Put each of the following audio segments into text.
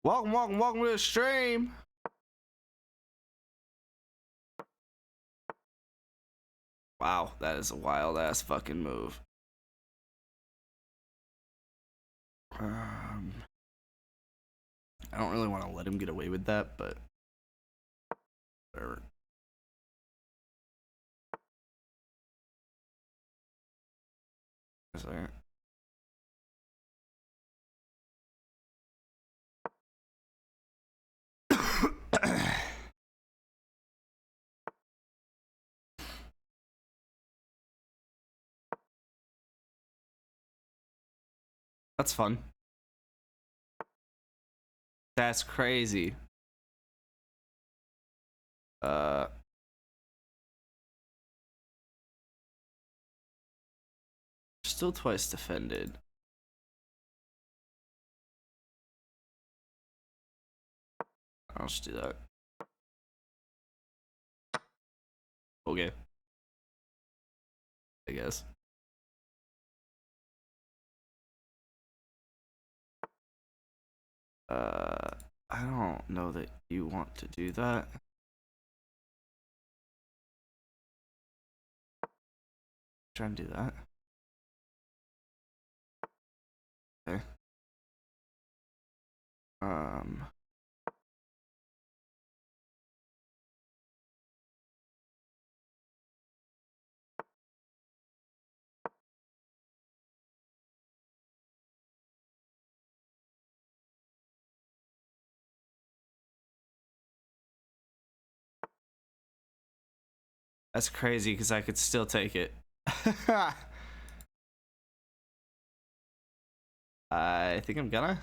Welcome to the stream. Wow, that is a wild ass fucking move. I don't really want to let him get away with that, but whatever. That's fun. That's crazy. Still twice defended. I'll just do that. Okay. I guess. I don't know that you want to do that. Try and do that. Okay. That's crazy because I could still take it. I think I'm gonna.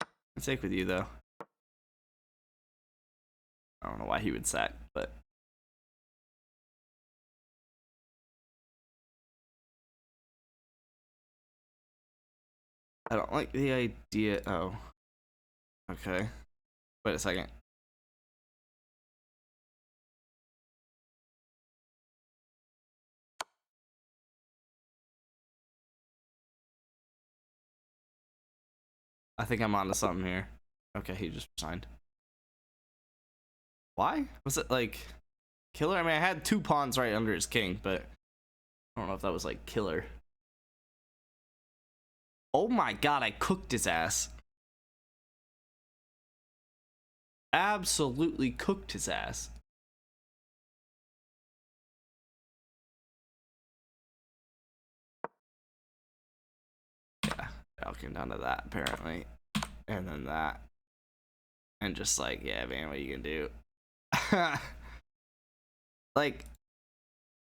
I'll take with you though. I don't know why he would sack, but I don't like the idea. Oh, okay. Wait a second. I think I'm onto something here. Okay, he just signed. Why? Was it like killer? I mean, I had 2 pawns right under his king, but I don't know if that was like killer. Oh my god, I cooked his ass. Absolutely cooked his ass. Yeah, I'll come down to that apparently. And then that. And just like, yeah, man, what are you gonna do? Like,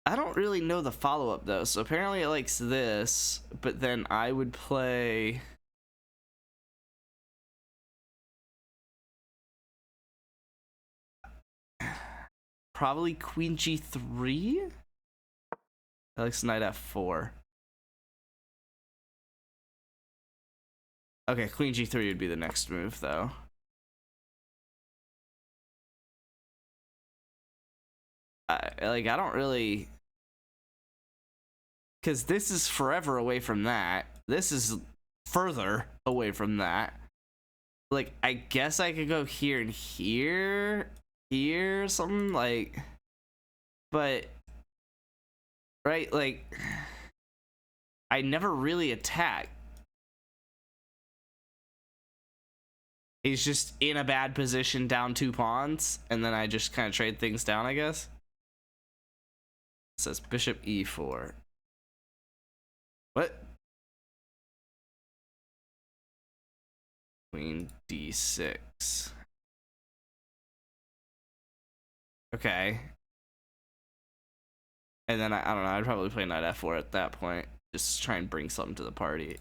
I don't really know the follow-up though. So apparently it likes this, but then I would play probably Queen G3. That likes Knight F4. Okay, Queen G3 would be the next move though. I don't really, because this is forever away from that. This is further away from that. Like, I guess I could go here and here, something like, but right, like, I never really attack. He's just in a bad position, down 2 pawns, and then I just kind of trade things down, I guess. It says bishop e4. What? Queen d6. Okay. And then I don't know, I'd probably play knight f4 at that point. Just try and bring something to the party.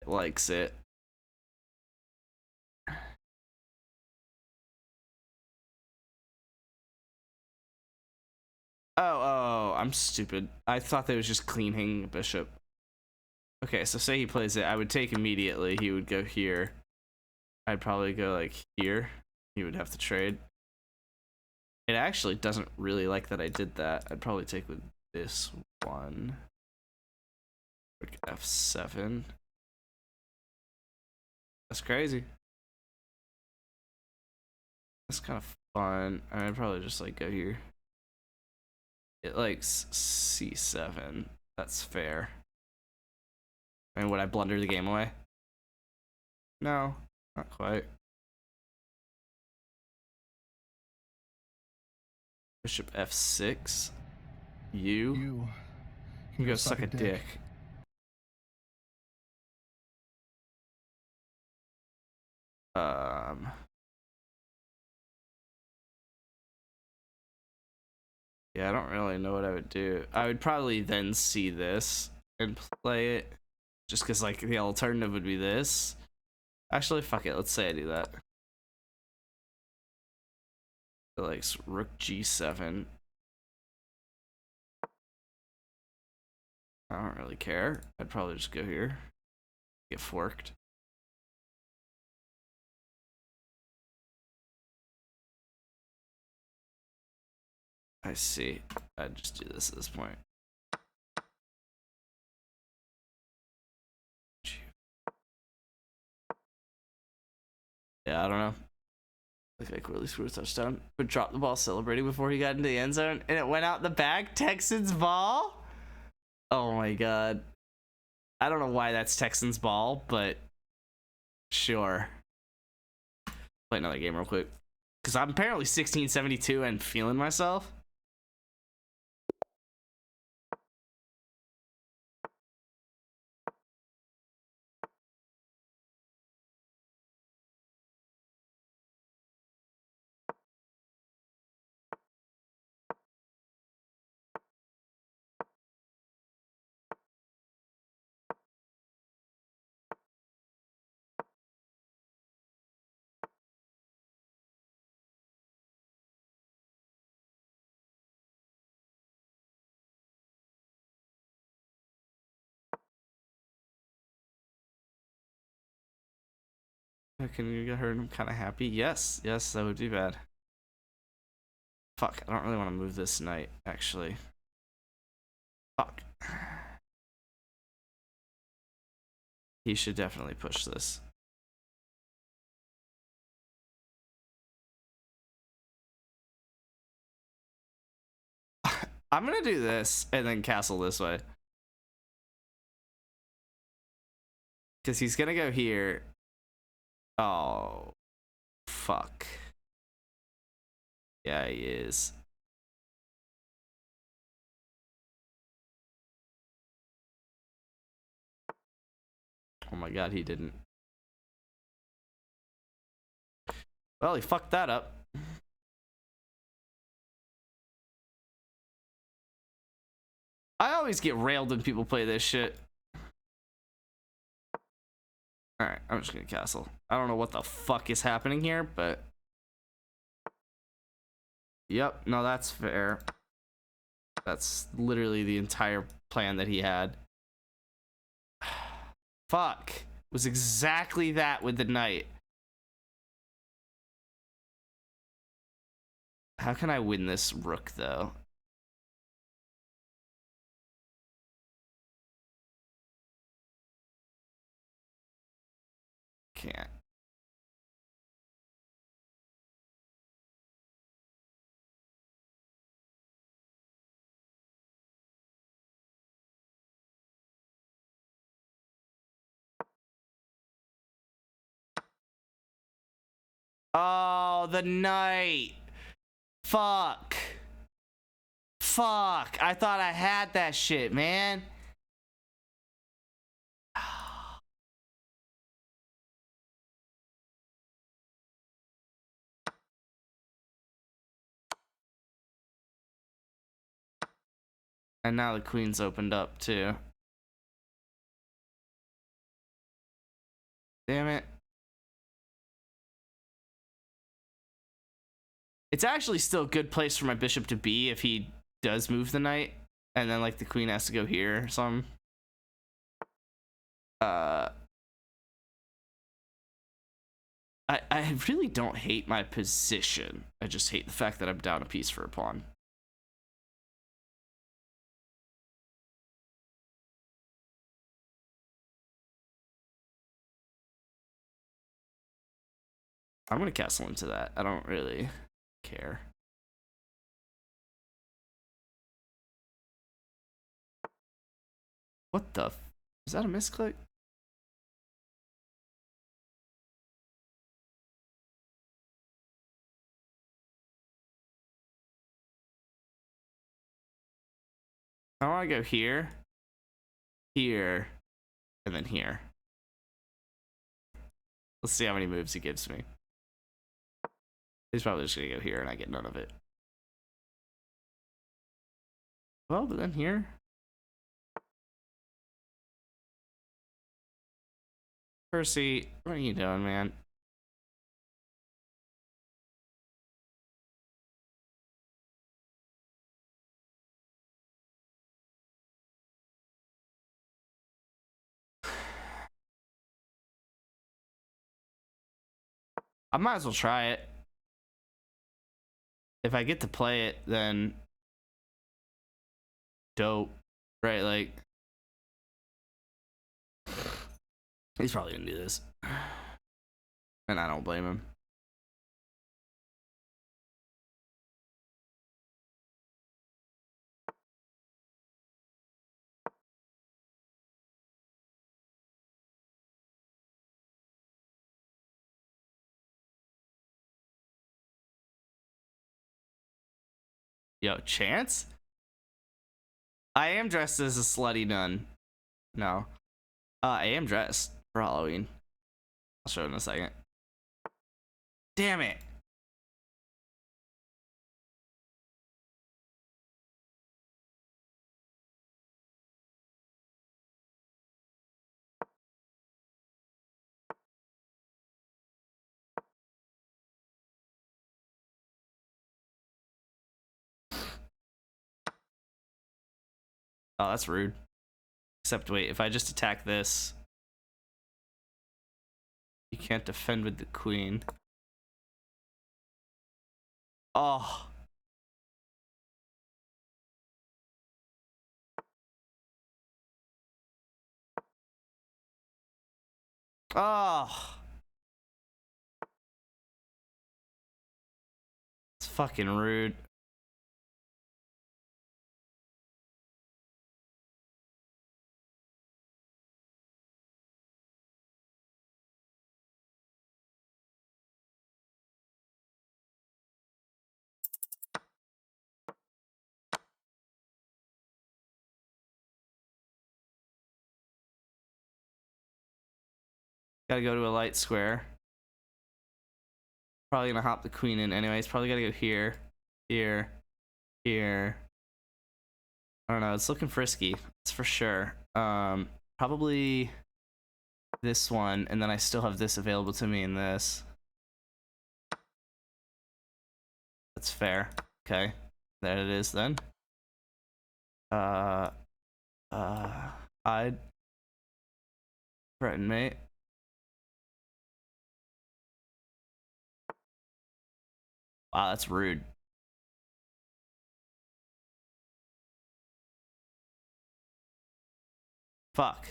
It likes it. Oh, I'm stupid. I thought they was just clean hanging a bishop. Okay, so say he plays it, I would take immediately. He would go here. I'd probably go like here. He would have to trade. It actually doesn't really like that I did that. I'd probably take with this one. Rook F7. That's crazy. That's kind of fun. I'd probably just like go here. It likes C7. That's fair. I mean, would I blunder the game away? No, not quite. Bishop F6. You can go suck a dick. Yeah, I don't really know what I would do. I would probably then see this and play it. Just because, like, the alternative would be this. Actually, fuck it. Let's say I do that. It likes Rook G7. I don't really care. I'd probably just go here. Get forked. I see. I'd just do this at this point. Yeah, I don't know. Like really screwed a touchdown. But dropped the ball celebrating before he got into the end zone. And it went out the back. Texans ball? Oh my god. I don't know why that's Texans ball, but sure. Play another game real quick. Because I'm apparently 1672 and feeling myself. Can you get her and I'm kind of happy? Yes, yes, that would be bad. Fuck, I don't really want to move this knight, actually. Fuck. He should definitely push this. I'm gonna do this and then castle this way. Because he's gonna go here. Oh, fuck. Yeah, he is. Oh my god, he didn't. Well, he fucked that up. I always get railed when people play this shit. Alright, I'm just gonna castle. I don't know what the fuck is happening here, but... Yep, no, that's fair. That's literally the entire plan that he had. Fuck. It was exactly that with the knight. How can I win this rook, though? Can't. Oh, the knight. Fuck. Fuck. I thought I had that shit, man. And now the queen's opened up, too. Damn it. It's actually still a good place for my bishop to be if he does move the knight. And then, like, the queen has to go here or something. I really don't hate my position. I just hate the fact that I'm down a piece for a pawn. I'm gonna castle into that. I don't really care. What the? Is that a misclick? I want to go here, here, and then here. Let's see how many moves he gives me. He's probably just gonna go here and I get none of it. Well, but then here. Percy, what are you doing, man? I might as well try it. If I get to play it, then dope, right? Like, he's probably gonna do this, and I don't blame him. Yo, Chance? I am dressed as a slutty nun. No. I am dressed for Halloween. I'll show it in a second. Damn it. Oh, that's rude. Except, wait, if I just attack this, you can't defend with the queen. Oh. Oh. It's fucking rude. Gotta go to a light square. Probably gonna hop the queen in anyways. Probably gotta go here, here, here. I don't know. It's looking frisky. It's for sure. Probably this one, and then I still have this available to me in this. That's fair. Okay, there it is then. I'd threaten mate. Wow, that's rude. Fuck.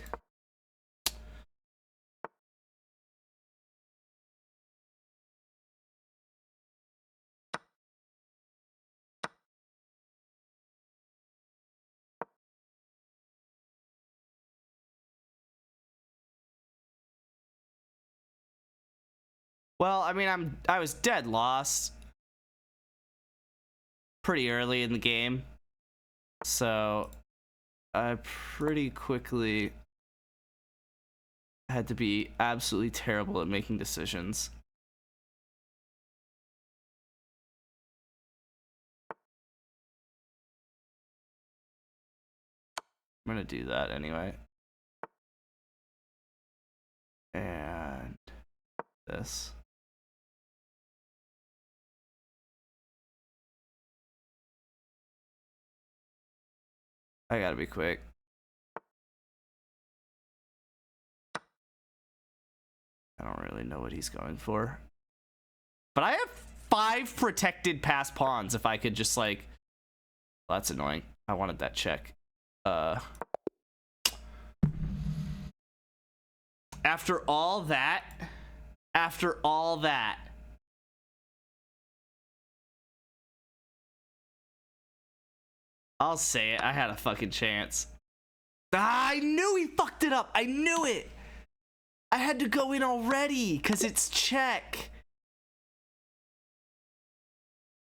Well, I mean, I was dead lost pretty early in the game, so I pretty quickly had to be absolutely terrible at making decisions. I'm gonna do that anyway. And this. I gotta be quick. I don't really know what he's going for. But I have 5 protected pass pawns if I could just like... Well, that's annoying. I wanted that check. After all that... I'll say it. I had a fucking chance. Ah, I knew he fucked it up. I knew it. I had to go in already because it's check.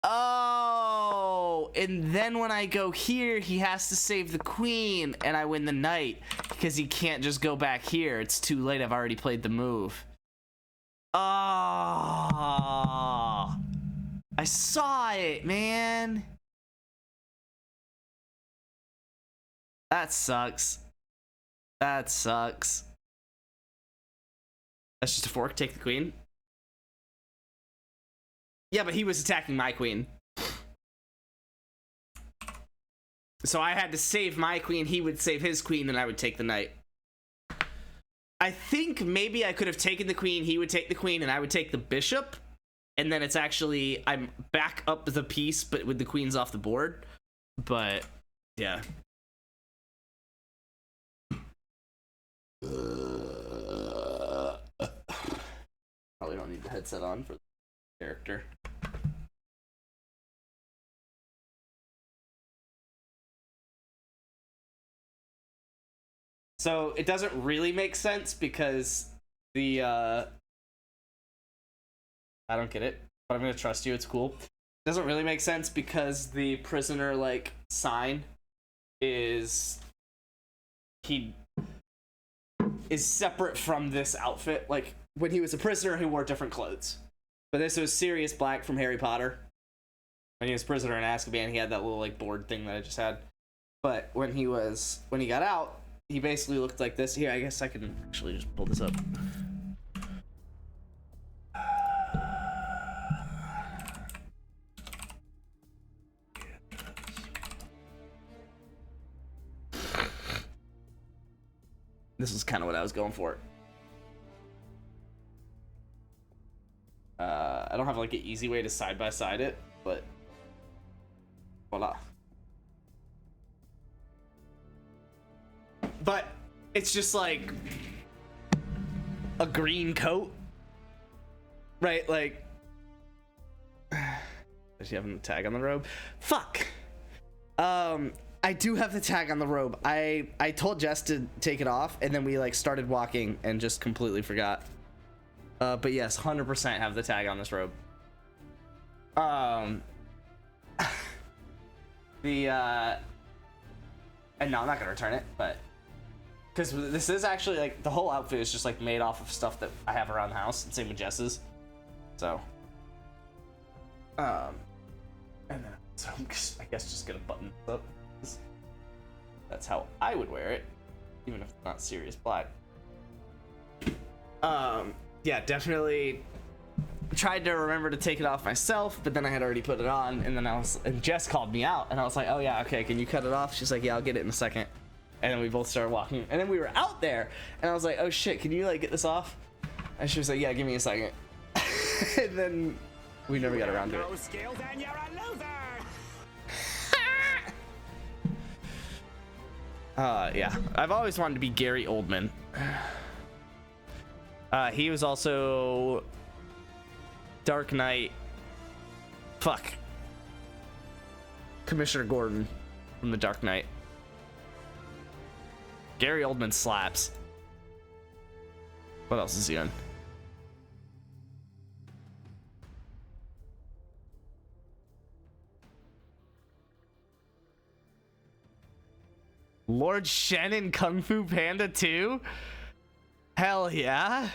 Oh, and then when I go here, he has to save the queen and I win the knight because he can't just go back here. It's too late. I've already played the move. Oh, I saw it, man. That sucks. That sucks. That's just a fork. Take the queen. Yeah, but he was attacking my queen. So I had to save my queen. He would save his queen, and I would take the knight. I think maybe I could have taken the queen. He would take the queen, and I would take the bishop. And then it's actually... I'm back up the piece, but with the queens off the board. But, yeah. Probably don't need the headset on for the character. So it doesn't really make sense because the I don't get it, but I'm gonna trust you. It's cool. It doesn't really make sense because the prisoner like sign is separate from this outfit. Like when he was a prisoner, he wore different clothes. But this was Sirius Black from Harry Potter. When he was prisoner in Azkaban, he had that little like board thing that I just had. But when he got out, he basically looked like this. Here, I guess I can actually just pull this up. This is kind of what I was going for. I don't have like an easy way to side by side it, but voila. But it's just like a green coat, right? Like, does she have a tag on the robe? Fuck. I do have the tag on the robe. I told Jess to take it off, and then we like started walking and just completely forgot. But yes, 100% have the tag on this robe. And no, I'm not gonna return it, but because this is actually like the whole outfit is just like made off of stuff that I have around the house, and same with Jess's. So, and then so I'm just, I guess just gonna button this up. That's how I would wear it, even if it's not Sirius Black. Yeah, definitely tried to remember to take it off myself, but then I had already put it on, and then and Jess called me out, and I was like, oh yeah, okay, can you cut it off? She's like, yeah, I'll get it in a second. And then we both started walking, and then we were out there, and I was like, oh shit, can you like get this off? And she was like, yeah, give me a second. And then we never got around to it. Yeah, I've always wanted to be Gary Oldman. He was also Dark Knight. Fuck. Commissioner Gordon from The Dark Knight. Gary Oldman slaps. What else is he on? Lord Shen in Kung Fu Panda 2? Hell yeah.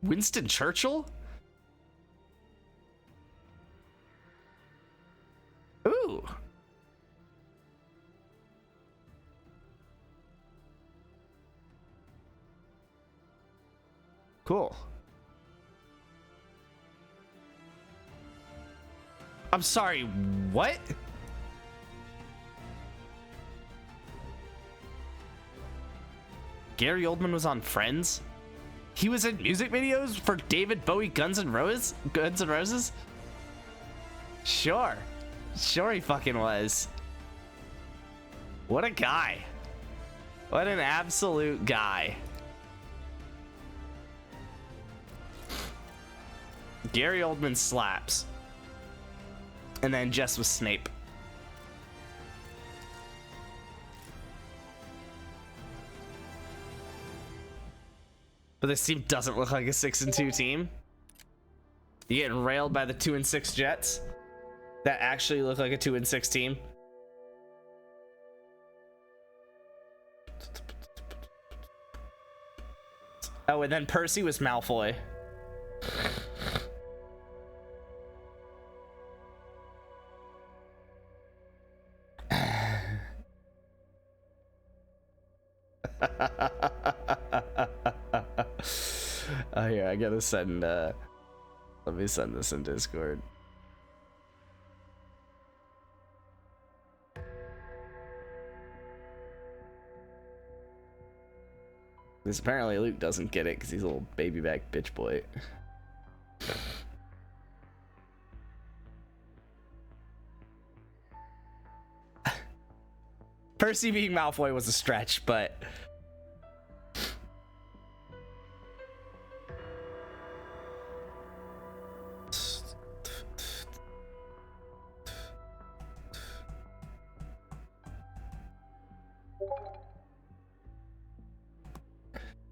Winston Churchill? Ooh. Cool. I'm sorry, what? Gary Oldman was on Friends. He was in music videos for David Bowie, Guns N' Roses. Guns N' Roses. Sure he fucking was. What a guy. What an absolute guy. Gary Oldman slaps. And then Jess was Snape. But this team doesn't look like a 6-2 team. You getting railed by the 2-6 Jets that actually look like a 2-6 team. Oh, and then Percy was Malfoy. Oh, here, I gotta send, let me send this in Discord. Because apparently Luke doesn't get it because he's a little baby back bitch boy. Percy being Malfoy was a stretch, but...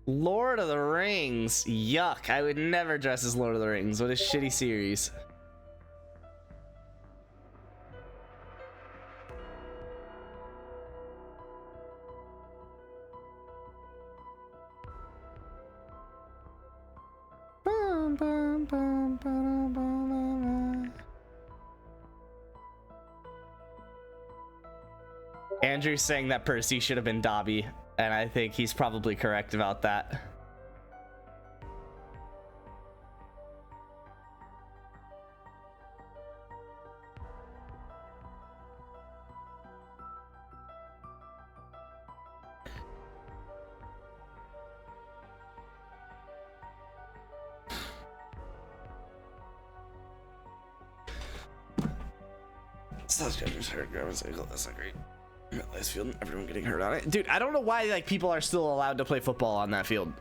Lord of the Rings. Yuck. I would never dress as Lord of the Rings. What a shitty series. Andrew's saying that Percy should have been Dobby, and I think he's probably correct about that. That's not great. Nice field, everyone getting hurt on it. Dude, I don't know why like people are still allowed to play football on that field.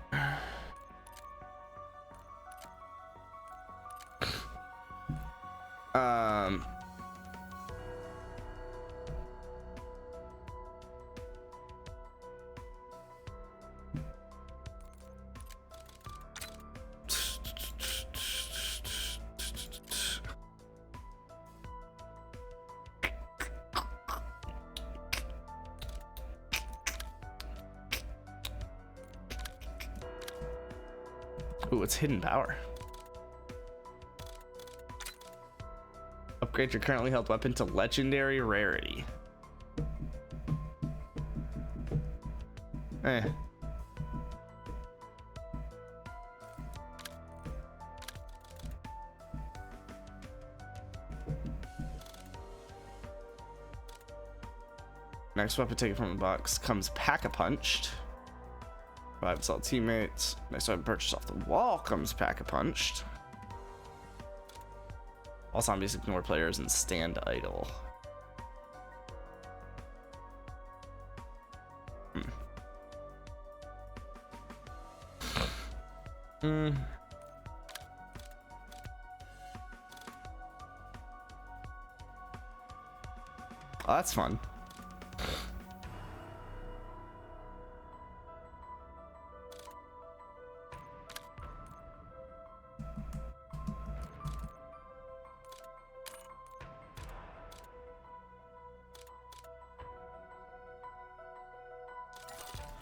Ooh, it's hidden power. Upgrade your currently held weapon to legendary rarity. Eh. Next weapon taken from the box comes Pack-a-Punched. 5 assault teammates. Next weapon purchased off the wall comes Pack-a-Punched. All zombies ignore players and stand idle. Oh, that's fun.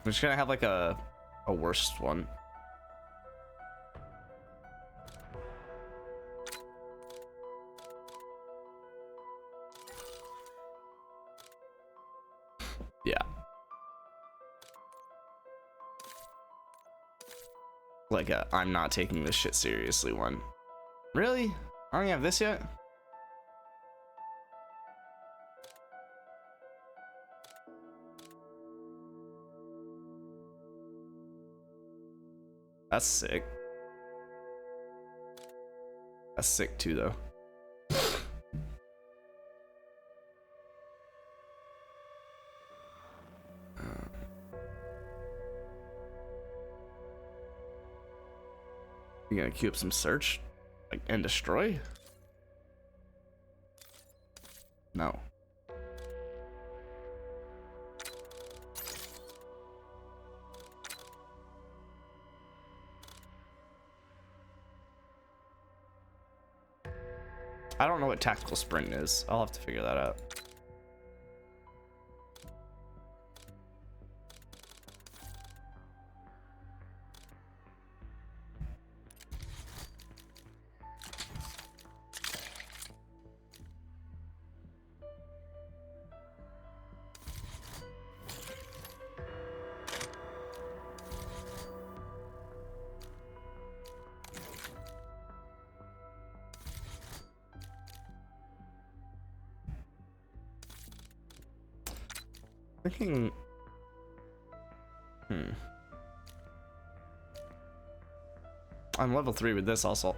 I'm just gonna have like a worst one. Yeah. Like a I'm not taking this shit seriously one. Really? I don't even have this yet? That's sick. That's sick too, though. You gonna queue up some search, like, and destroy? No. I don't know what tactical sprint is. I'll have to figure that out. Thinking, I'm level 3 with this also.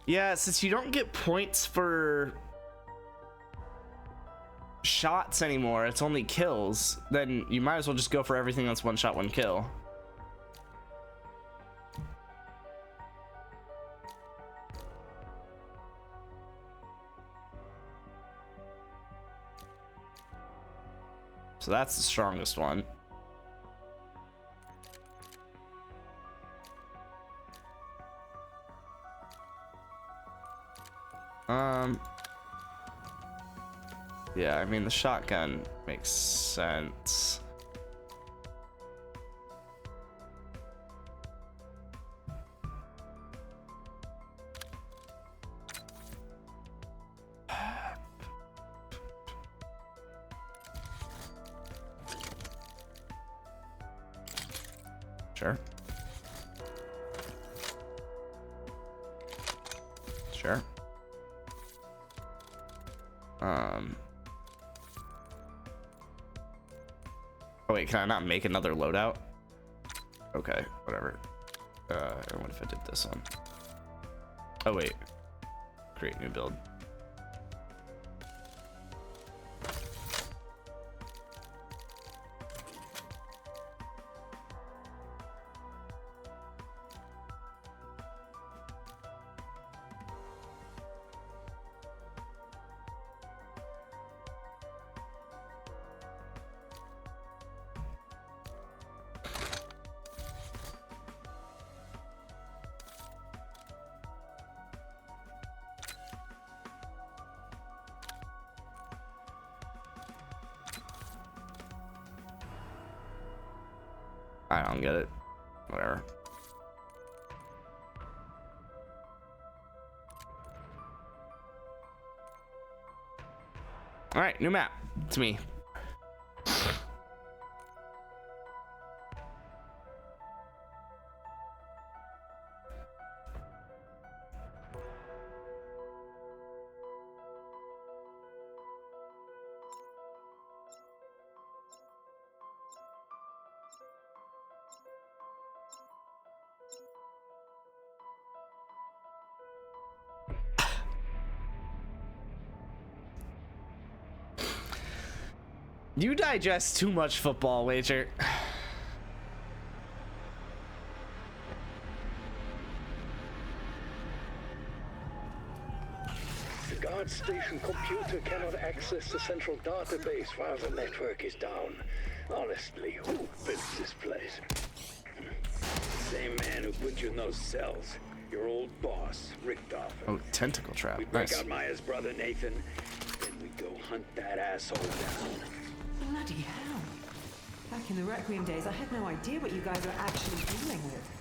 Yeah, since you don't get points for shots anymore, it's only kills, then you might as well just go for everything that's one shot, one kill. So that's the strongest one. Yeah, I mean, the shotgun makes sense. Sure. Sure. Oh wait, can I not make another loadout? Okay, whatever. What if I did this one? Oh wait, create new build. I don't get it. Whatever. All right, new map. It's me. You digest too much football, Wager. The guard station computer cannot access the central database while the network is down. Honestly, who built this place? Same man who put you in those cells. Your old boss, Rick Doffin. Oh, tentacle trap. We break Nice. out Maya's brother Nathan, then we go hunt that asshole down. Bloody hell. Back in the Requiem days, I had no idea what you guys were actually dealing with.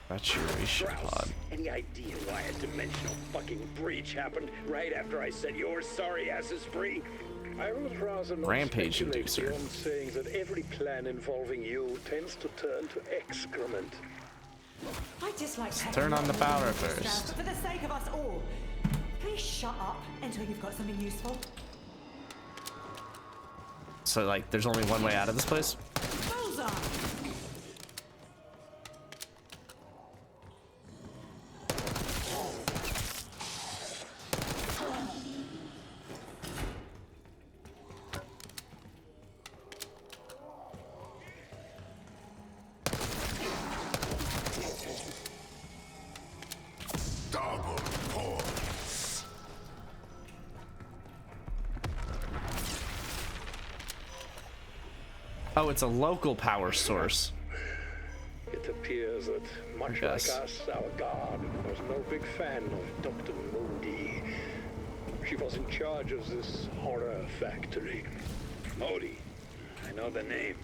Saturation pod. Any idea why a dimensional fucking breach happened right after I set your sorry asses free? I would rather not Rampage speculate inducer. beyond saying that every plan involving you tends to turn to excrement. I dislike turn on the power first. But for the sake of us all, please shut up until you've got something useful. So like, there's only one way out of this place? Bullseye! Oh, it's a local power source. It appears that, much like us, our guard was no big fan of Dr. Moody. She was in charge of this horror factory. Moody, I know the name.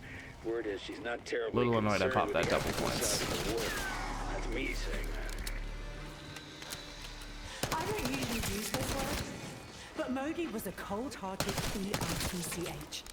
Word is she's not terribly Little annoyed I concerned popped with that the double ethical points. side of the work. That's me saying that. I don't usually use this word, but Mogi was a cold-hearted EITCH.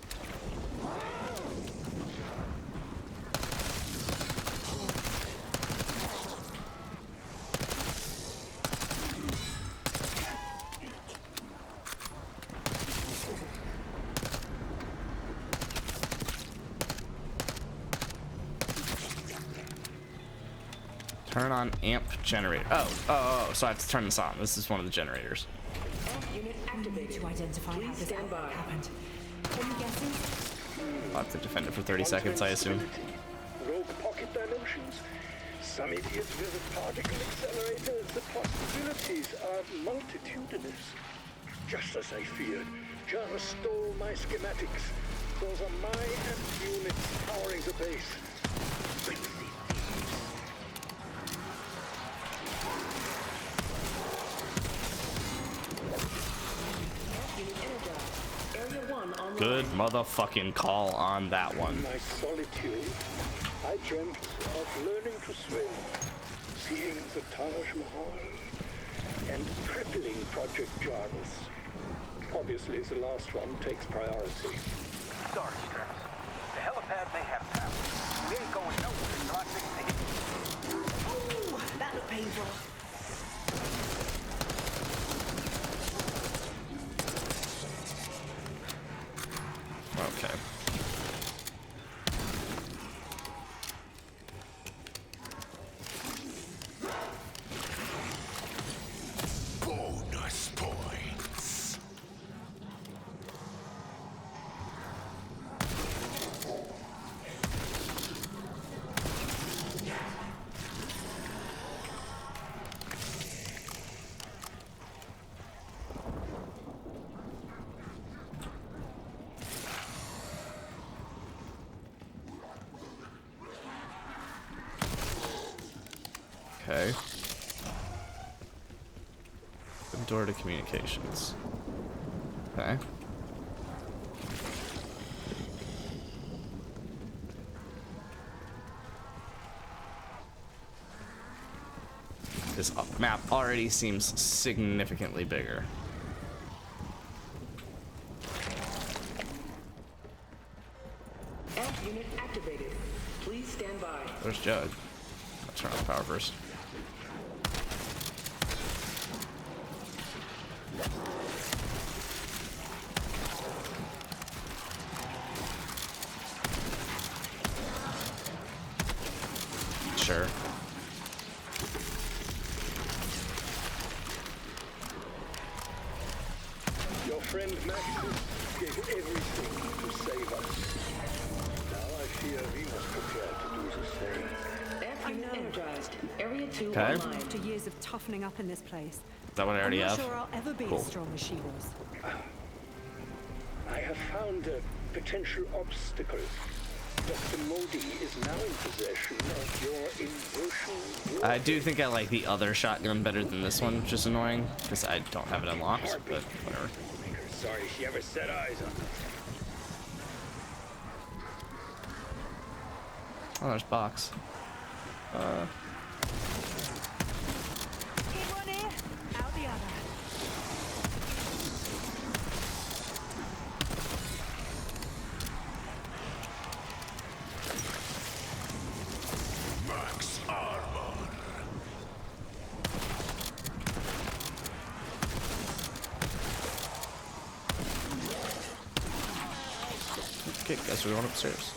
Turn on amp generator. Oh, so I have to turn this on. This is one of the generators. Unit activated. To identify how this happened. Any guesses? I'll have to defend it for 30 seconds, I assume. Rogue pocket dimensions. Some idiots visit particle accelerators. The possibilities are multitudinous. Just as I feared, Java stole my schematics. Those are my amp units powering the base. Bring the Good motherfucking call on that one. In my solitude, I dreamt of learning to swim, seeing the Taj Mahal, and crippling Project Jarvis. Obviously, the last one takes priority. Sorry, Straps. The helipad may have power. We ain't going nowhere until I fix it. Ooh, that looked painful. Okay. Bonus points. Okay. Door to communications. Okay. This map already seems significantly bigger. Amp unit activated. Please stand by. There's Judd. Let's turn on the power first. Sure. Your friend Maximus gave everything to save us. Now I fear we must prepare to do the same. Amp unit energized. Area 2 Okay. online. After years of toughening up in this place, Is that what I already I'm have? not sure I'll ever be Cool. as strong as she was. I have found a potential obstacle. Dr. Modi is now in possession of your inversion. I do think I like the other shotgun better than this one, which is annoying because I don't have it unlocked, but whatever. Sorry she ever set eyes on us. Oh, there's box. Guess we're going upstairs.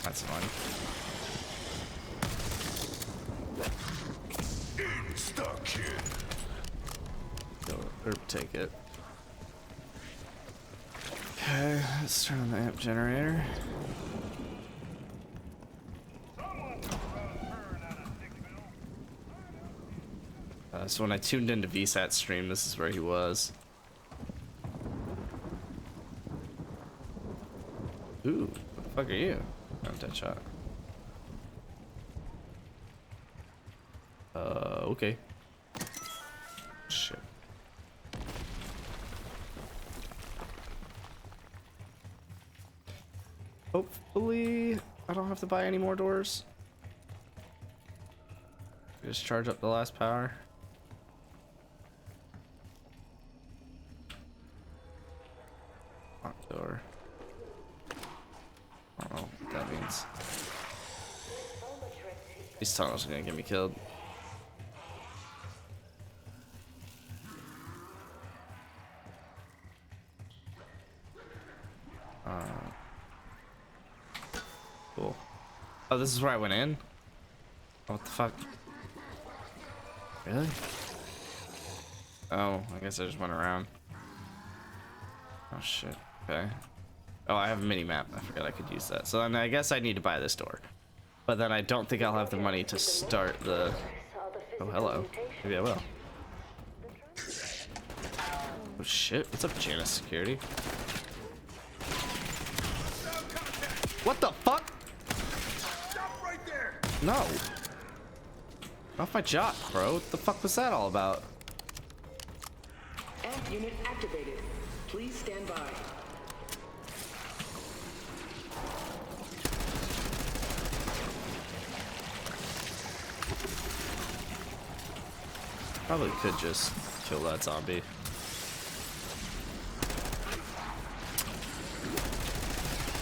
That's fun. Go or take it. Okay, let's turn on the amp generator. So when I tuned into VSAT's stream, this is where he was. Ooh, what the fuck are you? Oh, dead shot. Okay. Shit. Hopefully, I don't have to buy any more doors. Just charge up the last power. Lock door. I don't know what that means. These tunnels are gonna get me killed. Cool. Oh, this is where I went in? Oh, what the fuck? Really? Oh, I guess I just went around. Oh shit. Okay. Oh, I have a mini map. I forgot I could use that. So then I guess I need to buy this door. But then I don't think I'll have the money to start the... Oh, hello. Maybe I will. Oh shit. What's up, Janus Security? What the fuck? No. Off my jock, bro. What the fuck was that all about? Amp unit activated. Please stand by. Probably could just kill that zombie.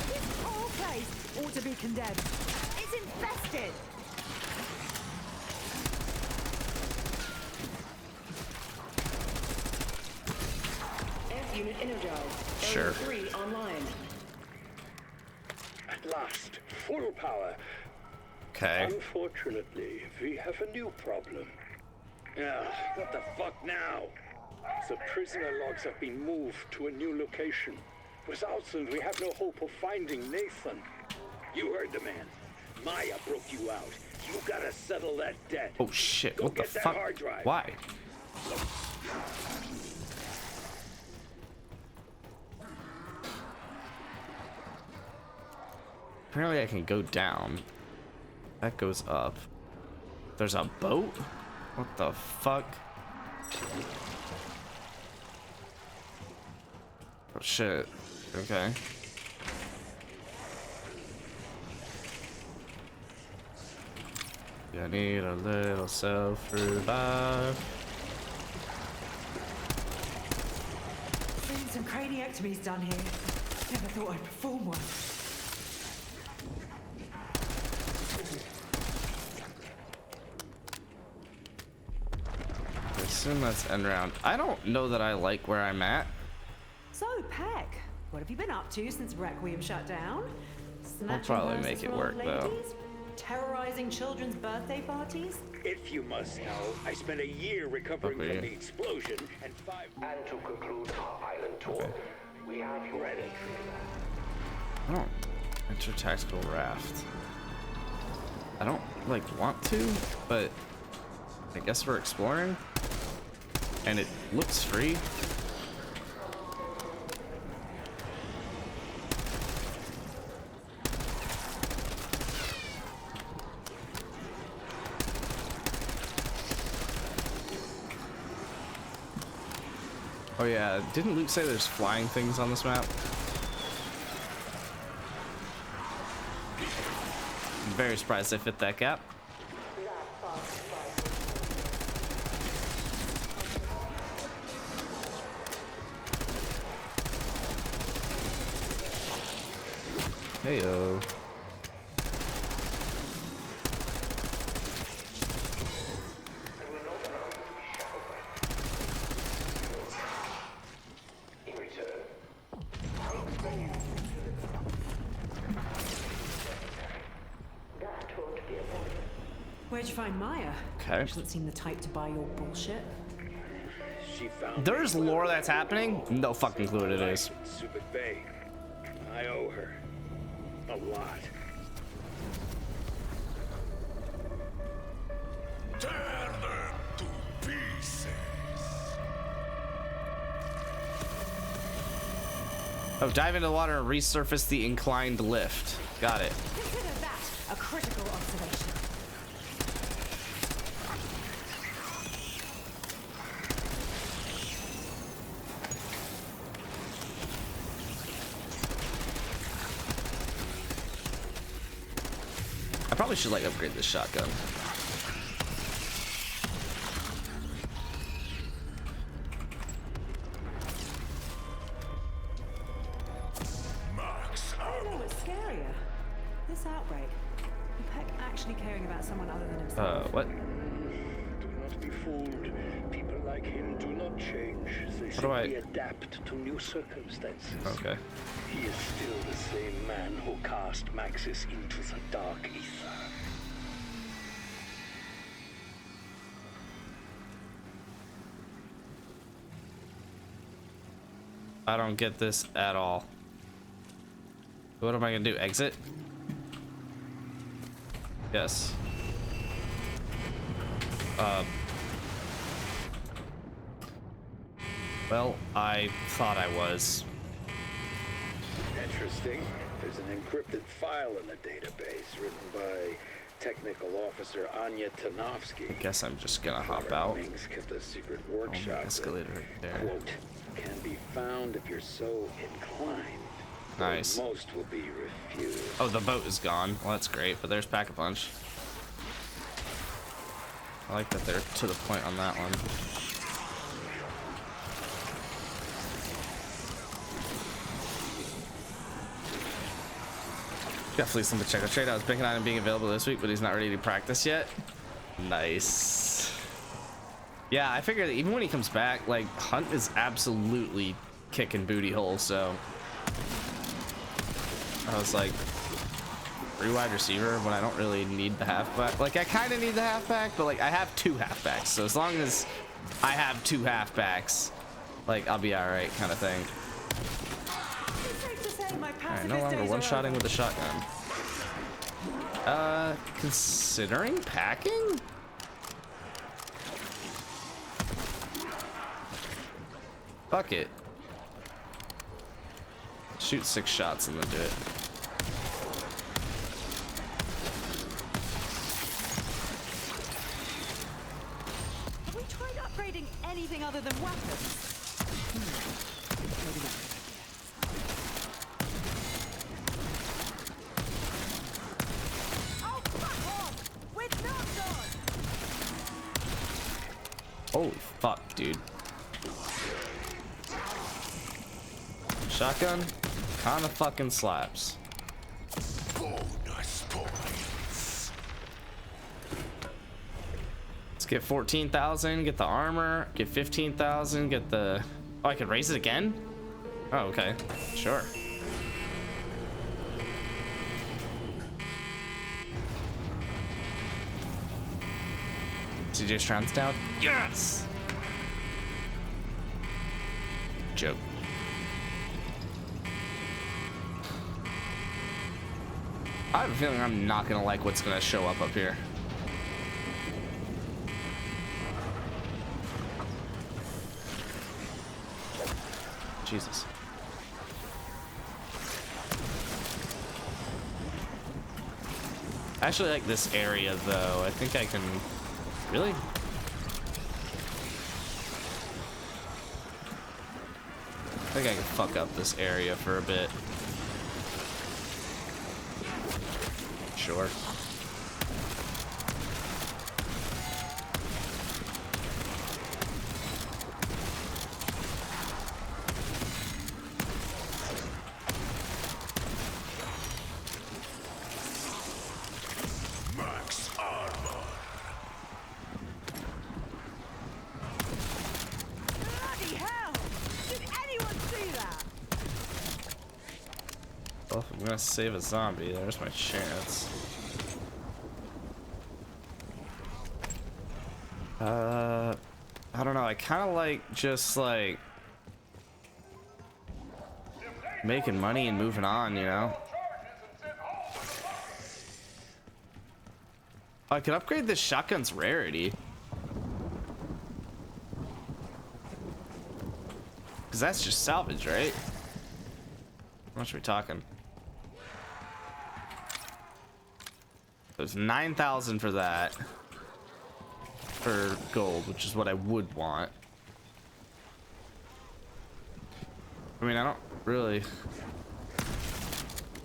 This whole place ought to be condemned. It's infested. Amp unit energized. Sure. Area 3 online. At last, full power. Okay. Unfortunately, we have a new problem. What the fuck now? The prisoner logs have been moved to a new location. Without them, we have no hope of finding Nathan. You heard the man. Maya broke you out. You gotta settle that debt. Oh shit, Go what the get that fuck? hard drive. Why? Apparently I can go down. That goes up. There's a boat? What the fuck? Oh shit. Okay. I need a little self-revive. Seen some craniectomies done here. Never thought I'd perform one. I assume that's end round. I don't know that I like where I'm at. So, Peck, what have you been up to since Requiem shut down? Snatching probably purses make it for work, old though. ladies? Terrorizing children's birthday parties? If you must know, I spent a year recovering Okay. from the explosion and 5... And to conclude our island tour, we have you ready. I don't enter tactical raft. I don't like want to, but I guess we're exploring. And it looks free. Oh yeah, didn't Luke say there's flying things on this map? I'm very surprised I fit that gap. Heyo. Where'd you find Maya? Okay. She doesn't seem the type to buy your bullshit. She found There's lore that's happening. No fucking clue what it is. Super Bay. I owe her a lot. Tear them to pieces. Oh, dive into the water and resurface the inclined lift. Got it. Consider that a critical observation. I probably should like upgrade this shotgun. Max I don't know what's scarier. This outbreak. And Peck actually caring about someone other than himself. What? Do not be fooled. People like him do not change. They do I- simply adapt to new circumstances. Okay. He is still the same man who cast Maxis into the dark ether. I don't get this at all. What am I gonna do? Exit? Yes. Well, I thought I was. Interesting. There's an encrypted file in the database written by Technical Officer Anya Tanovsky. Guess I'm just gonna hop out. Ming's kept a secret Oh, workshop that, escalator right there. quote, can be found if you're so inclined. though Nice. Most will be refused. Oh, the boat is gone. Well, that's great, but there's Pack-a-Punch. I like that they're to the point on that one. Definitely something to check out. Trade out is banking on him being available this week, but he's not ready to practice yet. Nice. Yeah, I figured that even when he comes back, like, Hunt is absolutely kicking booty hole, so I was like, free wide receiver when I don't really need the halfback. Like, I kind of need the halfback, but like, I have two halfbacks, so as long as I have two halfbacks, like, I'll be all right, kind of thing. It's safe to say my All right, pacifist no longer days are one-shotting over. with a shotgun. Considering packing? Fuck it. Shoot 6 shots and then do it. Have we tried upgrading anything other than weapons? Maybe not. Oh, fuck off! We're not done! Holy fuck, dude. Shotgun kinda fucking slaps. bonus points. Let's get 14,000, get the armor, get 15,000, get the... Oh, I could raise it again? Oh, okay. Sure. CJ Stroud's down? Yes! Joke. I have a feeling I'm not gonna like what's gonna show up here. Jesus. I actually like this area though. I think I can... Really? I think I can fuck up this area for a bit. Sure. gonna save a zombie. There's my chance. I don't know. I kind of like just like making money and moving on, you know? I could upgrade this shotgun's rarity. Because that's just salvage, right? How much are we talking? There's 9,000 for that. For gold, which is what I would want. I mean, I don't really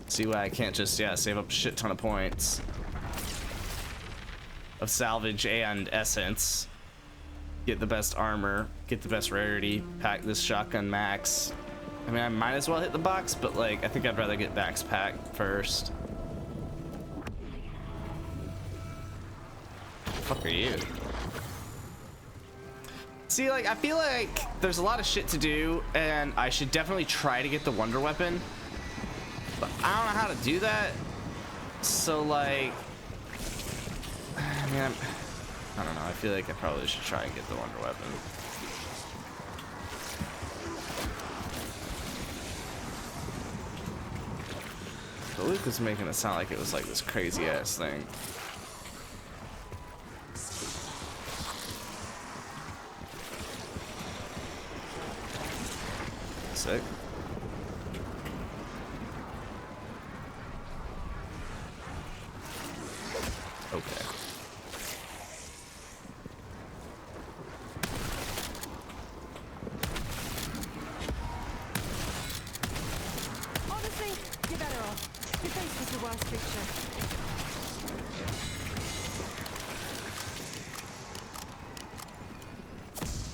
see why I can't just, yeah, save up a shit ton of points of salvage and essence, get the best armor, get the best rarity, pack this shotgun max. I mean, I might as well hit the box, but like, I think I'd rather get max pack first. The fuck are you? See, like, I feel like there's a lot of shit to do, and I should definitely try to get the wonder weapon, but I don't know how to do that. So, like, I mean, I don't know. I feel like I probably should try and get the wonder weapon. But Luke was making it sound like it was like this crazy ass thing. Sick. Okay. Honestly, you're better off. Your face was the worst picture.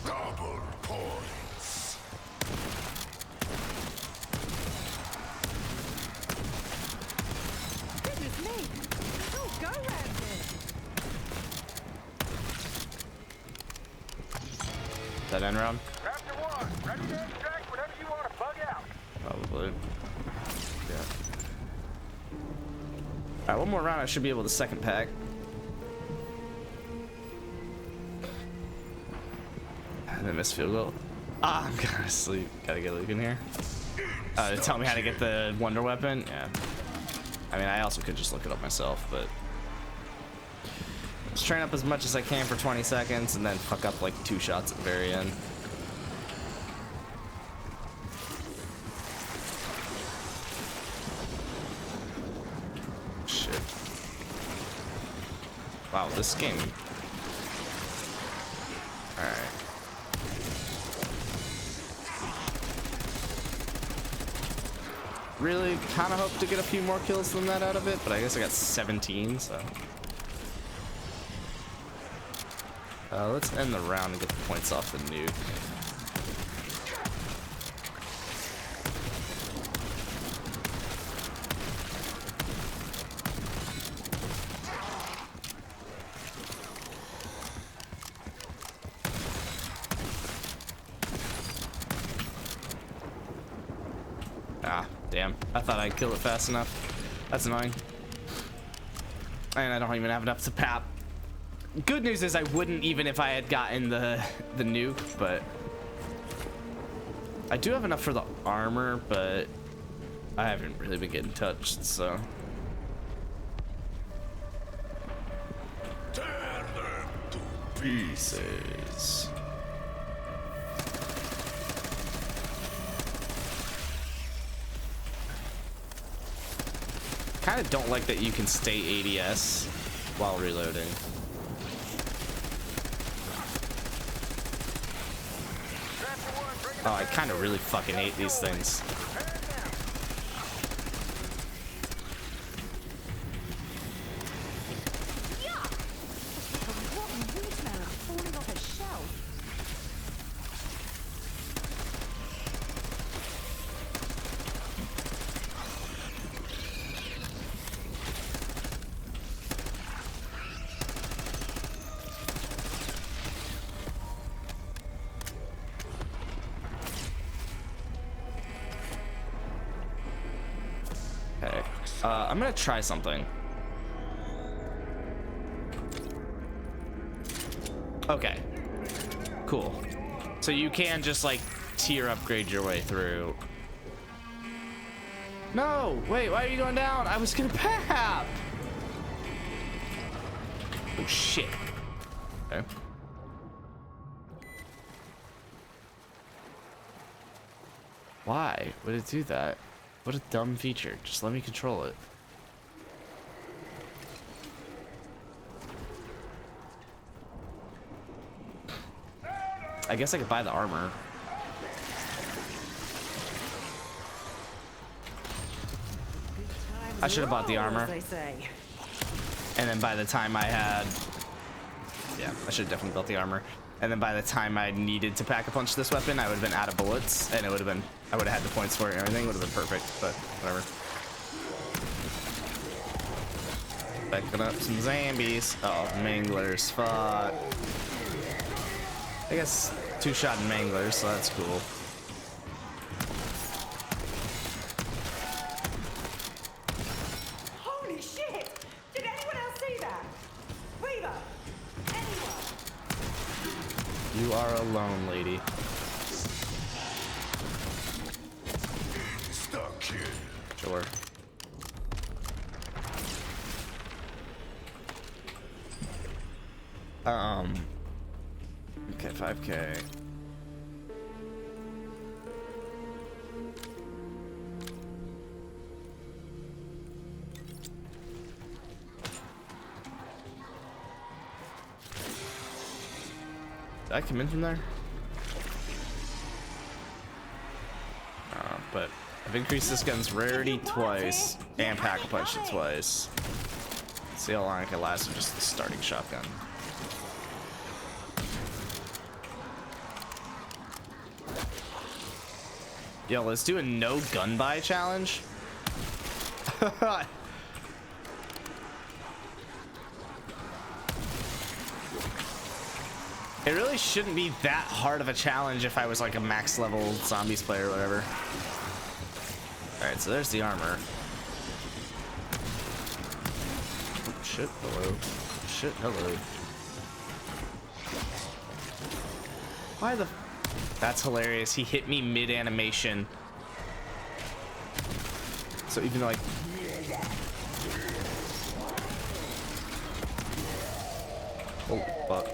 Double points. Goodness me! Oh, go round here. Is that end round? Raptor 1, ready to extract whenever you want to bug out. Probably. Yeah. Alright, one more round. I should be able to second pack. And then miss field goal. Ah, I'm gonna sleep. Gotta get Luke in here. To tell me how to get the wonder weapon? Yeah. I mean, I also could just look it up myself, but just train up as much as I can for 20 seconds and then fuck up like 2 shots at the very end. Shit. Wow, this game. Alright. Really kind of hope to get a few more kills than that out of it, but I guess I got 17, so. Let's end the round and get the points off the nuke. Ah, damn. I thought I'd kill it fast enough. That's annoying. And I don't even have enough to pap. Good news is I wouldn't even if I had gotten the nuke, but I do have enough for the armor, but I haven't really been getting touched, so. Tear them to Pieces. Kind of don't like that you can stay ADS while reloading. Oh, I kind of really fucking hate these things. Yuck! It's like a rotten wheat melon falling off a shelf. I'm gonna try something. Okay. Cool. So you can just like tier upgrade your way through. No, wait, why are you going down? I was gonna pap. Oh shit. Okay. Why would it do that? What a dumb feature. Just let me control it. I guess I could buy the armor. I should have bought the armor. As they say. And then by the time I had... Yeah, I should have definitely built the armor. And then by the time I needed to pack a punch this weapon, I would have been out of bullets. And it would have been... I would have had the points for it and everything. It would have been perfect, but whatever. Picking up some zombies. Oh, manglers. Fuck. I guess two-shot manglers, so that's cool. Holy shit! Did anyone else see that? Weaver! Anyone? You are alone, lady. Stuck here. Sure. Okay, 5K. Did I come in from there? But I've increased this gun's rarity twice and pack-a-punch it twice. Let's see how long I can last with just the starting shotgun. Yo, let's do a no gun buy challenge. It really shouldn't be that hard of a challenge if I was like a max level zombies player or whatever. Alright, so there's the armor. Oh, shit, hello. Shit, hello. Why the... That's hilarious. He hit me mid-animation. So even though I... Oh, fuck.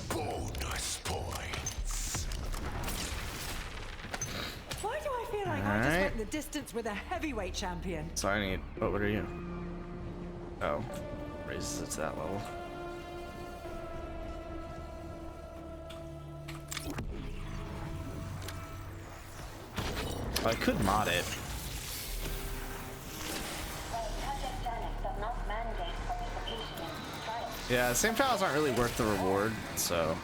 Bonus points. Why do I feel like I just went the distance with a heavyweight champion? So I need... What are you? Oh. Raises it to that level. I could mod it. Yeah, the same trials aren't really worth the reward, so...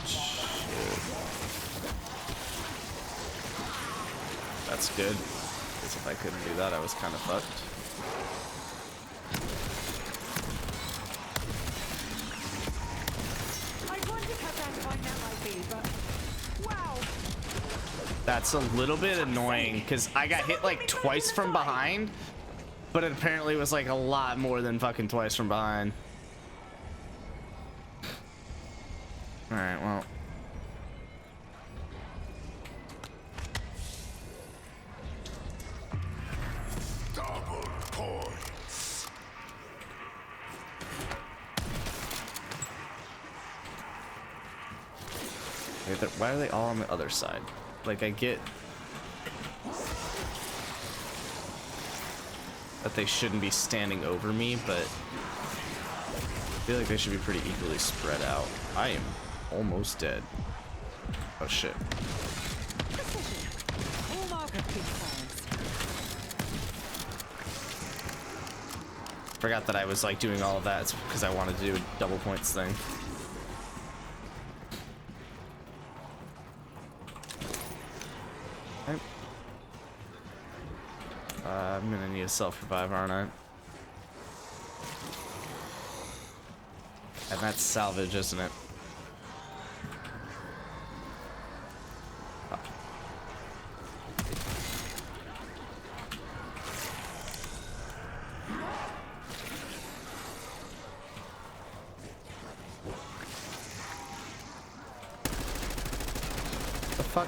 Shit. That's good. Because if I couldn't do that, I was kind of fucked. I wondered how satisfying that might be, but wow. That's a little bit annoying, because I got hit like twice from behind, but it apparently was like a lot more than fucking twice from behind. Alright, well. Double points. Wait, why are they all on the other side? Like, I get that they shouldn't be standing over me, but I feel like they should be pretty equally spread out. I am almost dead. Oh shit. Hallmark of good science. Forgot that I was like doing all of that. It's because I wanted to do a double points thing. I'm gonna need need a self-revive, aren't I? And that's salvage, isn't it? The fuck?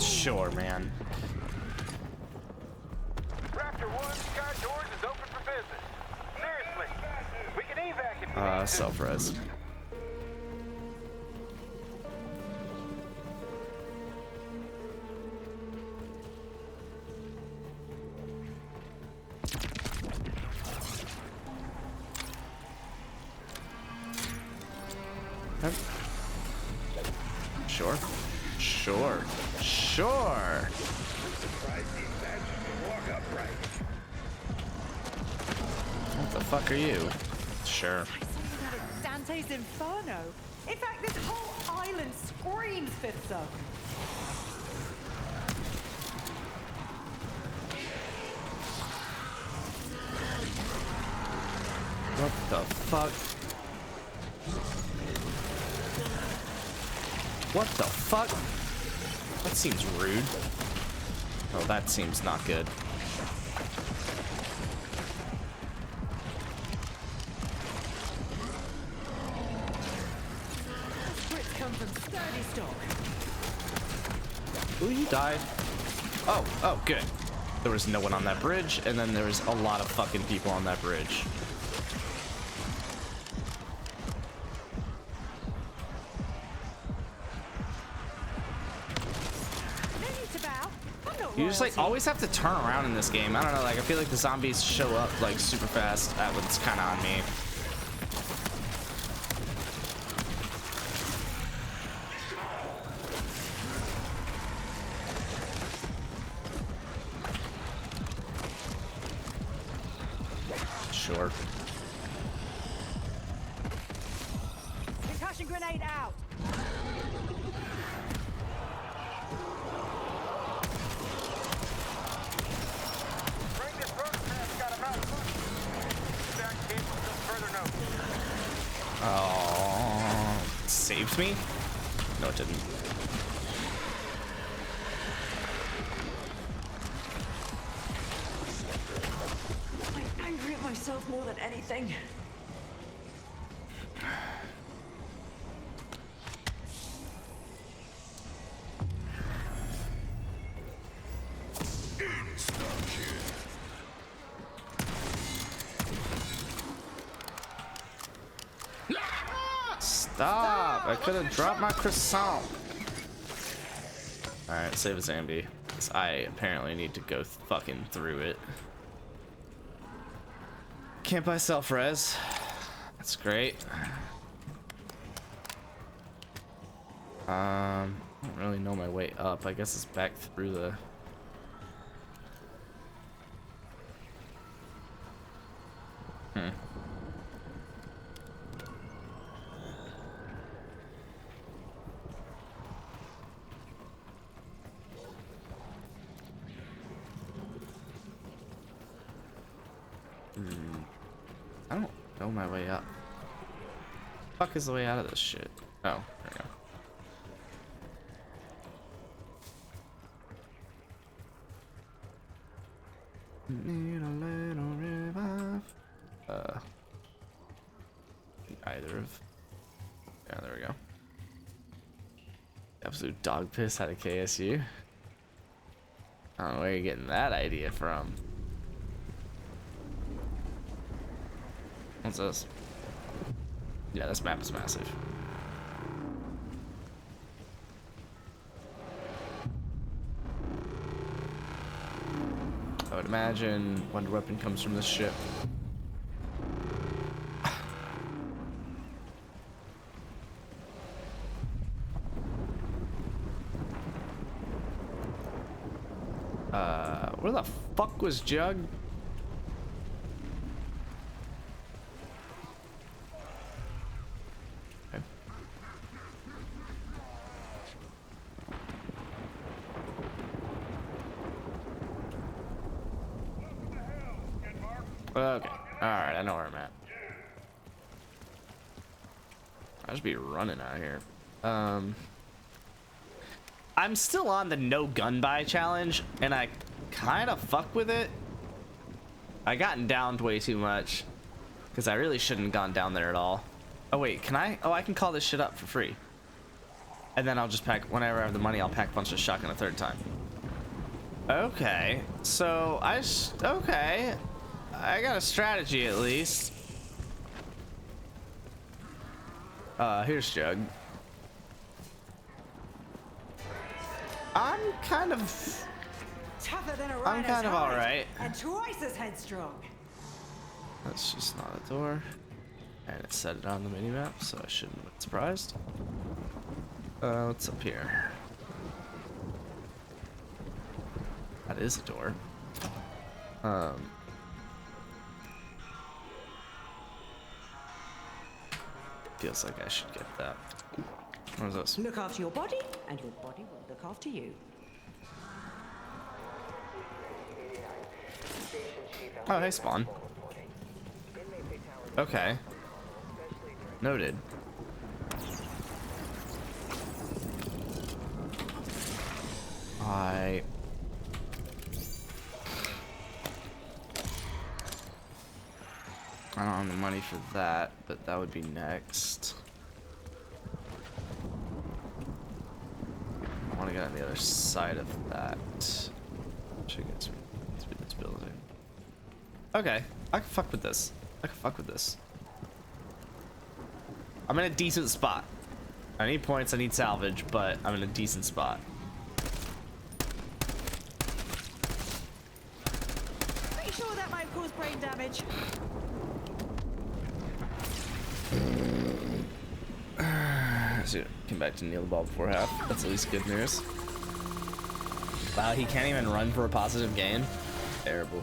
Sure, man. Raptor 1, Sky Doors is open for business. Seriously, we can evac if we need to. Self-res. Sure. Sure. Sure. What the fuck are you? Sure. Something out of Dante's Inferno. In fact, this whole island screams Fifth Circle. What the fuck? What the fuck? That seems rude. Oh, that seems not good. Brits come from sturdy stock. Ooh, you died. Oh, good. There was no one on that bridge, and then there was a lot of fucking people on that bridge. No need to bow. I'm not You just like royalty. always have to turn around in this game. I don't know, like I feel like the zombies show up like super fast. That one's kind of on me. Sure. Concussion grenade out. Bring this prototype got him out of food. Stack cable till further notice. Oh, saved me? No, it didn't. I'm angry at myself more than anything. Stop! I could have dropped my croissant. Alright, save a Zambi. 'Cause I apparently need to go fucking through it. Can't buy self-res. That's great. I don't really know my way up. I guess it's back through the... I don't know my way up. Fuck is the way out of this shit? Oh, there we go. Need a little revive. Either of. Yeah, there we go. Absolute dog piss out of KSU. I don't know where you're getting that idea from. What's this? Yeah, this map is massive. I would imagine Wonder Weapon comes from this ship. Where the fuck was Jug? Okay. Alright, I know where I'm at. I should be running out here. I'm still on the no gun buy challenge, and I kind of fuck with it. I gotten downed way too much, because I really shouldn't have gone down there at all. Oh wait, can I? Oh, I can call this shit up for free. And then I'll just pack, whenever I have the money, I'll pack a bunch of shotgun a third time. Okay, so okay. I got a strategy at least. Here's Jug. I'm kind of alright. And twice as headstrong. That's just not a door. And it set it on the minimap, so I shouldn't be surprised. What's up here? That is a door. Feels like I should get that. What is this? Look after your body, and your body will look after you. Oh, hey, Spawn. Okay. Noted. I don't have the money for that, but that would be next. I want to get on the other side of that. Should get through this building. Okay, I can fuck with this. I'm in a decent spot. I need points, I need salvage, but I'm in a decent spot. Pretty sure that might cause brain damage. So came back to kneel the ball before half. That's at least good news. Wow, he can't even run for a positive gain. Terrible.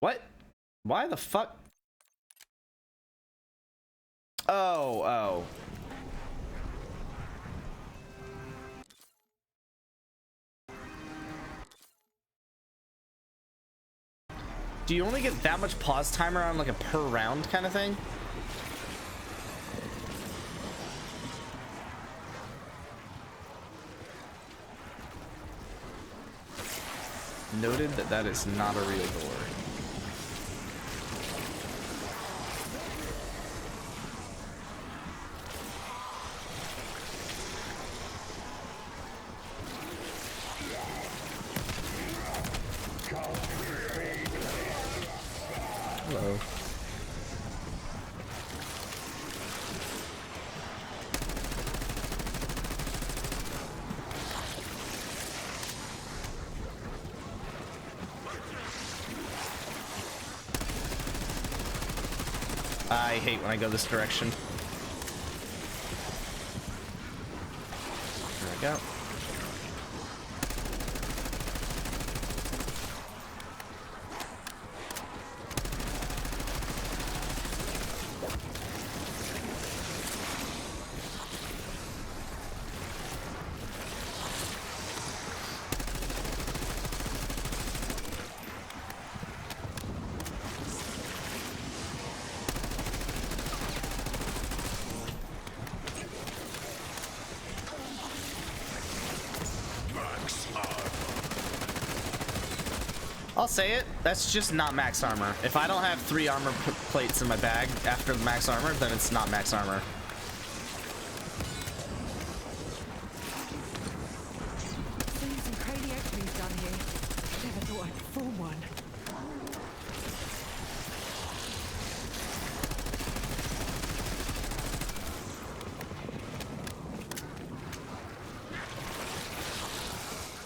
What? Why the fuck? Oh. Do you only get that much pause timer on like a per round kind of thing? Noted that that is not a real door. Hello. I hate when I go this direction. There we go. I'll say it, that's just not max armor. If I don't have 3 armor plates in my bag after the max armor, then it's not max armor. Seen some crazy openings down here. Never thought I'd perform one.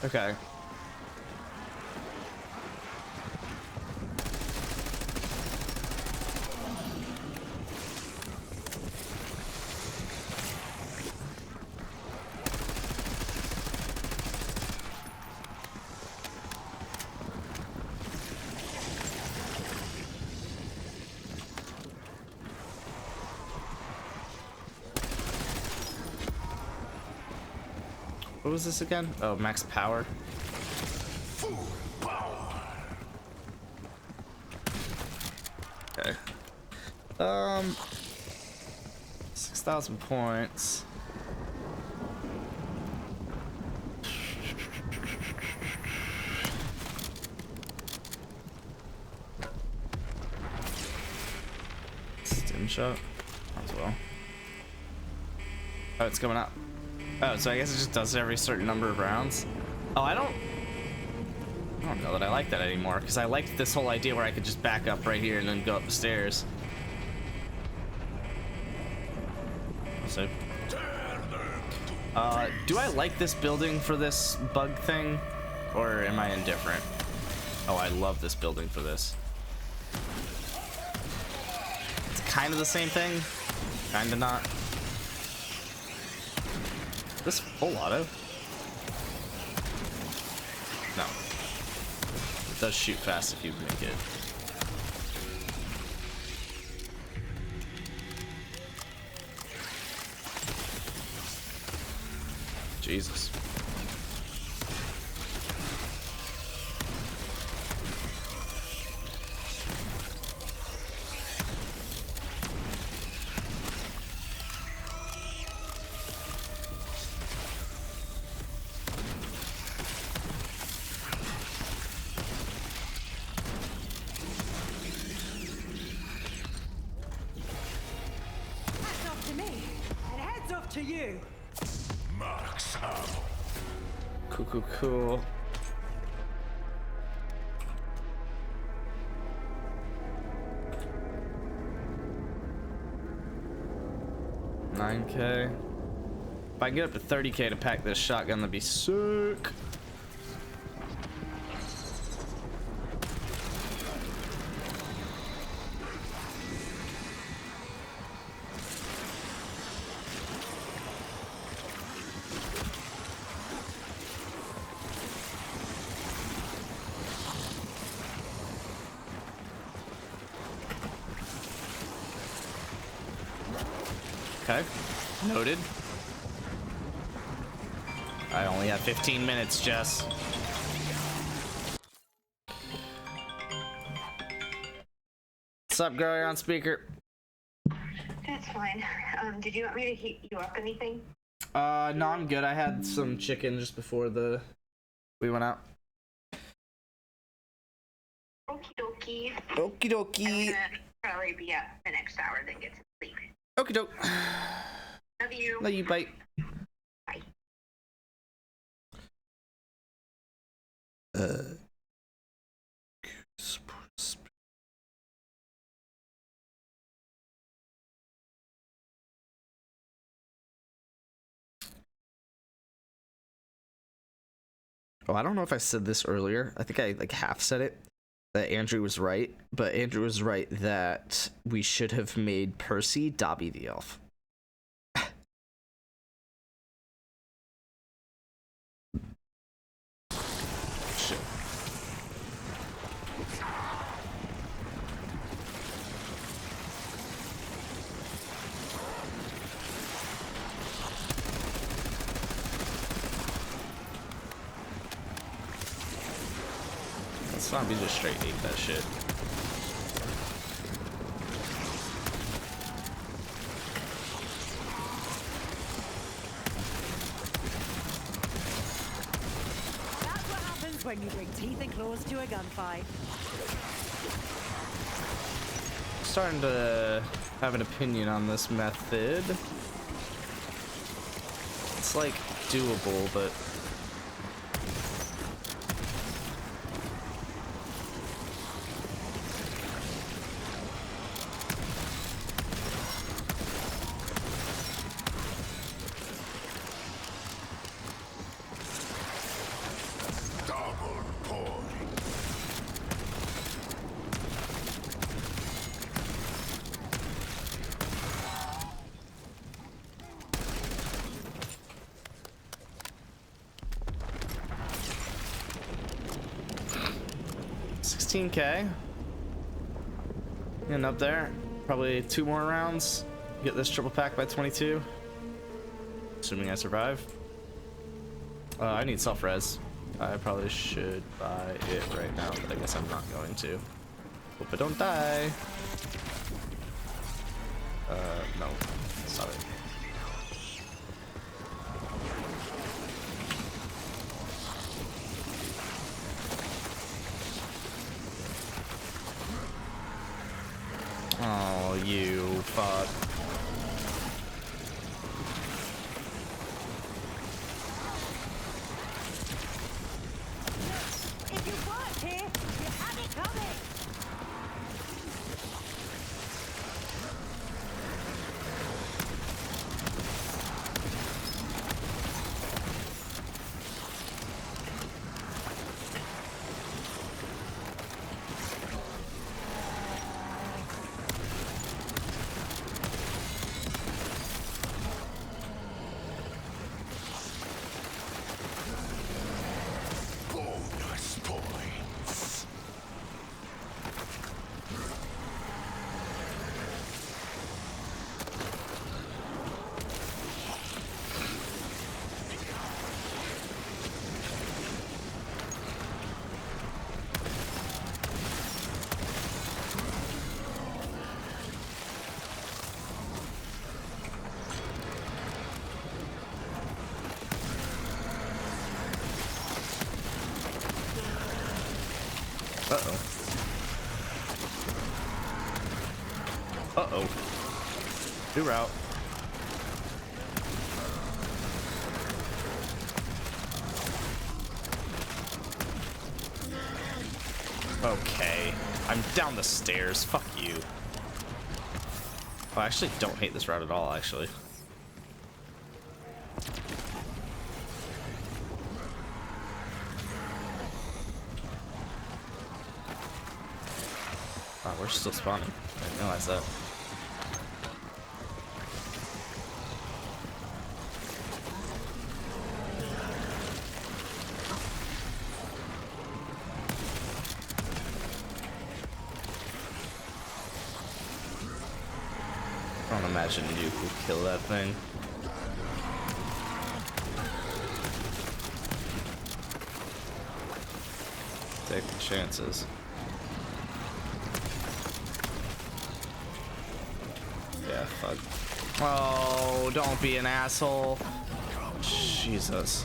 Okay. was this again? Oh, max power. Full power. Okay. 6,000 points. Stim shot as well. Oh, it's coming up. Oh, so I guess it just does it every certain number of rounds. Oh, I don't know that I like that anymore, because I liked this whole idea where I could just back up right here and then go up the stairs. So, do I like this building for this bug thing, or am I indifferent? Oh, I love this building for this. It's kind of the same thing, kind of not. This full auto? No. It does shoot fast if you make it. Jesus. Hats off to me, and heads off to you. Max out. Cool, cool, cool. $9K. If I can get up to 30K to pack this shotgun, that'd be sick. Okay, noted. I only have 15 minutes, Jess. What's up, girl? You're on speaker. That's fine. Did you want me to heat you up anything? No, I'm good. I had some chicken just before we went out. Okie dokie. Okie dokie. I'm gonna probably be up the next hour, then get some sleep. Okie doke. Love you. Love you, bye. Bye. Oh, I don't know if I said this earlier. I think I like half said it. That Andrew was right, but Andrew was right that we should have made Percy Dobby the elf. Shit. Let's not be just straight ate that shit. That's what happens when you bring teeth and claws to a gunfight. Starting to have an opinion on this method. It's like doable, but Double point. $16K. Getting up there. Probably 2 more rounds. Get this triple pack by 22. Assuming I survive. I need self-res. I probably should buy it right now, but I guess I'm not going to. Hope I don't die. No. Sorry. Oh, you fuck. If you work here, you have it coming. Bonus points. Uh-oh. Uh-oh. New route. Okay. I'm down the stairs. Fuck you. Oh, I actually don't hate this route at all, actually. Wow, we're still spawning. I didn't realize that. I don't imagine you could kill that thing. Take the chances. Yeah, fuck. Oh, don't be an asshole. Jesus.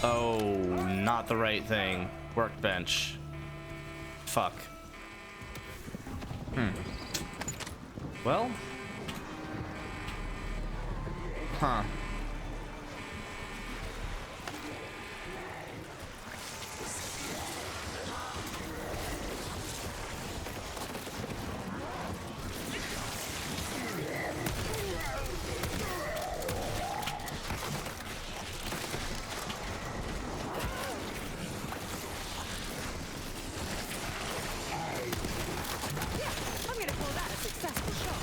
Oh, not the right thing. Workbench. Fuck. Well. Huh. I'm gonna call that a successful shot.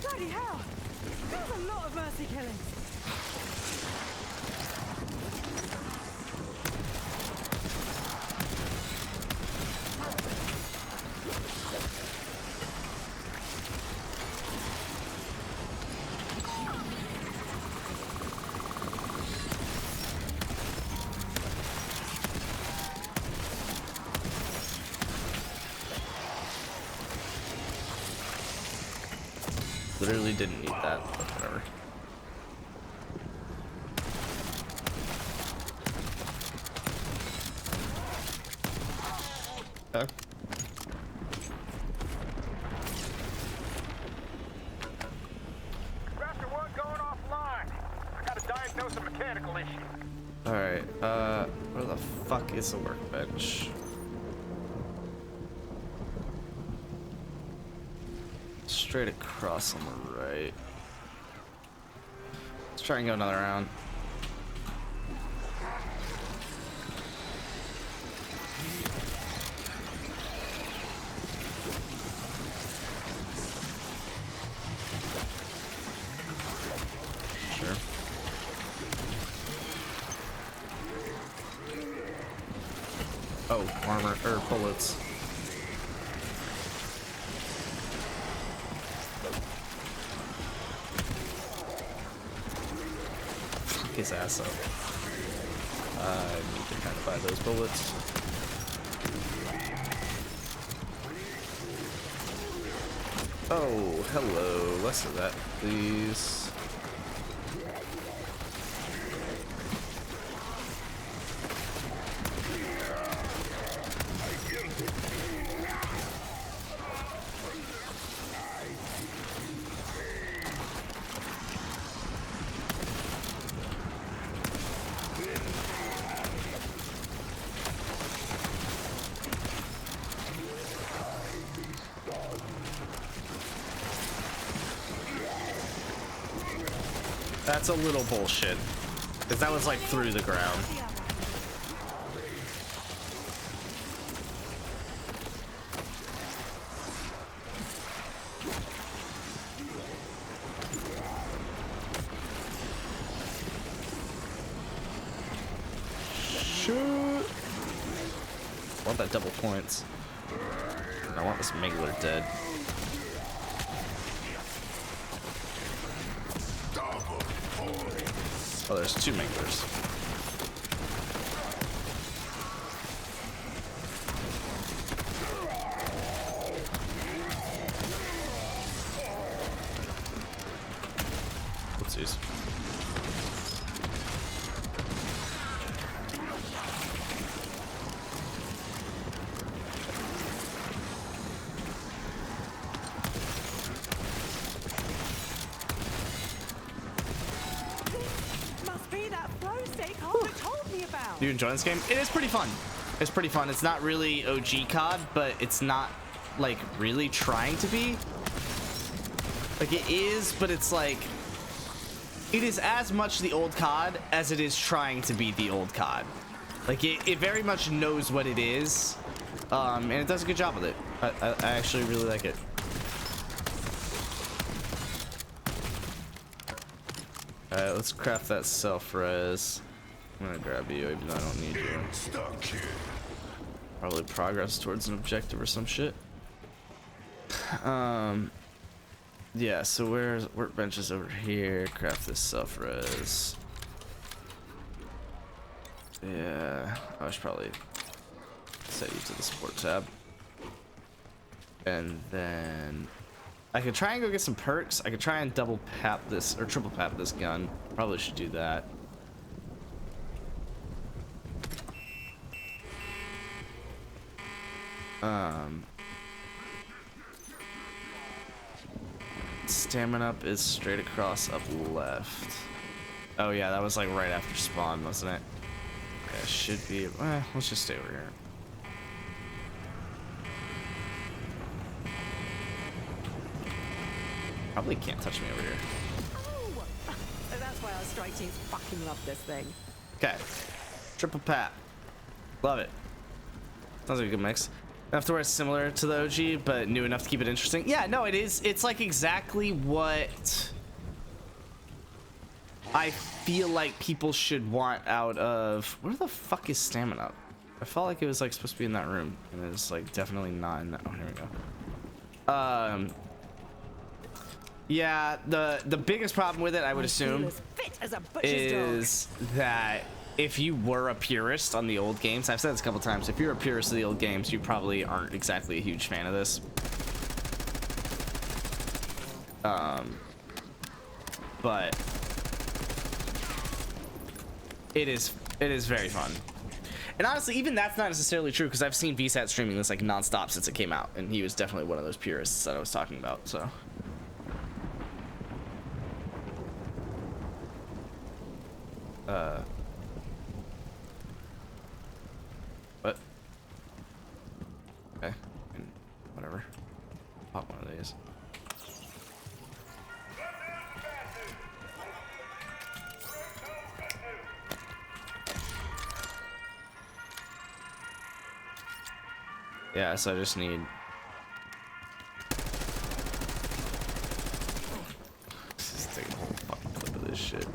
Bloody hell! There's a lot of mercy killing. Literally didn't need that, but whatever. Okay. Raptor 1 going offline. I gotta diagnose a mechanical issue. Alright, where the fuck is the workbench? straight across on the right. Let's try and go another round. Sure. Oh, armor or bullets. Fuck his ass up. I need to kind of buy those bullets. Oh, hello. Less of that, please. That's a little bullshit, because that was like through the ground. Shoot! I want that double points. And I want this Mangler dead. Oh, there's two Manglers. Whoopsies. You enjoying this game? It is pretty fun. It's pretty fun. It's not really OG COD, but it's not like really trying to be. Like it is, but it's like it is as much the old COD as it is trying to be the old COD. Like it very much knows what it is, and it does a good job with it. I actually really like it. Alright, let's craft that self-res. I'm gonna grab you, even though I don't need you. Probably progress towards an objective or some shit. Yeah, so where's workbench is over here. Craft this self-res. Yeah, I should probably set you to the support tab. And then I could try and go get some perks. I could try and double pap this or triple pap this gun. Probably should do that. Stamina up is straight across up left. Oh yeah, that was like right after spawn, wasn't it? Yeah, should be. Let's just stay over here. Probably can't touch me over here. Oh, that's why our strike teams fucking love this thing. Okay, triple pat. Love it. Sounds like a good mix. Enough to where it's similar to the OG, but new enough to keep it interesting. Yeah, no, it is. It's like exactly what I feel like people should want out of. Where the fuck is stamina? I felt like it was like supposed to be in that room, and it's like definitely not in that. Oh, here we go. Yeah, the biggest problem with it, I would assume, is that if you were a purist on the old games, I've said this a couple times, if you're a purist of the old games, you probably aren't exactly a huge fan of this. But it is very fun. And honestly, even that's not necessarily true, because I've seen VSAT streaming this like nonstop since it came out, and he was definitely one of those purists that I was talking about, so. What? Okay. Whatever. Pop one of these. Yeah, so I just need... Just take a whole fucking clip of this shit.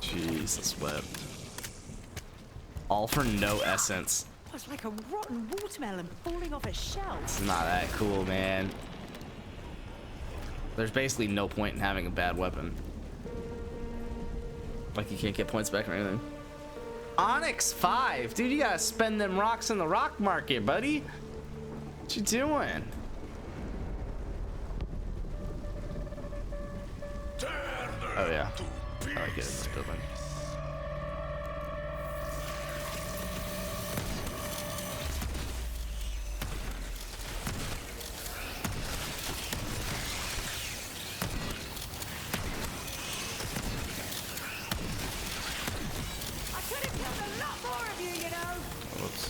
Jesus wept. All for no essence. Oh, it's like a rotten watermelon falling off a shelf. It's not that cool, man. There's basically no point in having a bad weapon. Like, you can't get points back or anything. Onyx 5! Dude, you gotta spend them rocks in the rock market, buddy. What you doing? Oh, yeah. I like it in this building. I could have killed a lot more of you, you know. Whoops.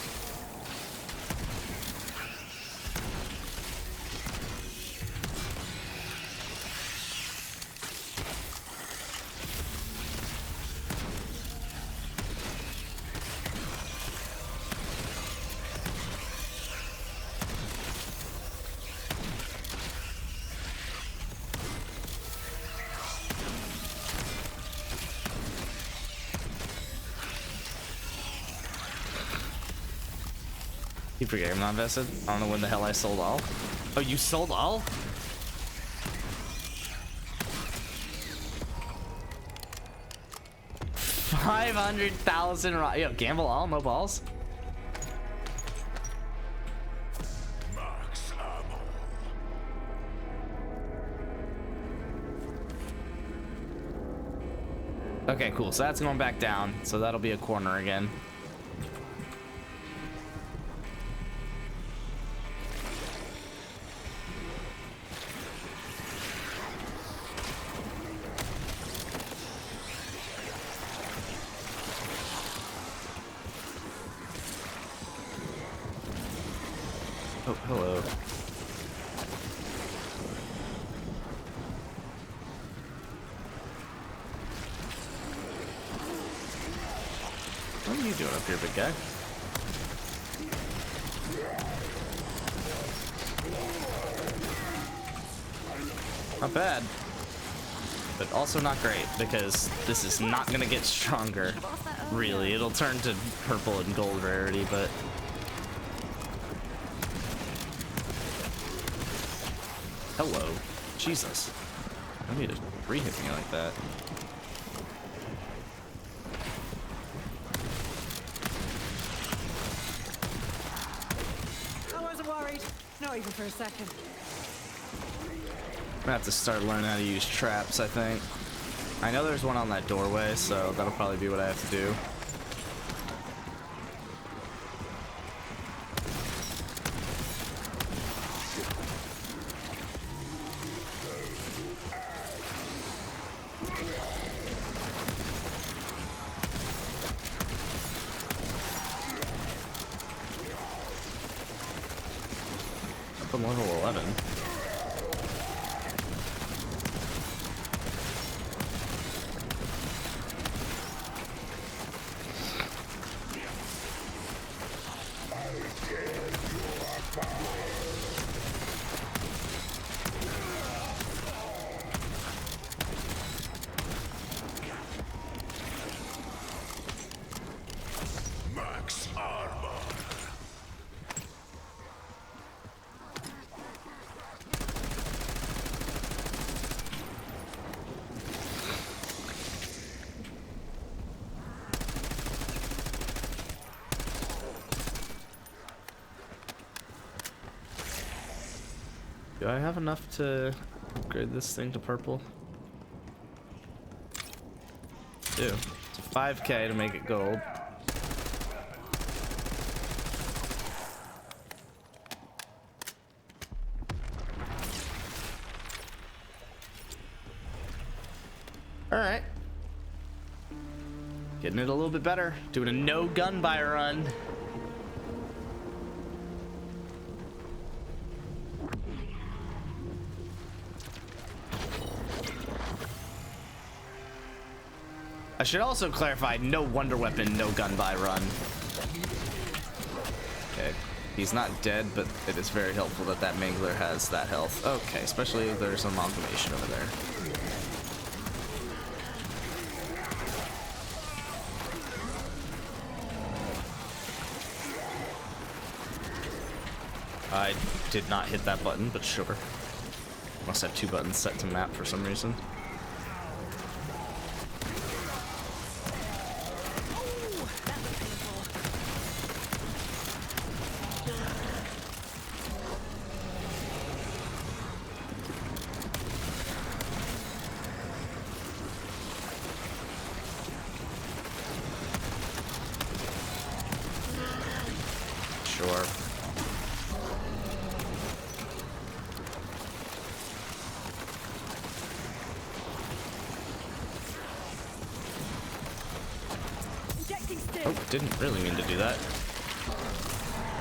Keep forgetting I'm not invested. I don't know when the hell I sold all. Oh, you sold all? $500,000. Yo, gamble all, no balls. Max ammo. Okay, cool. So that's going back down. So that'll be a corner again. Oh, hello. What are you doing up here, big guy? Not bad. But also not great, because this is not gonna get stronger. Really, it'll turn to purple and gold rarity, but... Hello. Jesus. I need to re-hit me like that. I wasn't worried. Not even for a second. I'm gonna have to start learning how to use traps, I think. I know there's one on that doorway, so that'll probably be what I have to do. Up to level 11. Max armor. Do I have enough to upgrade this thing to purple? Do. It's a 5K to make it gold. Alright. Getting it a little bit better. Doing a no gun buy run. I should also clarify, no wonder weapon, no gun buy run. Okay, he's not dead, but it is very helpful that that Mangler has that health. Okay, especially if there's an amalgamation over there. I did not hit that button, but sure. Must have two buttons set to map for some reason. Sure. Oh, didn't really mean to do that.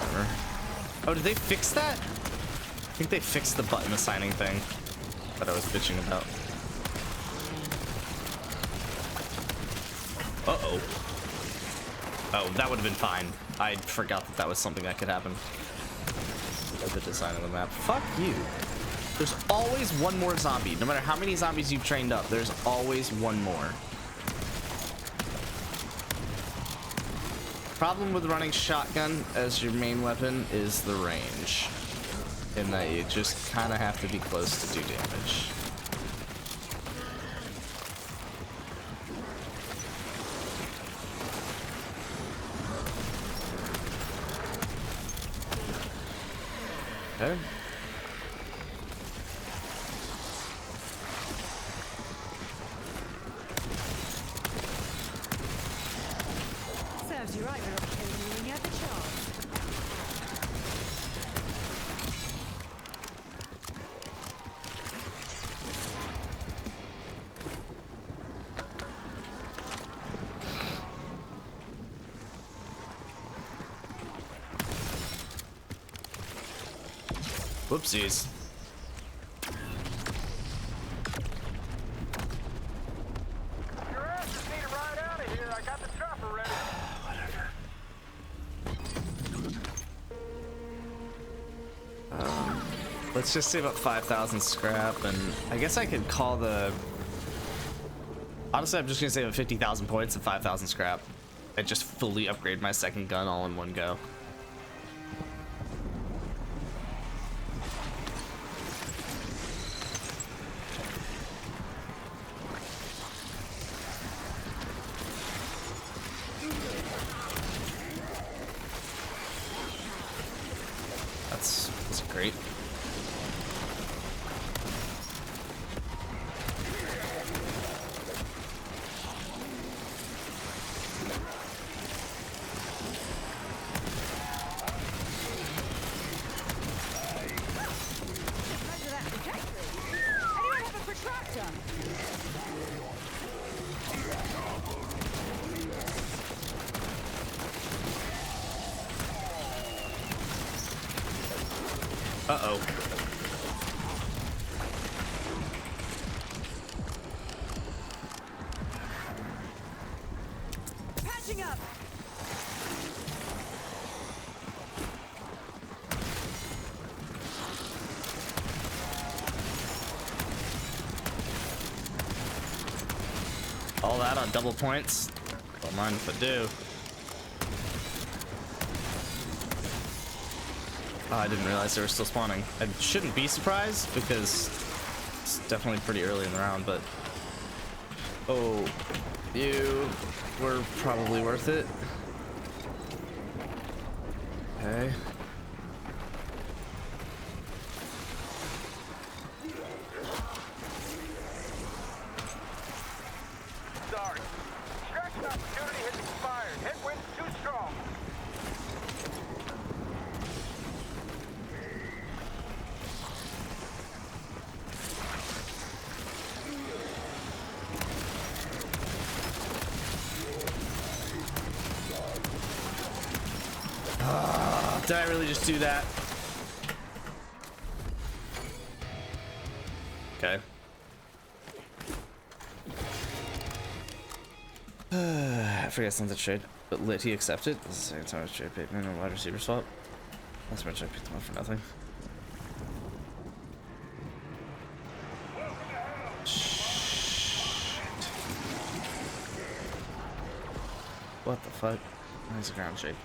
Whatever. Oh, did they fix that? I think they fixed the button assigning thing that I was bitching about. Uh-oh. Oh, that would have been fine. I forgot that that was something that could happen. The design of the map. Fuck you. There's always one more zombie. No matter how many zombies you've trained up, there's always one more. Problem with running shotgun as your main weapon is the range. In that you just kind of have to be close to do damage. Okay. Serves you right, little kid, when you have the chance. Whoopsies. Your asses need to ride out of here. I got the chopper ready. Let's just save up 5,000 scrap, and I guess I could call the... Honestly, I'm just gonna save up 50,000 points and 5,000 scrap. And just fully upgrade my second gun all in one go. That's great. Measure that trajectory. Anyone have a protractor? Uh-oh. Patching up. All that on double points? Don't mind if I do. Oh, I didn't realize they were still spawning. I shouldn't be surprised because it's definitely pretty early in the round, but... Oh, you were probably worth it. Okay. Sorry. Extraction opportunity has expired. Headwind's too strong. Did I really just do that? Okay. I forget something to trade. But lit, he accepted. This is the second time I straight paid man, a wide receiver swap. Last match I picked him up for nothing. Shit. What the fuck? Why is the ground shaking?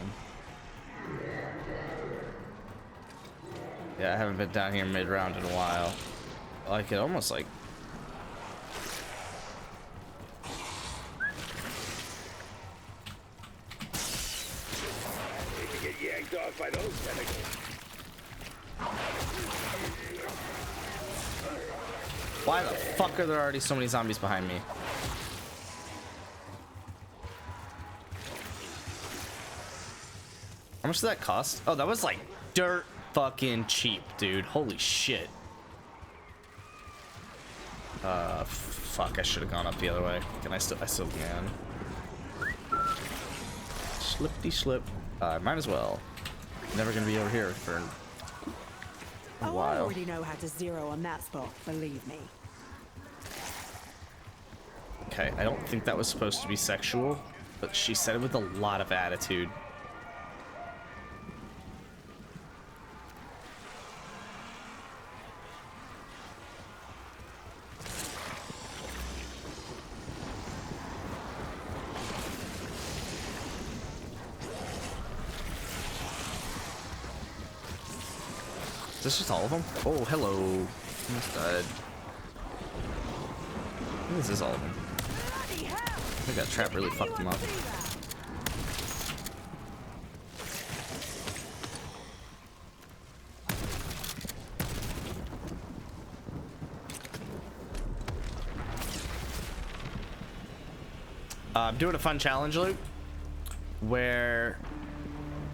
Yeah, I haven't been down here mid-round in a while. I could almost like... Get yanked off by those tentacles. Why the fuck are there already so many zombies behind me? How much did that cost? Oh, that was like dirt fucking cheap, dude. Holy shit. Fuck, I should have gone up the other way. Can I still can. Slippity slip. Might as well. Never gonna be over here for a I while. already know how to zero on that spot, believe me. Okay, I don't think that was supposed to be sexual, but she said it with a lot of attitude. Is this just all of them? Oh, hello. Almost died. I think this is all of them. Bloody hell! I think that trap really fucked them up. I'm doing a fun challenge loop where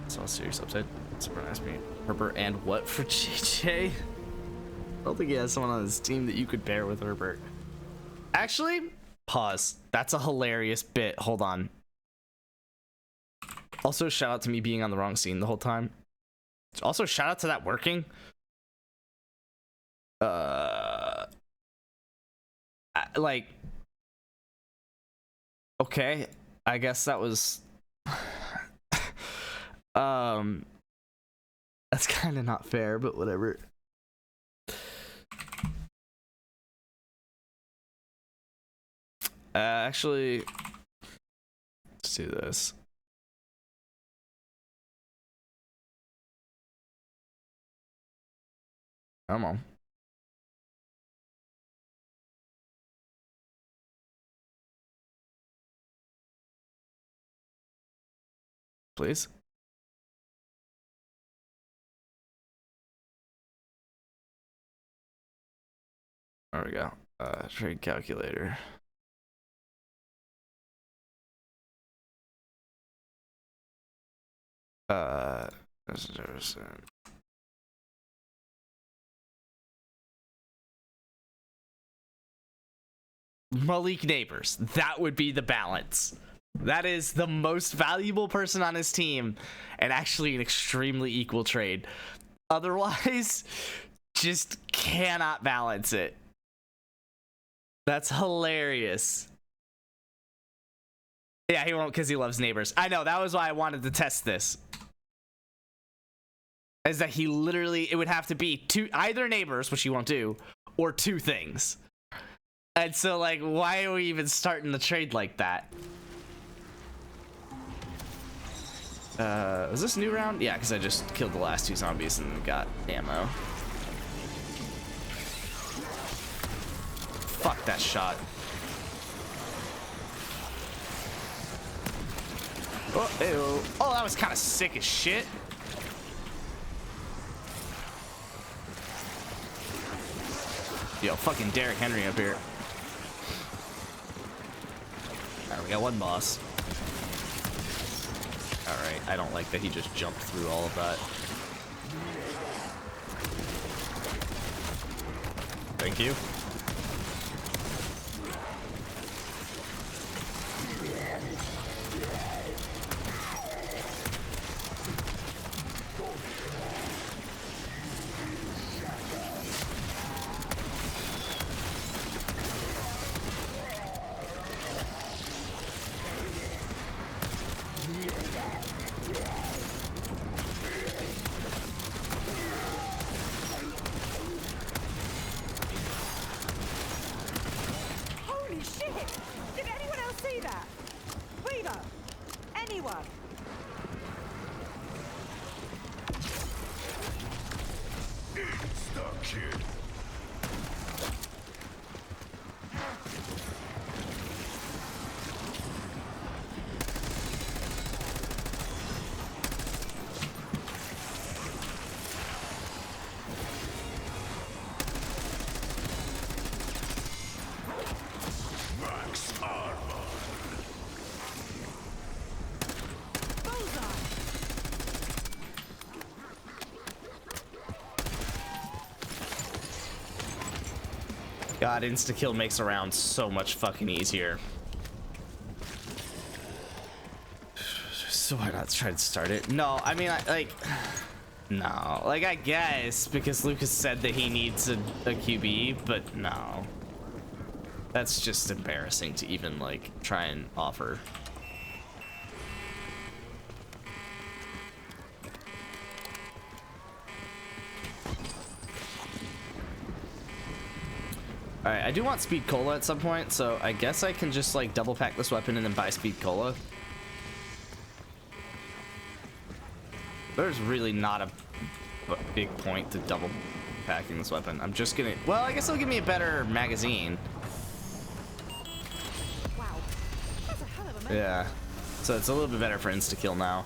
it's all serious upside. Someone asked me Herbert and what for JJ? I don't think he has someone on his team that you could pair with Herbert. Actually, pause. That's a hilarious bit. Hold on. Also, shout out to me being on the wrong scene the whole time. Also, shout out to that working. Like, okay, I guess that was that's kind of not fair, but whatever. Actually, let's do this. Come on. Please. There we go. Trade calculator. Malik Neighbors. That would be the balance. That is the most valuable person on his team, and actually an extremely equal trade. Otherwise, just cannot balance it. That's hilarious. Yeah, he won't because he loves Neighbors. I know, that was why I wanted to test this. Is that he literally, it would have to be either Neighbors, which he won't do, or two things. And so, like, why are we even starting the trade like that? Is this new round? Yeah, because I just killed the last two zombies and got ammo. Fuck that shot. Oh, ew. Oh, that was kind of sick as shit. Yo, fucking Derrick Henry up here. Alright, we got one boss. Alright, I don't like that he just jumped through all of that. Thank you. God, insta-kill makes a round so much fucking easier. So why not try to start it? No, I mean, no. Like, I guess, because Lucas said that he needs a QB, but no. That's just embarrassing to even, like, try and offer. Alright, I do want Speed Cola at some point, so I guess I can just, like, double pack this weapon and then buy Speed Cola. There's really not a big point to double packing this weapon. I'm just gonna... Well, I guess it'll give me a better magazine. Wow. That's a hell of a Yeah. So it's a little bit better for insta-kill now.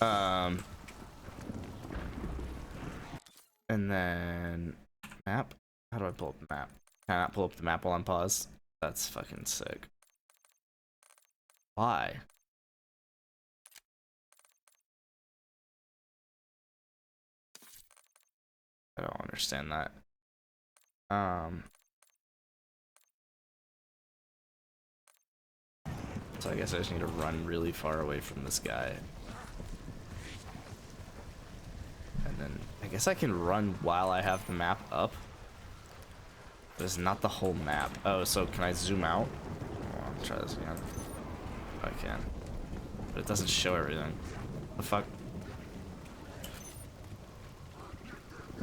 And then... Map? How do I pull up the map? Can I not pull up the map while I'm paused? That's fucking sick. Why? I don't understand that. So I guess I just need to run really far away from this guy. And then I guess I can run while I have the map up. But it's not the whole map. Oh, so can I zoom out? Oh, I'll try this again. If I can. But it doesn't show everything. The fuck?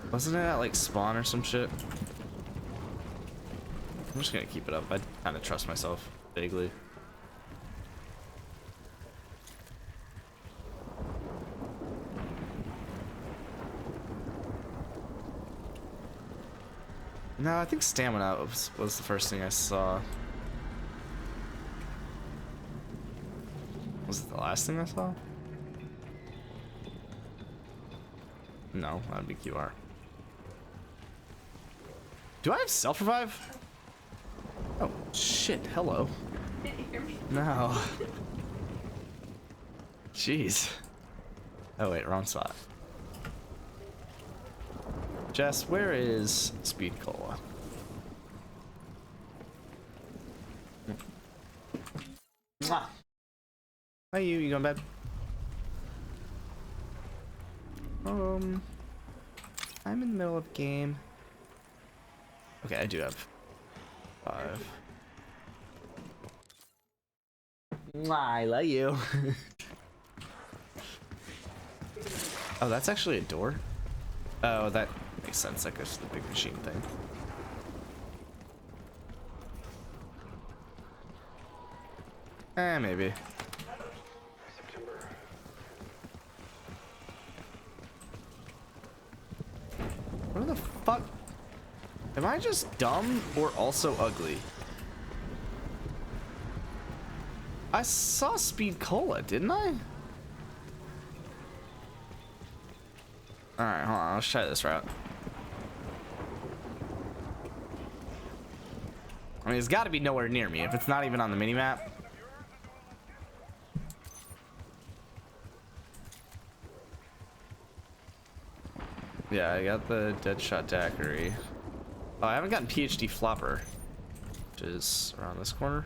Wasn't it at like spawn or some shit? I'm just gonna keep it up. I kind of trust myself vaguely. No, I think stamina was the first thing I saw. Was it the last thing I saw? No, that would be QR. Do I have self-revive? Oh, shit. Hello. No. Jeez. Oh, wait. Wrong spot. Jess, where is Speed Cola? Mwah. Hi, you going to bed? I'm in the middle of game. Okay, I do have 5. Mwah, I love you. Oh, that's actually a door? Oh, that makes sense. That goes to the big machine thing. Maybe. What the fuck? Am I just dumb or also ugly? I saw Speed Cola, didn't I? Alright, hold on. Let's try this route. I mean, it's got to be nowhere near me if it's not even on the minimap. Yeah, I got the Deadshot Daiquiri. Oh, I haven't gotten PhD Flopper, which is around this corner.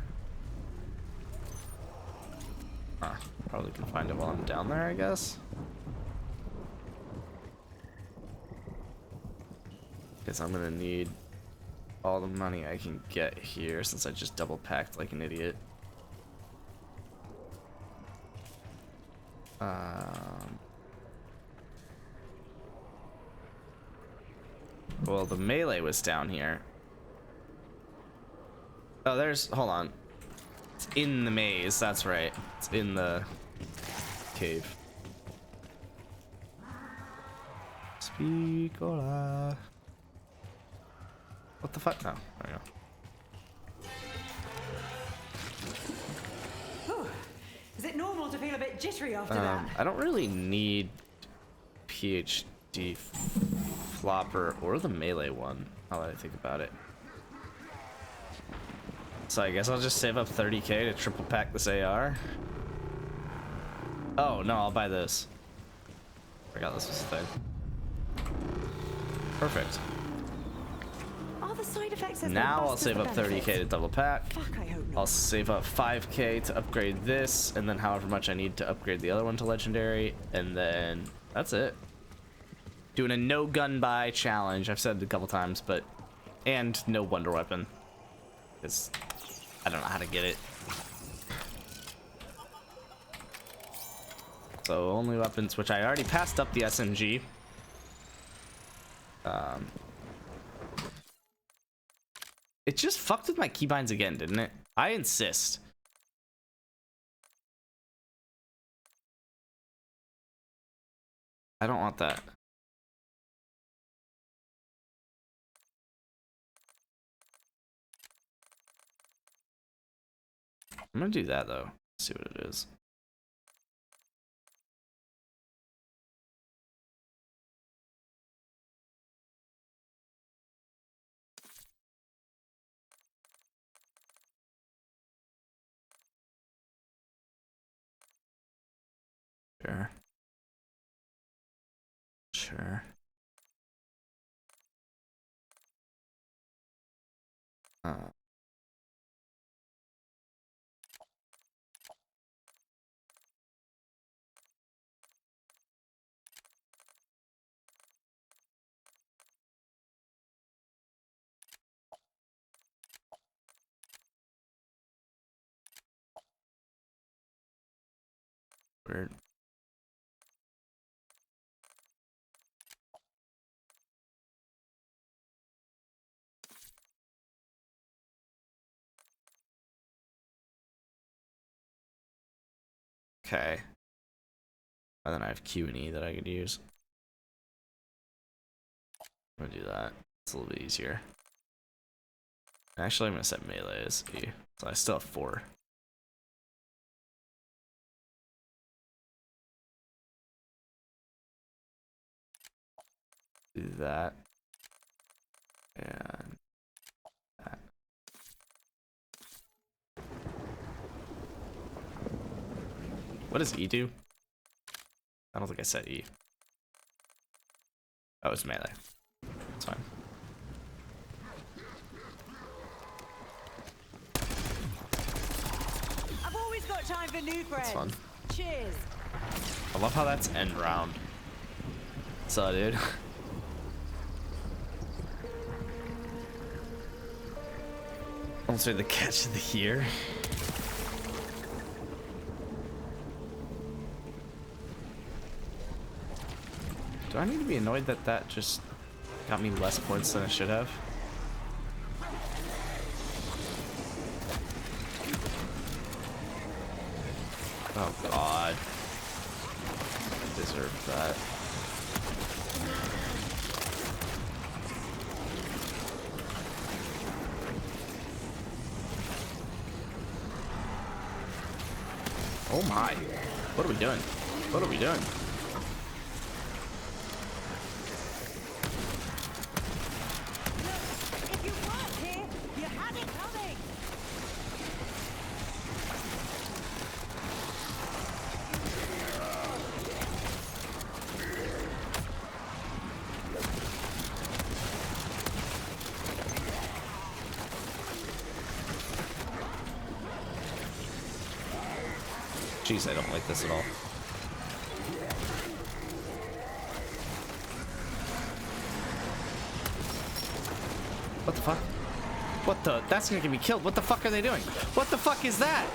Probably can find it while I'm down there, I guess. Because I'm gonna need all the money I can get here since I just double packed like an idiot. Well, the melee was down here. Oh, hold on. It's in the maze, that's right. It's in the cave. Speed Cola. What the fuck? No, there we go. Whew. Is it normal to feel a bit jittery after that? I don't really need PhD Flopper or the melee one, now that I think about it. So I guess I'll just save up 30k to triple pack this AR. Oh, no, I'll buy this. Forgot this was a thing. Perfect. I Are the side effects as Now I'll robust as save the up 30k benefits? to double pack. Fuck, I hope I'll not. save up 5k to upgrade this, and then however much I need to upgrade the other one to legendary, and then that's it. Doing a no gun buy challenge. I've said it a couple times, but and no wonder weapon, because I don't know how to get it. So only weapons, which I already passed up the SMG. It just fucked with my keybinds again, didn't it? I insist. I don't want that. I'm gonna do that though. See what it is. Sure. Sure. Weird. Okay. And then I have Q and E that I could use. I'm gonna do that. It's a little bit easier. Actually, I'm gonna set melee as E. So I still have 4. Do that. And that. What does E do? I don't think I set E. Oh, it's melee. It's fine. I've always got time for new friends. That's fun. Cheers. I love how that's end round. So, dude. Almost made the catch of the year. Do I need to be annoyed that that just got me less points than it should have? Oh god. I deserve that. Oh my. What are we doing? What are we doing? If you weren't here, you had it coming. Jeez, I don't like this at all. What the fuck? What the? That's gonna get me killed. What the fuck are they doing? What the fuck is that?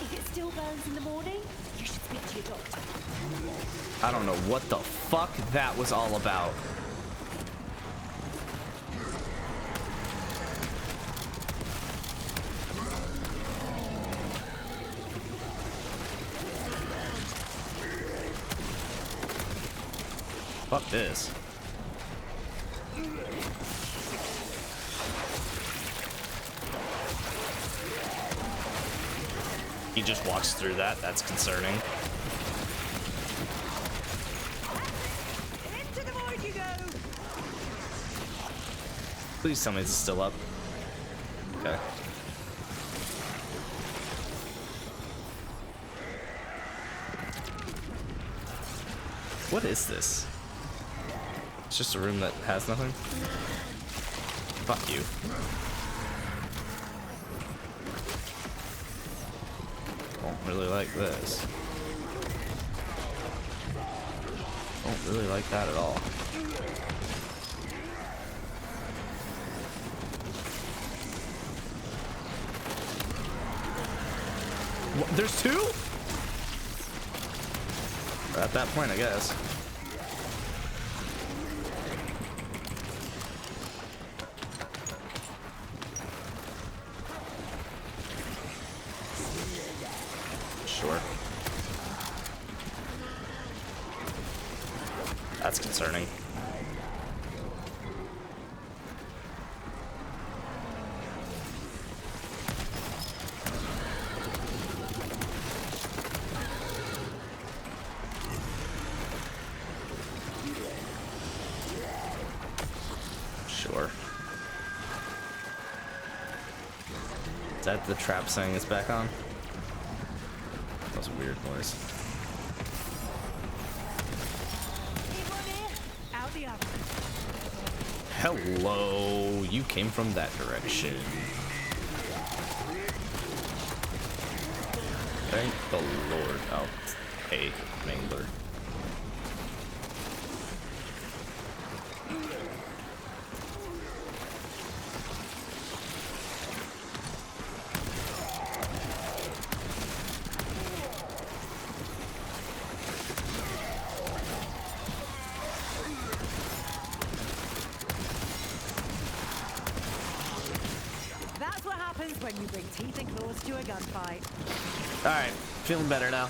If it still burns in the morning, you should speak to your doctor. I don't know what the fuck that was all about. Fuck this. He just walks through that. That's concerning. Into the void you go. Please tell me it's still up. Okay. What is this? It's just a room that has nothing. Fuck you. Don't really like this. Don't really like that at all. What? There's two? We're at that point, I guess. Sure. That's concerning. Sure. Is that the trap saying it's back on? That was a weird noise. Out the oven. Hello, you came from that direction. Thank the Lord. Oh, hey, Mangler. That's what happens when you bring teeth and claws to a gunfight. Alright, feeling better now.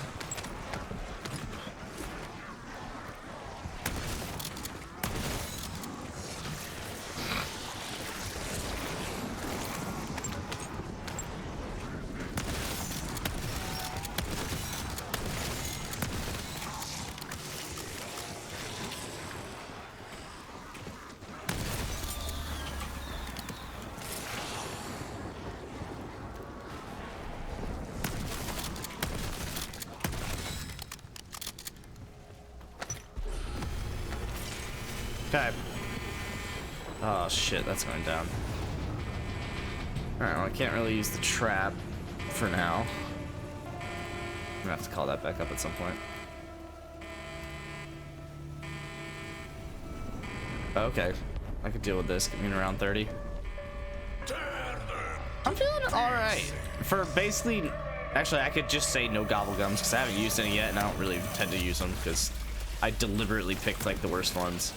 Okay. Oh shit, that's going down. Alright, well I can't really use the trap for now. I'm gonna have to call that back up at some point. Okay. I could deal with this. Get me in around 30. I'm feeling alright. For basically... Actually, I could just say no gobblegums because I haven't used any yet and I don't really intend to use them because I deliberately picked like the worst ones.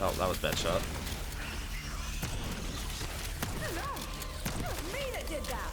Oh, that was a bad shot. No, it was me that did that.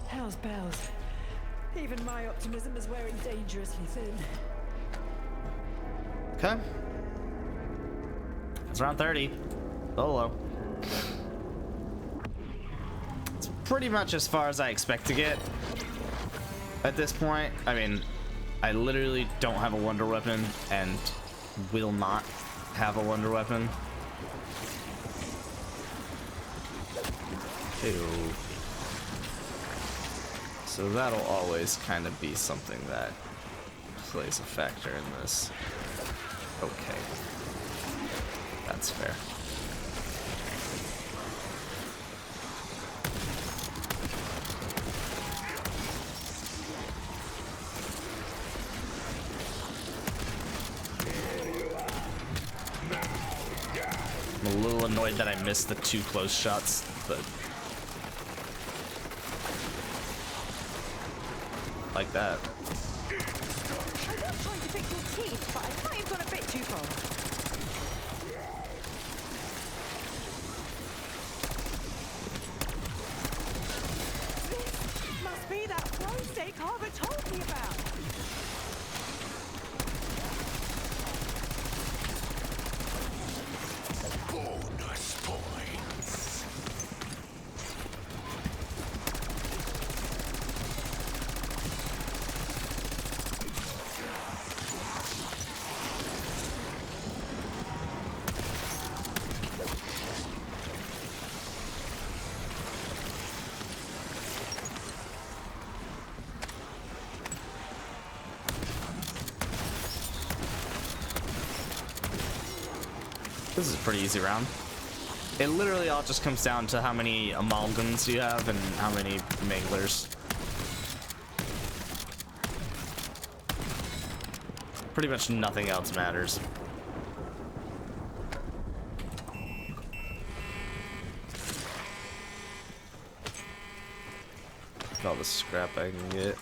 Hell's bells. Even my optimism is wearing dangerously thin. Okay. It's around 30. Solo. It's pretty much as far as I expect to get at this point. I mean, I literally don't have a wonder weapon and will not have a wonder weapon. Ew. So that'll always kind of be something that plays a factor in this. Okay. That's fair. I'm a little annoyed that I missed the 2 close shots, but like that. I'm not trying to pick your teeth, but I might have gone a bit too far. This must be that flow state Carver told me about. Bonus points. This is a pretty easy round. It literally all just comes down to how many amalgams you have and how many manglers. Pretty much nothing else matters. Look at all the scrap I can get.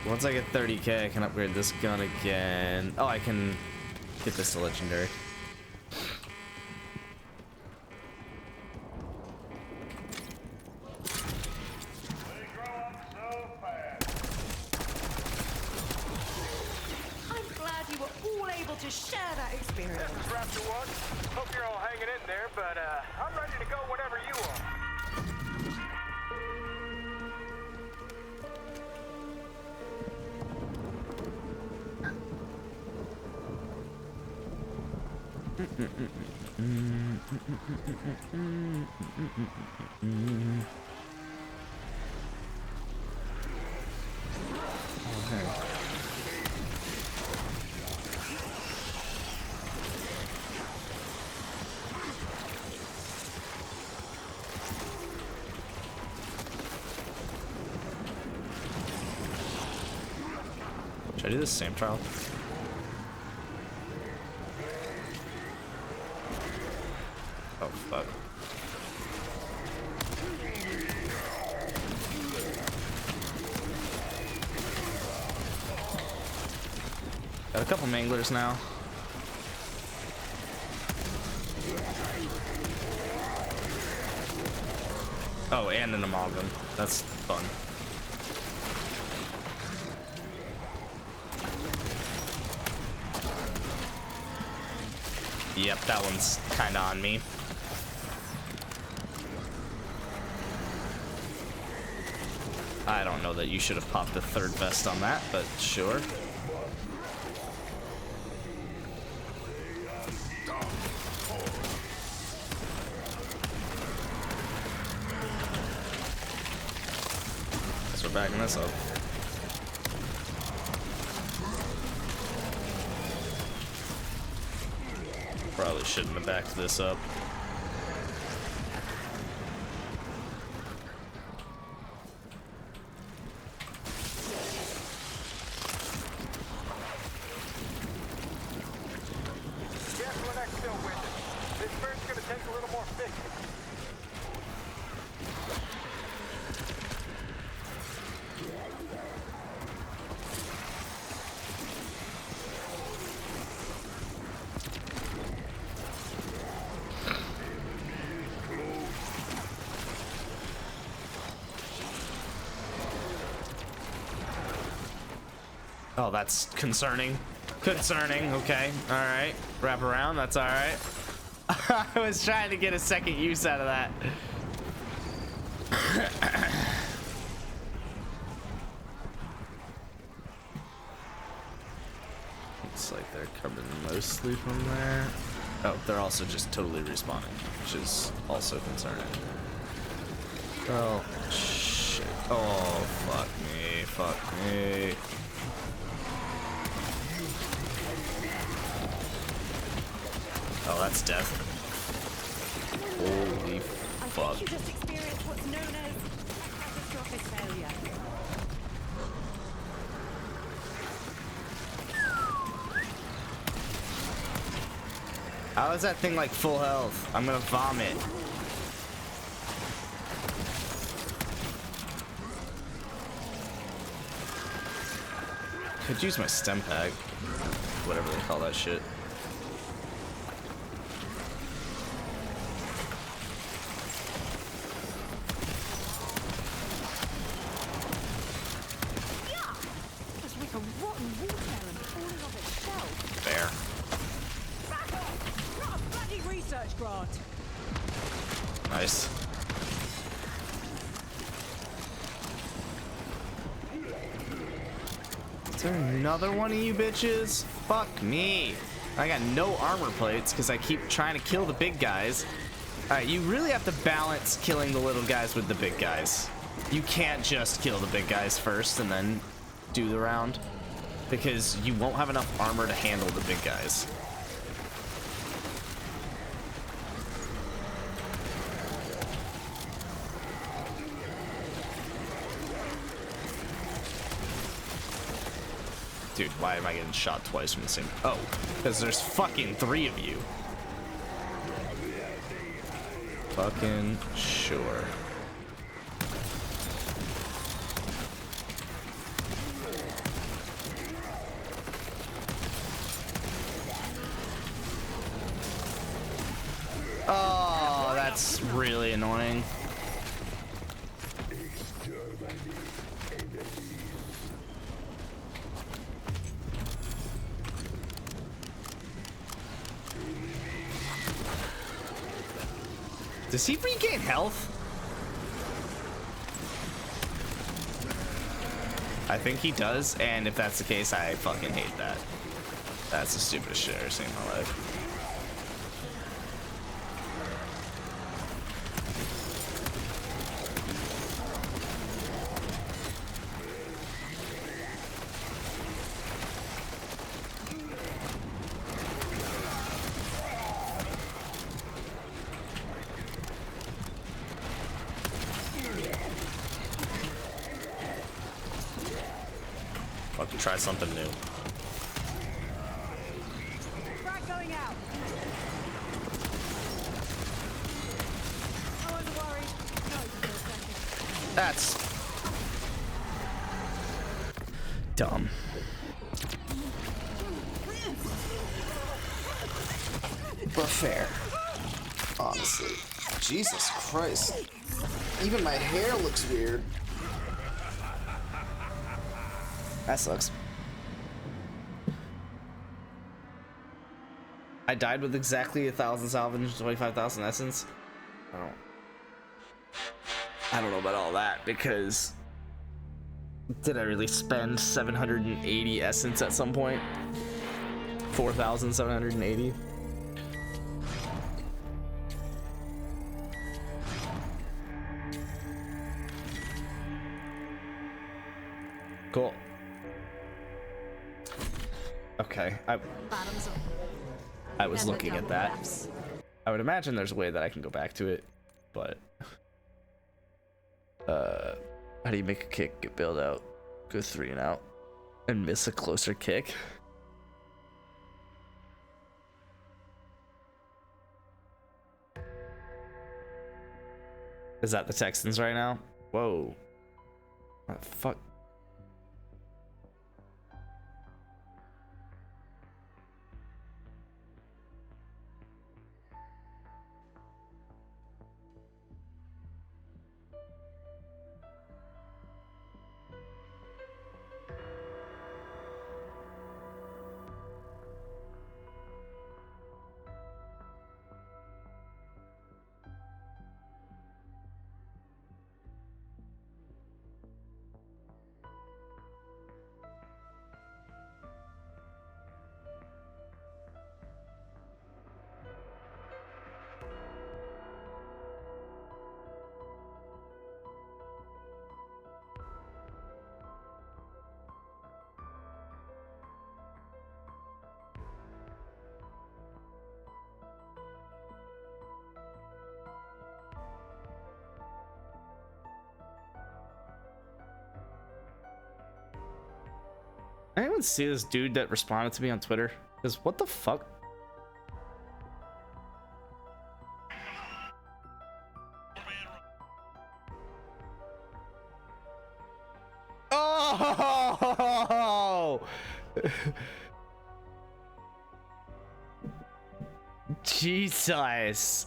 Once I get 30k, I can upgrade this gun again. Oh, I can get this to legendary. I'm glad you were all able to share that experience. This is Raptor 1. Hope you're all hanging in there, but I'm ready to go whenever you are. Should I do this same trial? Oh fuck. Got a couple manglers now. Oh, and an amalgam. That's fun. Yep, that one's kinda on me. I don't know that you should have popped the 3rd vest on that, but sure. Guess we're backing this up. Probably shouldn't have backed this up. Guess when I still with it. This bird's gonna take a little more fixing. Oh, that's concerning. Concerning, okay. Alright. Wrap around, that's alright. I was trying to get a second use out of that. Looks like they're coming mostly from there. Oh, they're also just totally respawning, which is also concerning. Oh, shit. Oh, fuck me. fuck me. Oh, that's death. Holy I fuck. think you just experienced what's known as catastrophic failure. How is that thing like full health? I'm gonna vomit. Could use my stem pack. Whatever they call that shit. It's like a rotten watermelon falling off its shelf. Fair. Back off! Not a bloody research grant. Nice. Is there another one of you bitches? Fuck me. I got no armor plates because I keep trying to kill the big guys. Alright, you really have to balance killing the little guys with the big guys. You can't just kill the big guys first and then do the round, because you won't have enough armor to handle the big guys. Dude, why am I getting shot twice from the same? Oh, because there's fucking 3 of you. Fucking sure. Oh, that's really annoying. Does he regain health? I think he does, and if that's the case, I fucking hate that. That's the stupidest shit I've ever seen in my life. Fucking try something new. Frag going out. I wasn't worried. No, for a second. That's dumb. But fair. Honestly. Jesus Christ. Even my hair looks weird. That sucks. I died with exactly 1,000 salvage and 25,000 essence. I don't know about all that, because did I really spend 780 essence at some point? 4,780. Cool. Okay, Bottoms up. I was Never looking at double that. reps. I would imagine there's a way that I can go back to it, but how do you make a kick get bailed out, go 3 and out, and miss a closer kick? Is that the Texans right now? Whoa. What the fuck? Anyone see this dude that responded to me on Twitter? Because what the fuck? Oh! Jesus.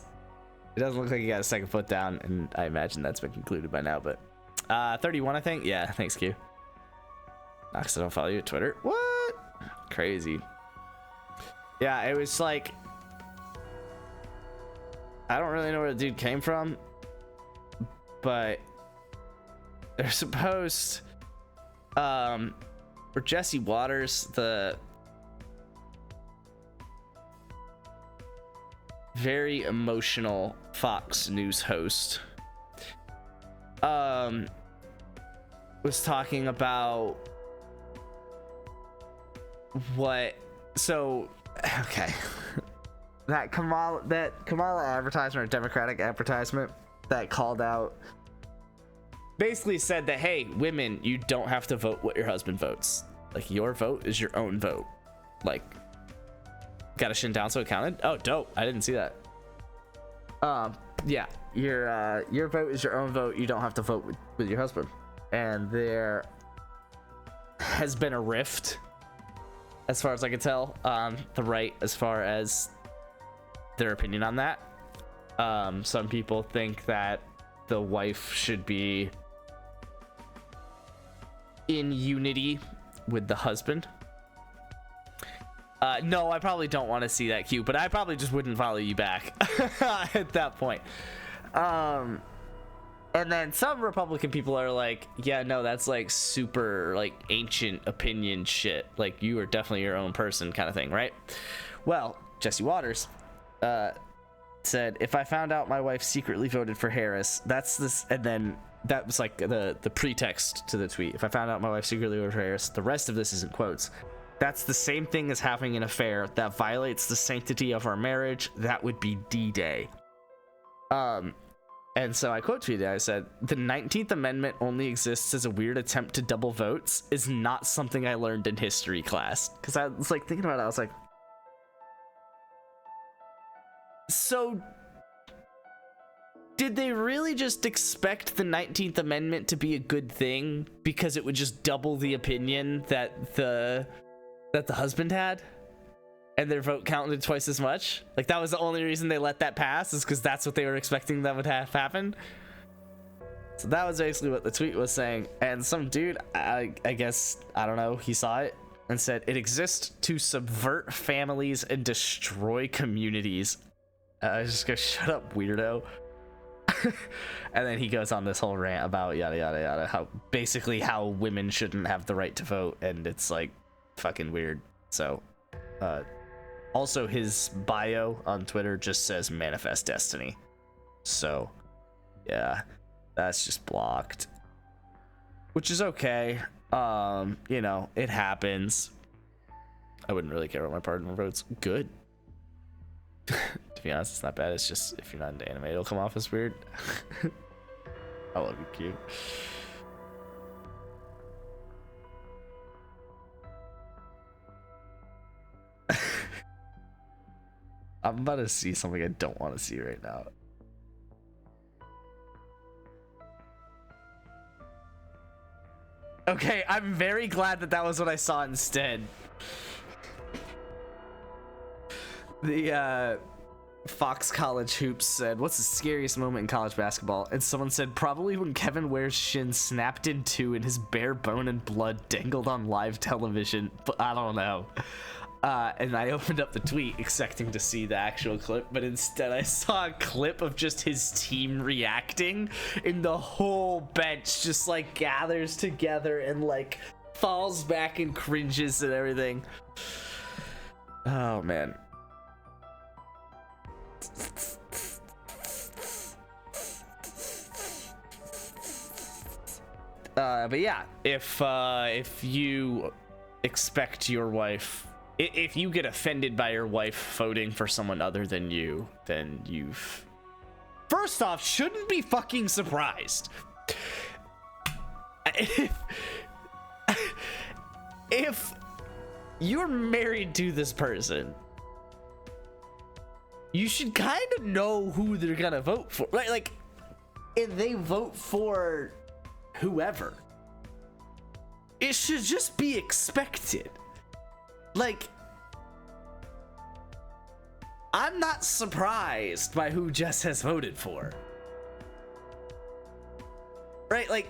It doesn't look like he got a second foot down, and I imagine that's been concluded by now, but 31, I think. Yeah, thanks, Q. Not 'cause I don't follow you at Twitter. What? Crazy. Yeah, it was like, I don't really know where the dude came from, but they're supposed for Jesse Waters, the very emotional Fox News host, was talking about okay. that Kamala advertisement, or Democratic advertisement, that called out, basically said that, hey, women, you don't have to vote what your husband votes. Like, your vote is your own vote. Like, got a shin down so it counted? Oh, dope. I didn't see that. Yeah, your vote is your own vote. You don't have to vote with your husband. And there has been a rift, as far as I can tell, on the right, as far as their opinion on that. Some people think that the wife should be in unity with the husband. No, I probably don't want to see that, Q, but I probably just wouldn't follow you back at that point. And then some Republican people are like, yeah, no, that's like super like ancient opinion shit. Like, you are definitely your own person kind of thing, right? Well, Jesse Waters said, if I found out my wife secretly voted for Harris, that's this, and then that was like the pretext to the tweet. If I found out my wife secretly voted for Harris, the rest of this is in quotes. That's the same thing as having an affair that violates the sanctity of our marriage. That would be D-Day. And so I quote tweeted, I said, the 19th Amendment only exists as a weird attempt to double votes is not something I learned in history class. Because I was like thinking about it, I was like, so did they really just expect the 19th Amendment to be a good thing because it would just double the opinion that the husband had, and their vote counted twice as much? Like, that was the only reason they let that pass, is because that's what they were expecting that would have happen. So that was basically what the tweet was saying. And some dude, I guess, I don't know, he saw it and said, it exists to subvert families and destroy communities. I just go, shut up, weirdo. And then he goes on this whole rant about yada yada yada, how women shouldn't have the right to vote, and it's like fucking weird. So also his bio on Twitter just says manifest destiny, so yeah, that's just blocked, which is okay. You know, it happens. I wouldn't really care what my partner votes. Good. To be honest, it's not bad. It's just, if you're not into anime, it'll come off as weird. I love you, cute. I'm about to see something I don't want to see right now. Okay, I'm very glad that was what I saw instead. The Fox College Hoops said, what's the scariest moment in college basketball? And someone said, probably when Kevin Ware's shin snapped in two and his bare bone and blood dangled on live television. But I don't know. And I opened up the tweet expecting to see the actual clip, but instead I saw a clip of just his team reacting, and the whole bench just like gathers together and like falls back and cringes and everything. Oh man. But yeah, if you expect your wife, if you get offended by your wife voting for someone other than you, then you've, first off, shouldn't be fucking if you're married to this person, you should kind of know who they're gonna vote for, right? Like, if they vote for whoever, it should just be expected. Like, I'm not surprised by who Jess has voted for. Right? Like,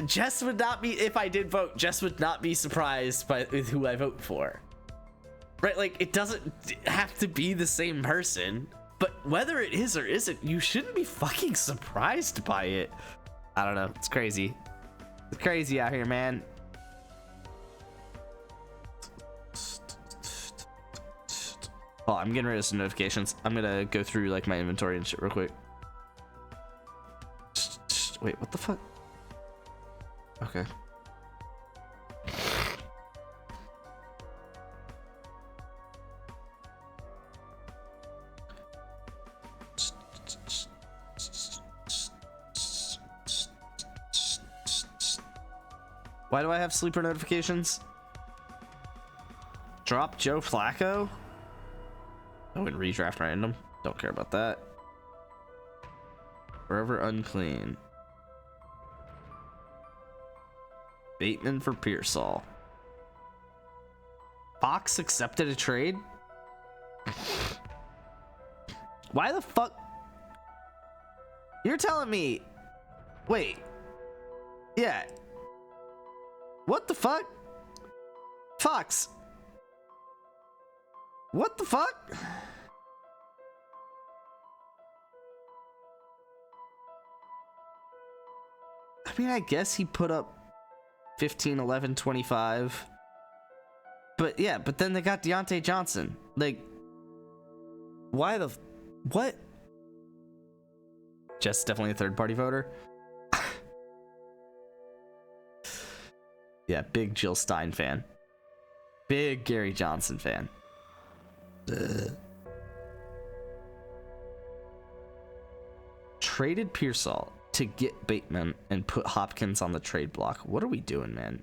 Jess would not be, if I did vote, Jess would not be surprised by who I vote for. Right? Like, it doesn't have to be the same person, but whether it is or isn't, you shouldn't be fucking surprised by it. I don't know. It's crazy. It's crazy out here, man. Oh, I'm getting rid of some notifications. I'm gonna go through like my inventory and shit real quick. Wait, what the fuck? Okay. Why do I have sleeper notifications? Drop Joe Flacco? Oh, and redraft random. Don't care about that. Forever unclean. Bateman for Pearsall. Fox accepted a trade? Why the fuck? You're telling me... Wait. Yeah. What the fuck? Fox. What the fuck? I mean, I guess he put up 15, 11, 25. But yeah, but then they got Deontay Johnson. Like, why the... What? Jess definitely a third-party voter. Yeah, big Jill Stein fan. Big Gary Johnson fan. Traded Pearsall to get Bateman and put Hopkins on the trade block. What are we doing, man?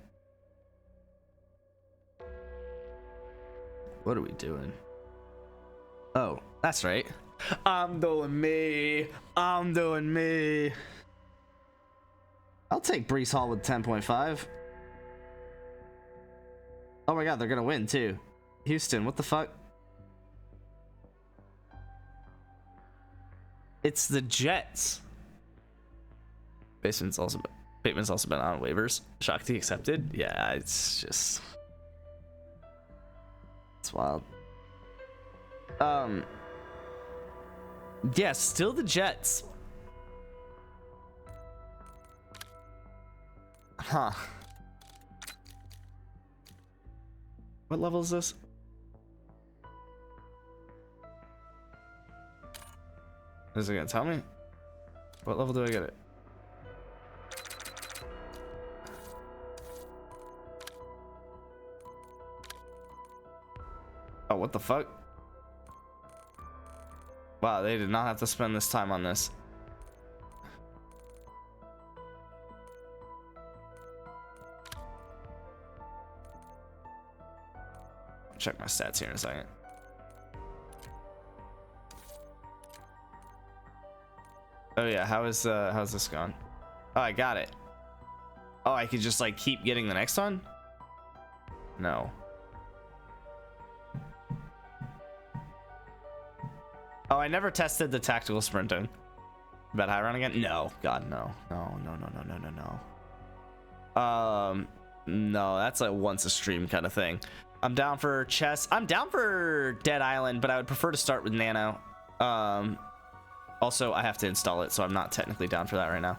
What are we doing? Oh, that's right. I'm doing me. I'm doing me. I'll take Brees Hall with 10.5. Oh my god, they're gonna win too. Houston, what the fuck? It's the Jets. Bateman's also been on waivers. Shocked he accepted. Yeah, it's just... It's wild. Yeah, still the Jets. Huh. What level is this? Is it gonna tell me? What level do I get it? Oh, what the fuck? Wow, they did not have to spend this time on this. Check my stats here in a second. Oh yeah, how's this going? Oh, I got it. Oh, I could just like keep getting the next one? No. Oh, I never tested the tactical sprinting. About high run again? No. God, no. No. No, that's a once a stream kind of thing. I'm down for chess. I'm down for Dead Island, but I would prefer to start with Nano. Also, I have to install it, so I'm not technically down for that right now.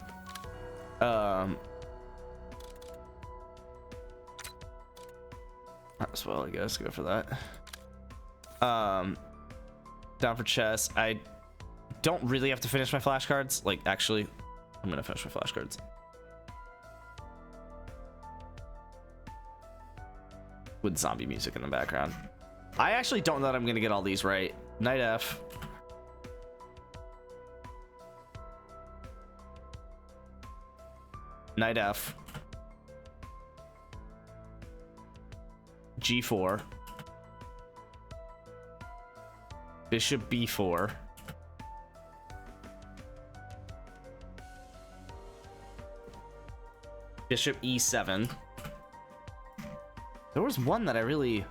Might as well, I guess, go for that. Down for chess. I don't really have to finish my flashcards. Like, actually, I'm gonna finish my flashcards. With zombie music in the background. I actually don't know that I'm gonna get all these right. Knight F. Knight F. G4. Bishop B4. Bishop E7. There was one that I really...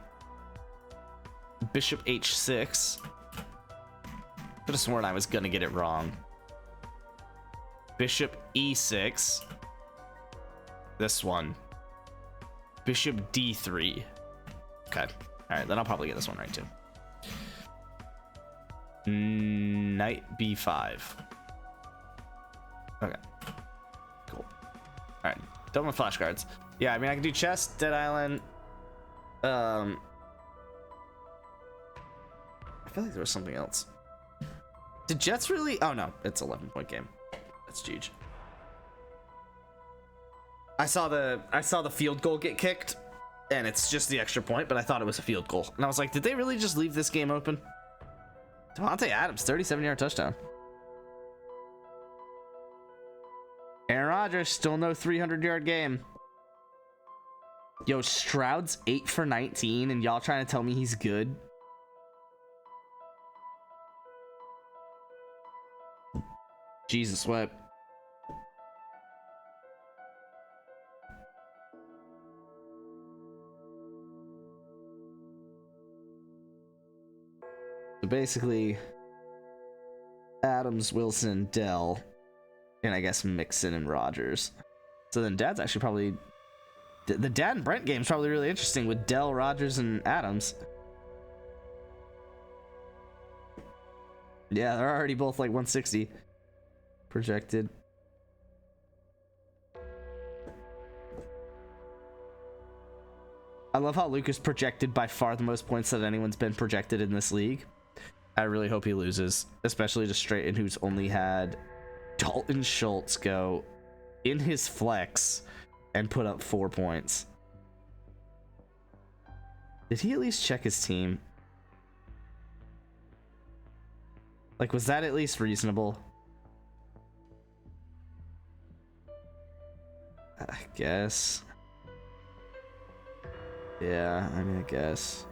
Bishop H6. Could have sworn I was gonna get it wrong. Bishop E6. This one. Bishop D3. Okay. Alright, then I'll probably get this one right too. Knight B5. Okay. Cool. Alright. Done with flashcards. Yeah, I mean, I can do chess, Dead Island. I feel like there was something else. Did Jets really? Oh no, it's 11-point game. That's huge. I saw the field goal get kicked, and it's just the extra point, but I thought it was a field goal. And I was like, did they really just leave this game open? Devontae Adams, 37-yard touchdown. Aaron Rodgers, still no 300-yard game. Yo, Stroud's 8 for 19, and y'all trying to tell me he's good? Jesus, what? So basically, Adams, Wilson, Dell, and I guess Mixon and Rodgers. So then Dad's actually probably... The Dad and Brent game's probably really interesting with Dell, Rodgers, and Adams. Yeah, they're already both like 160 projected. I love how Luke is projected by far the most points that anyone's been projected in this league. I really hope he loses, especially to Straighten, who's only had Dalton Schultz go in his flex and put up 4 points. Did he at least check his team? Like, was that at least reasonable? I guess. Yeah, I mean, I guess.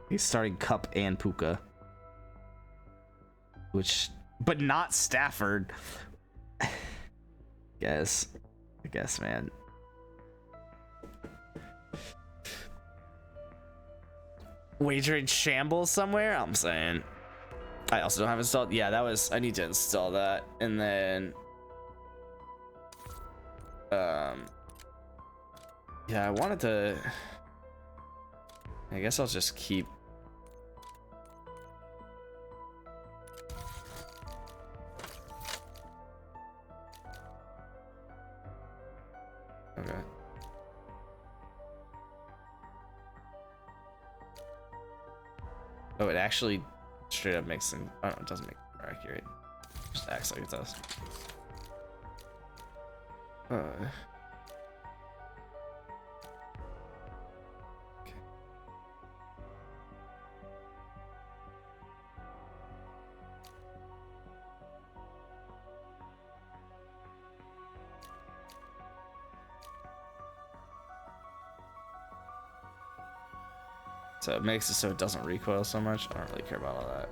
He's starting Cup and Puka. Which, but not Stafford. I guess, man. Wagering shambles somewhere? I'm saying. I also don't have installed. Yeah, that was, I need to install that. And then, yeah, I wanted to, I guess I'll just keep. Okay. Oh, it actually straight up makes them. Oh, no, it doesn't make it more accurate. It just acts like it does. Okay. So it makes it so it doesn't recoil so much. I don't really care about all that.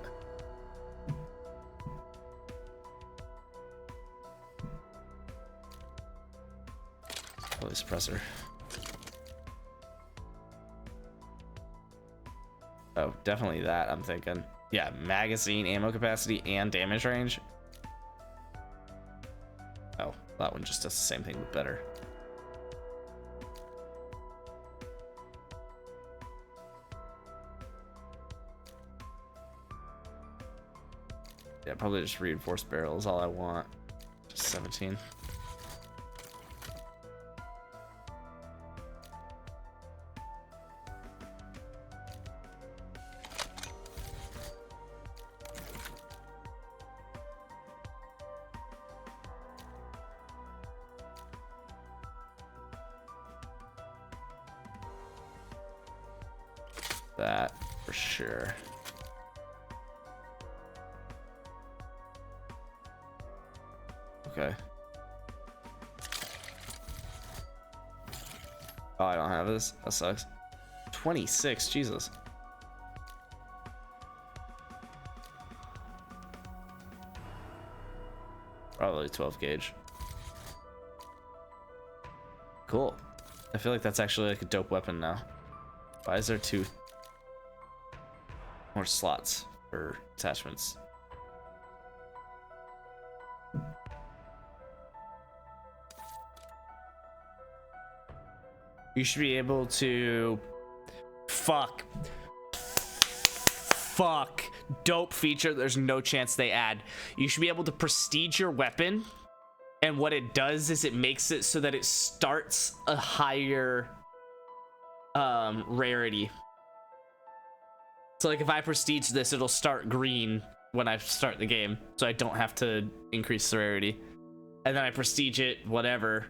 Holy suppressor. Oh, definitely that, I'm thinking. Yeah, magazine, ammo capacity, and damage range. Oh, that one just does the same thing but better. Yeah, probably just reinforced barrel is all I want. Just 17. That for sure. Okay. Oh, I don't have this. That sucks. 26, Jesus. Probably 12 gauge. Cool. I feel like that's actually like a dope weapon now. Why is there 2 more slots for attachments? You should be able to... Fuck. Dope feature there's no chance they add. You should be able to prestige your weapon, and what it does is it makes it so that it starts a higher rarity. So like if I prestige this, it'll start green when I start the game, so I don't have to increase the rarity. And then I prestige it, whatever.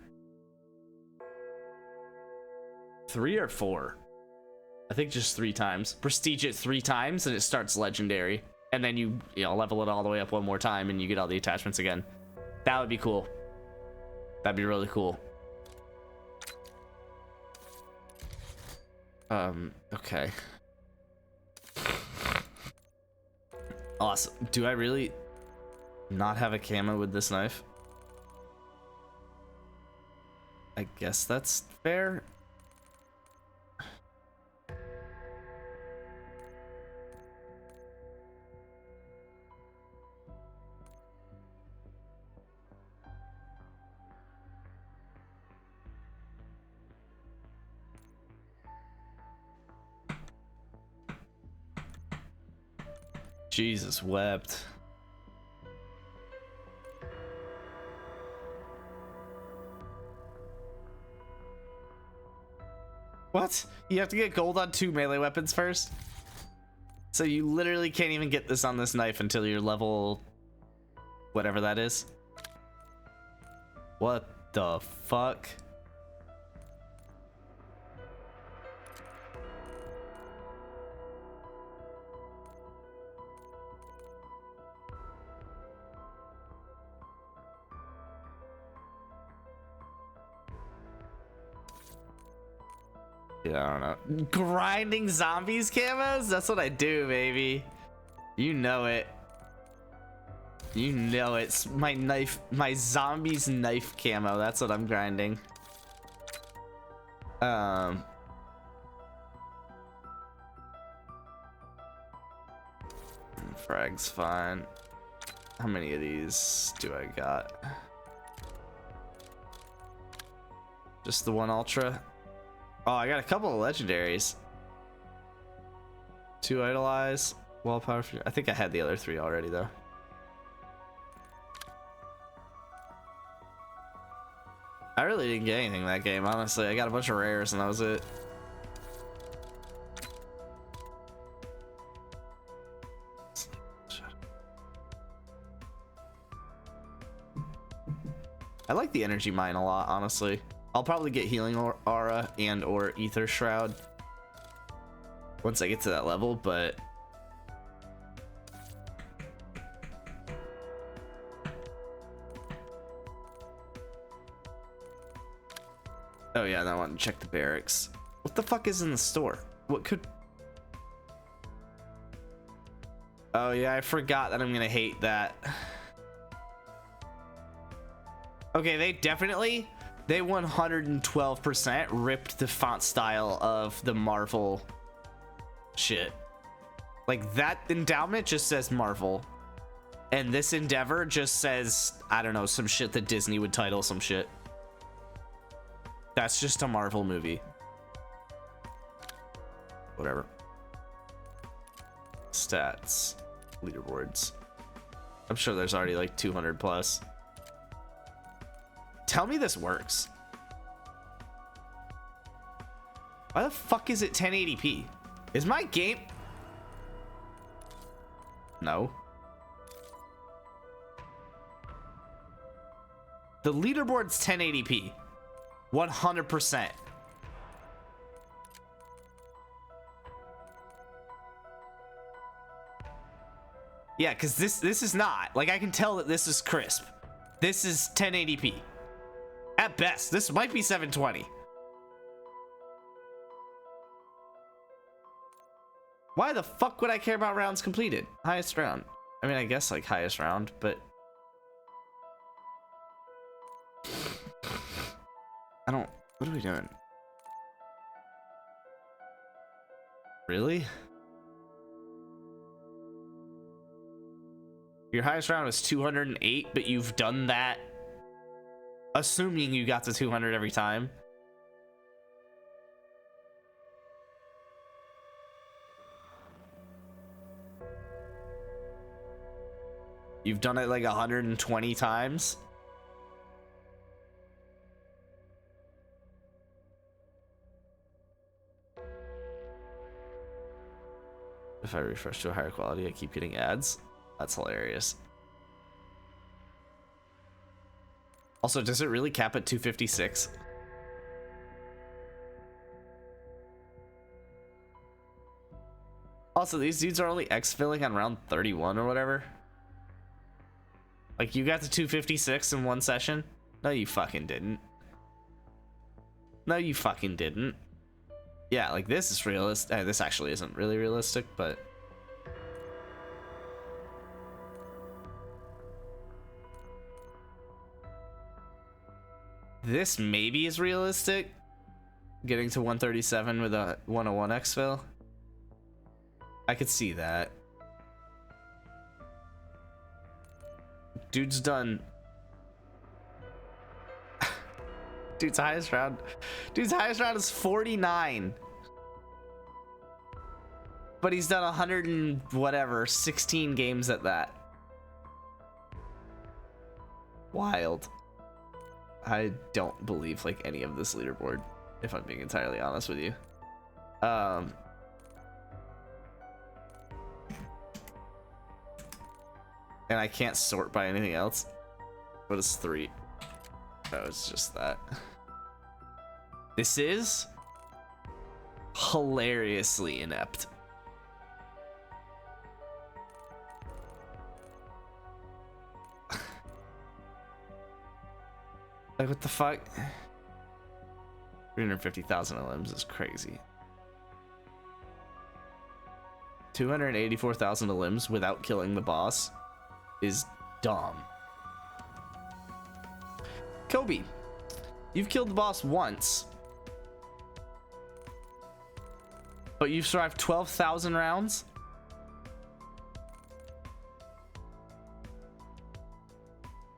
3 or 4? I think just 3 times. Prestige it 3 times and it starts legendary. And then you know, level it all the way up one more time and you get all the attachments again. That would be cool. That'd be really cool. Okay. Awesome. Do I really not have a camo with this knife? I guess that's fair. Jesus wept. What? You have to get gold on 2 melee weapons first? So you literally can't even get this on this knife until you're level... whatever that is? What the fuck? Yeah, I don't know. Grinding zombies camos? That's what I do, baby. You know it. You know it's my knife, my zombies knife camo. That's what I'm grinding. Frag's fine. How many of these do I got? Just the one ultra? Oh, I got a couple of legendaries. 2 idolize, wall power. I think I had the other 3 already though. I really didn't get anything that game, honestly. I got a bunch of rares and that was it. I like the energy mine a lot, honestly. I'll probably get healing aura and or ether shroud once I get to that level, but oh yeah, and I want to check the barracks. What the fuck is in the store? What could... Oh yeah, I forgot that I'm gonna hate that. Okay, they 112% ripped the font style of the Marvel shit. Like, that endowment just says Marvel. And this Endeavor just says, I don't know, some shit that Disney would title some shit. That's just a Marvel movie. Whatever. Stats. Leaderboards. I'm sure there's already like 200 plus. Tell me this works. Why the fuck is it 1080p? Is my game... No. The leaderboard's 1080p. 100%. Yeah, because this is not. Like, I can tell that this is crisp. This is 1080p. At best, this might be 720. Why the fuck would I care about rounds completed? Highest round. I mean, I guess like highest round, but I don't. What are we doing? Really? Your highest round was 208, but you've done that assuming you got to 200 every time. You've done it like 120 times. If I refresh to a higher quality, I keep getting ads. That's hilarious. Also, does it really cap at 256? Also, these dudes are only exfilling on round 31 or whatever. Like, you got to 256 in one session? No, you fucking didn't. No, you fucking didn't. Yeah, like, this is realistic. This actually isn't really realistic, but... this maybe is realistic. Getting to 137 with a 101 exfil. I could see that. Dude's done. Dude's highest round is 49. But he's done 100 and whatever, 16 games at that. Wild. I don't believe like any of this leaderboard, if I'm being entirely honest with you. And I can't sort by anything else. What is 3? Oh, it's just that. This is hilariously inept. Like, what the fuck? 350,000 limbs is crazy. 284,000 limbs without killing the boss is dumb. Kobe, you've killed the boss once, but you've survived 12,000 rounds?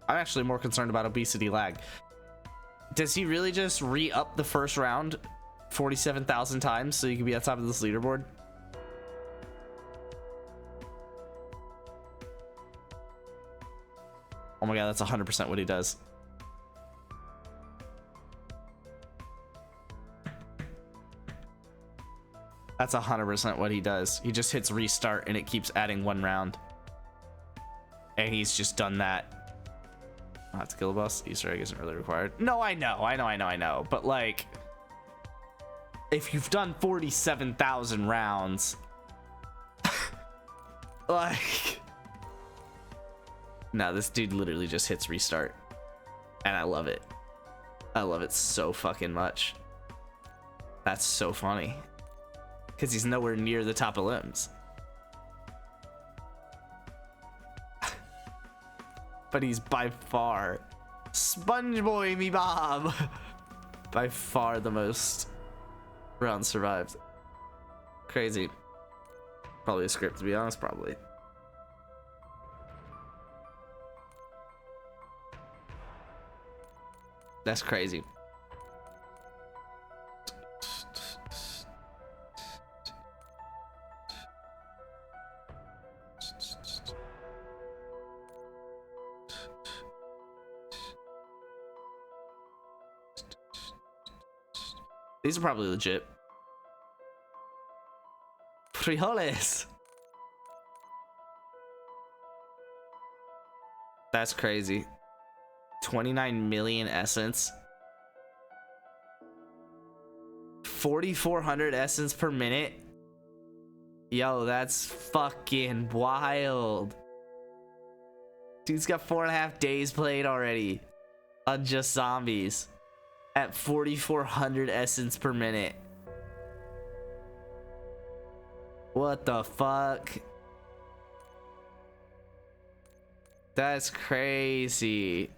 I'm actually more concerned about obesity lag. Does he really just re-up the first round 47,000 times so you can be on top of this leaderboard? Oh my god, that's 100% what he does. That's 100% what he does. He just hits restart and it keeps adding 1 round. And he's just done that. I have to kill the boss. Easter egg isn't really required. No, I know. But like, if you've done 47,000 rounds, like, no, this dude literally just hits restart, and I love it. I love it so fucking much. That's so funny, because he's nowhere near the top of limbs. But he's by far, Sponge Boy me Bob, by far the most rounds survived. Crazy. Probably a script, to be honest, probably. That's crazy. These are probably legit. Frijoles. That's crazy. 29 million essence. 4,400 essence per minute. Yo, that's fucking wild. Dude's got 4.5 days played already on just zombies at 4,400 essence per minute. What the fuck? That's crazy.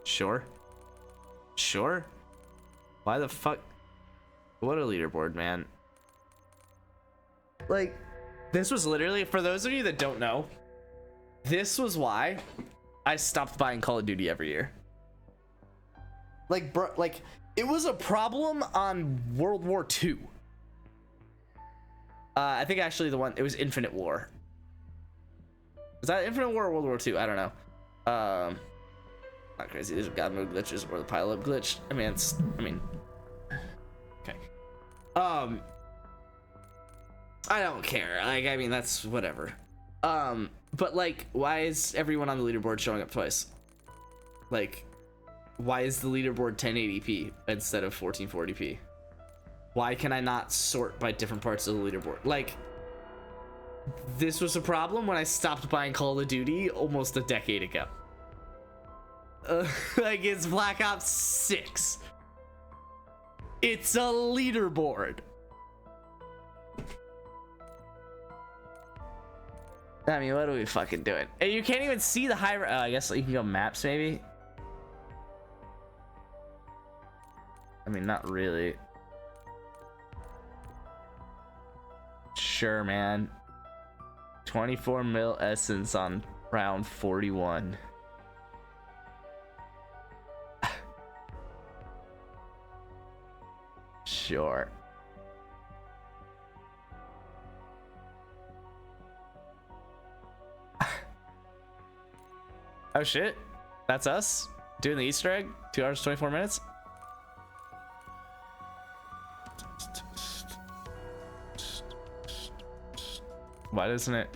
Sure. Sure. Why the fuck? What a leaderboard, man. Like, this was literally, for those of you that don't know, this was why I stopped buying Call of Duty every year. Like, bro, like, it was a problem on World War II. I think actually it was Infinite War. Was that Infinite War or World War II? I don't know. Not crazy. These are god mode glitches or the pileup glitch. Okay. I don't care. Like, I mean, that's whatever. But like, why is everyone on the leaderboard showing up twice? Like, why is the leaderboard 1080p instead of 1440p? Why can I not sort by different parts of the leaderboard? Like, this was a problem when I stopped buying Call of Duty almost a decade ago. Like, it's Black Ops 6. It's a leaderboard. I mean, what are we fucking doing? And you can't even see the high. I guess you can go maps, maybe. I mean, not really. Sure, man. 24 mil essence on round 41. Sure. Oh shit, that's us doing the Easter egg. 2 hours 24 minutes. Why doesn't it?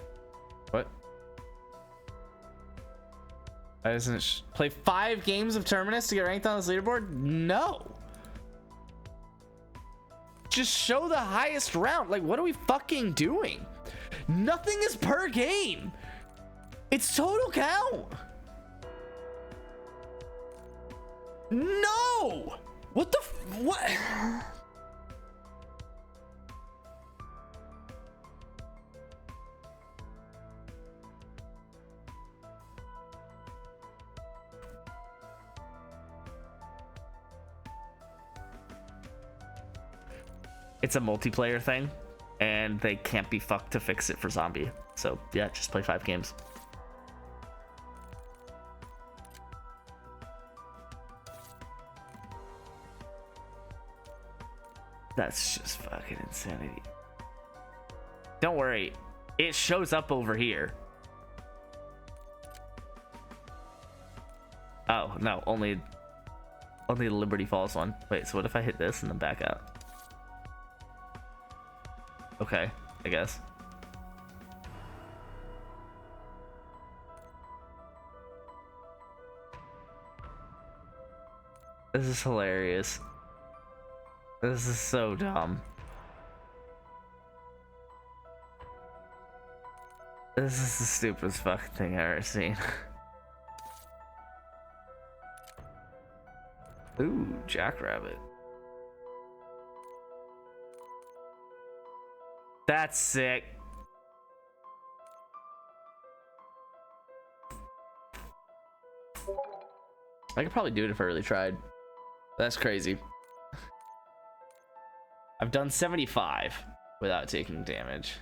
What? Why doesn't it play 5 games of Terminus to get ranked on this leaderboard? No. Just show the highest round. Like, what are we fucking doing? Nothing is per game. It's total count. No. What the what? It's a multiplayer thing, and they can't be fucked to fix it for zombie. So yeah, just play 5 games. That's just fucking insanity. Don't worry, it shows up over here. Oh no, only the Liberty Falls one. Wait, so what if I hit this and then back out? Okay, I guess. This is hilarious. This is so dumb. This is the stupidest fucking thing I've ever seen. Ooh, Jackrabbit. That's sick. I could probably do it if I really tried. That's crazy. I've done 75 without taking damage.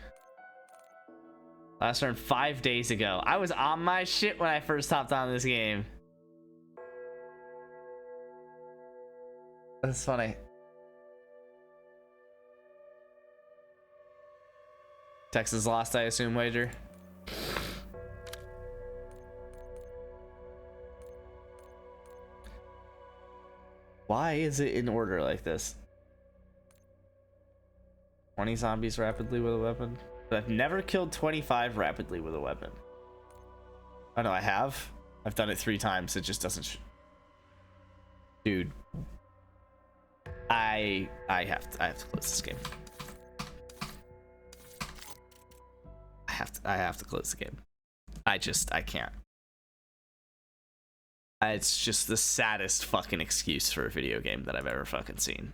Last turn 5 days ago. I was on my shit when I first hopped on this game. That's funny. Texas lost, I assume, wager. Why is it in order like this? 20 zombies rapidly with a weapon. But I've never killed 25 rapidly with a weapon. Oh no, I have. I've done it 3 times. It just doesn't. Dude, I have to close this game. I have to close the game. I can't. It's just the saddest fucking excuse for a video game that I've ever fucking seen.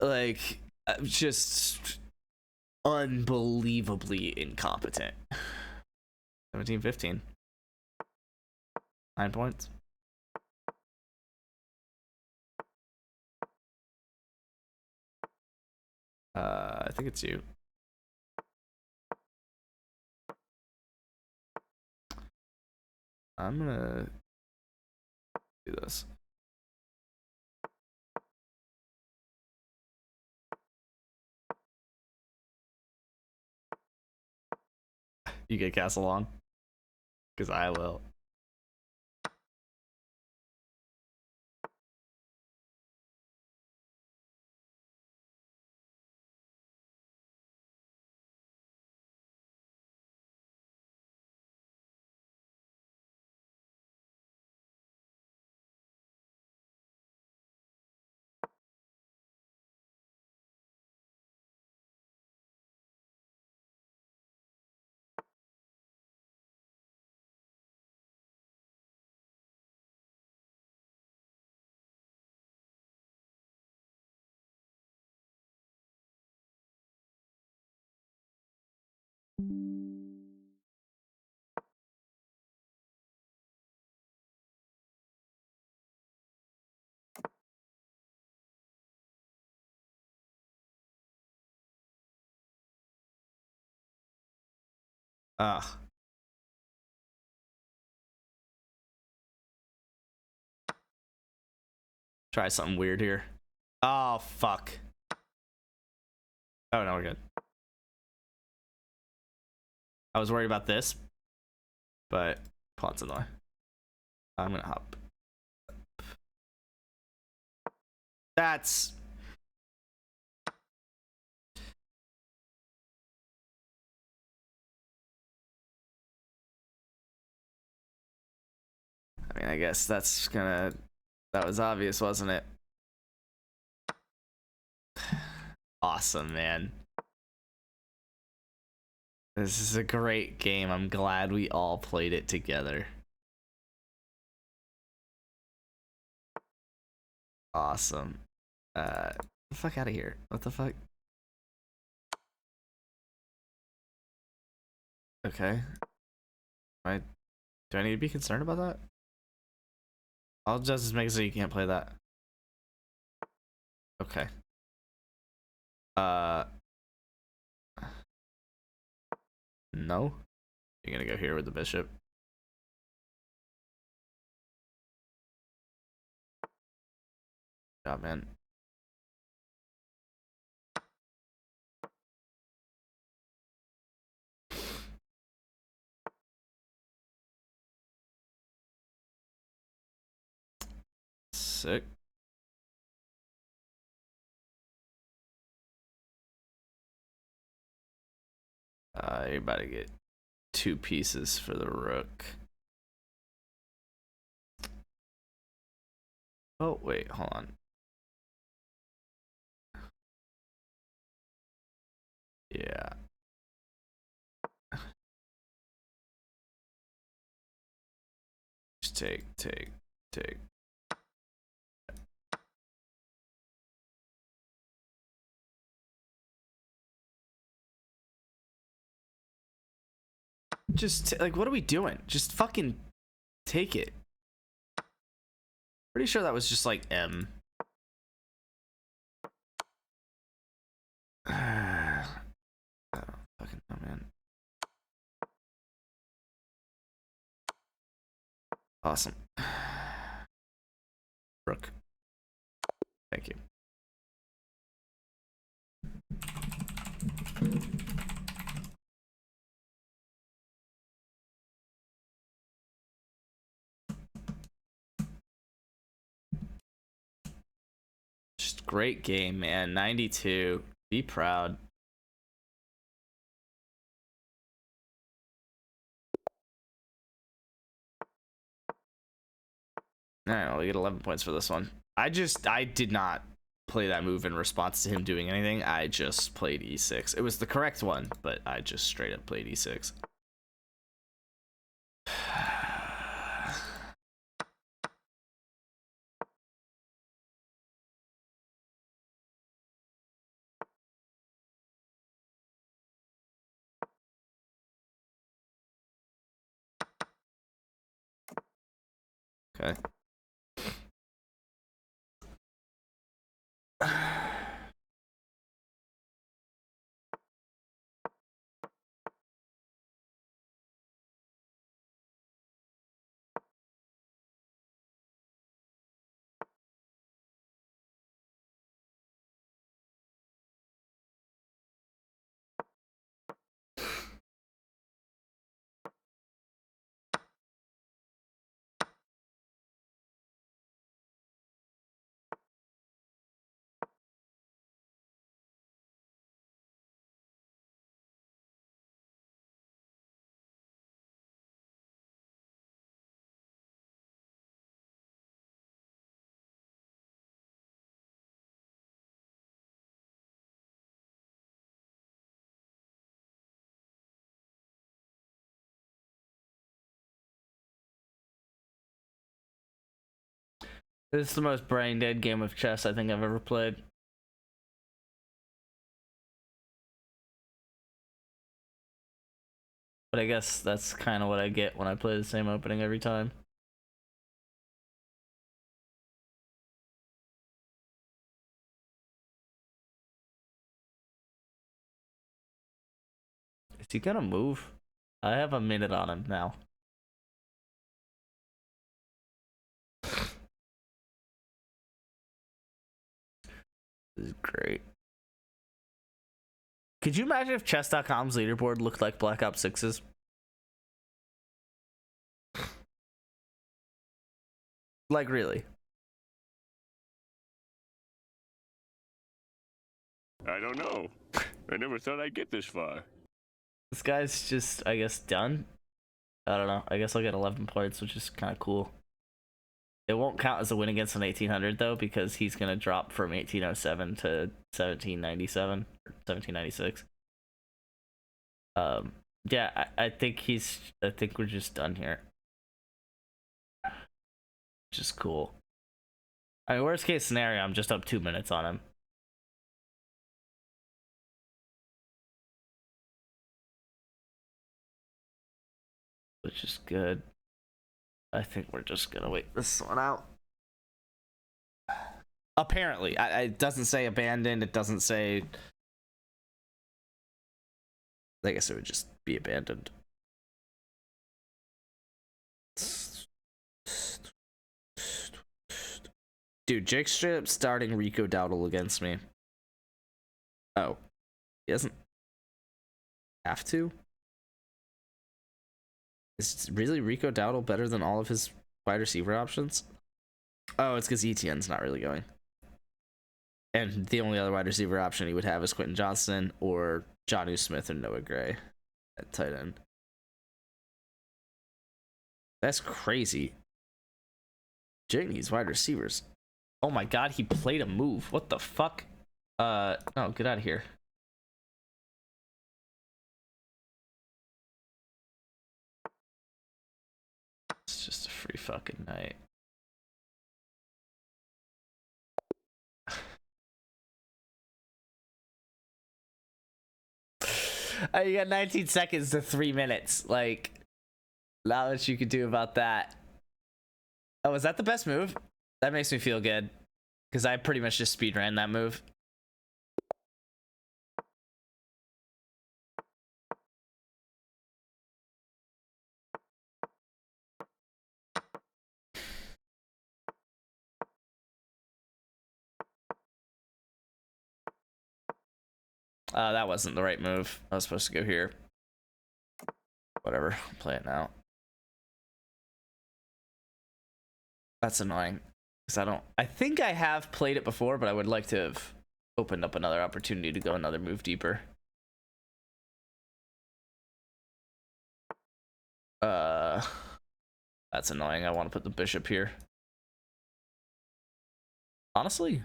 Like, just unbelievably incompetent. 17-15. 9 points. I think it's you. I'm gonna do this. You get castle on? Because I will. Ah. Try something weird here. Oh, fuck. Oh, no, we're good. I was worried about this, but plot's in the way. I'm gonna hop. That's... I mean, I guess that's gonna... That was obvious, wasn't it? Awesome, man. This is a great game. I'm glad we all played it together. Awesome. Get the fuck out of here. What the fuck? Okay. Do I need to be concerned about that? I'll just make it so you can't play that. Okay. No. You're gonna go here with the bishop. God, man. Sick. You're about to get 2 pieces for the rook. Oh, wait, hold on. Yeah. Just take. Just, like, what are we doing? Just fucking take it. Pretty sure that was just, like, M. I don't fucking know, man. Awesome. Rook. Thank you. Just great game, man. 92. Be proud. All right, well, we get 11 points for this one. I did not play that move in response to him doing anything. I just played e6. It was the correct one, but I just straight up played e6. Okay. This is the most brain dead game of chess I think I've ever played. But I guess that's kind of what I get when I play the same opening every time. Is he gonna move? I have a minute on him now. This is great. Could you imagine if chess.com's leaderboard looked like Black Ops 6's? Like, really? I don't know. I never thought I'd get this far. This guy's just, I guess, done. I don't know. I guess I'll get 11 points, which is kind of cool. It won't count as a win against an 1800 though, because he's gonna drop from 1807 to 1797 or 1796. Yeah, I think we're just done here. Which is cool. I mean, worst case scenario, I'm just up 2 minutes on him. Which is good. I think we're just gonna wait this one out. Apparently, it doesn't say abandoned. It doesn't say. I guess it would just be abandoned. Dude, Jake's straight up starting Rico Dowdle against me. Oh, he doesn't have to. Is really Rico Dowdle better than all of his wide receiver options? Oh, it's because Etienne's not really going. And the only other wide receiver option he would have is Quentin Johnston or Jonnu Smith or Noah Gray at tight end. That's crazy. Jake needs wide receivers. Oh my god, he played a move. What the fuck? No, get out of here. It's just a free fucking night. You got 19 seconds to 3 minutes. Like, not much you could do about that. Oh, is that the best move? That makes me feel good. Because I pretty much just speedran that move. That wasn't the right move. I was supposed to go here. Whatever, I'll play it now. That's annoying. Because I think I have played it before, but I would like to have opened up another opportunity to go another move deeper. That's annoying. I want to put the bishop here. Honestly,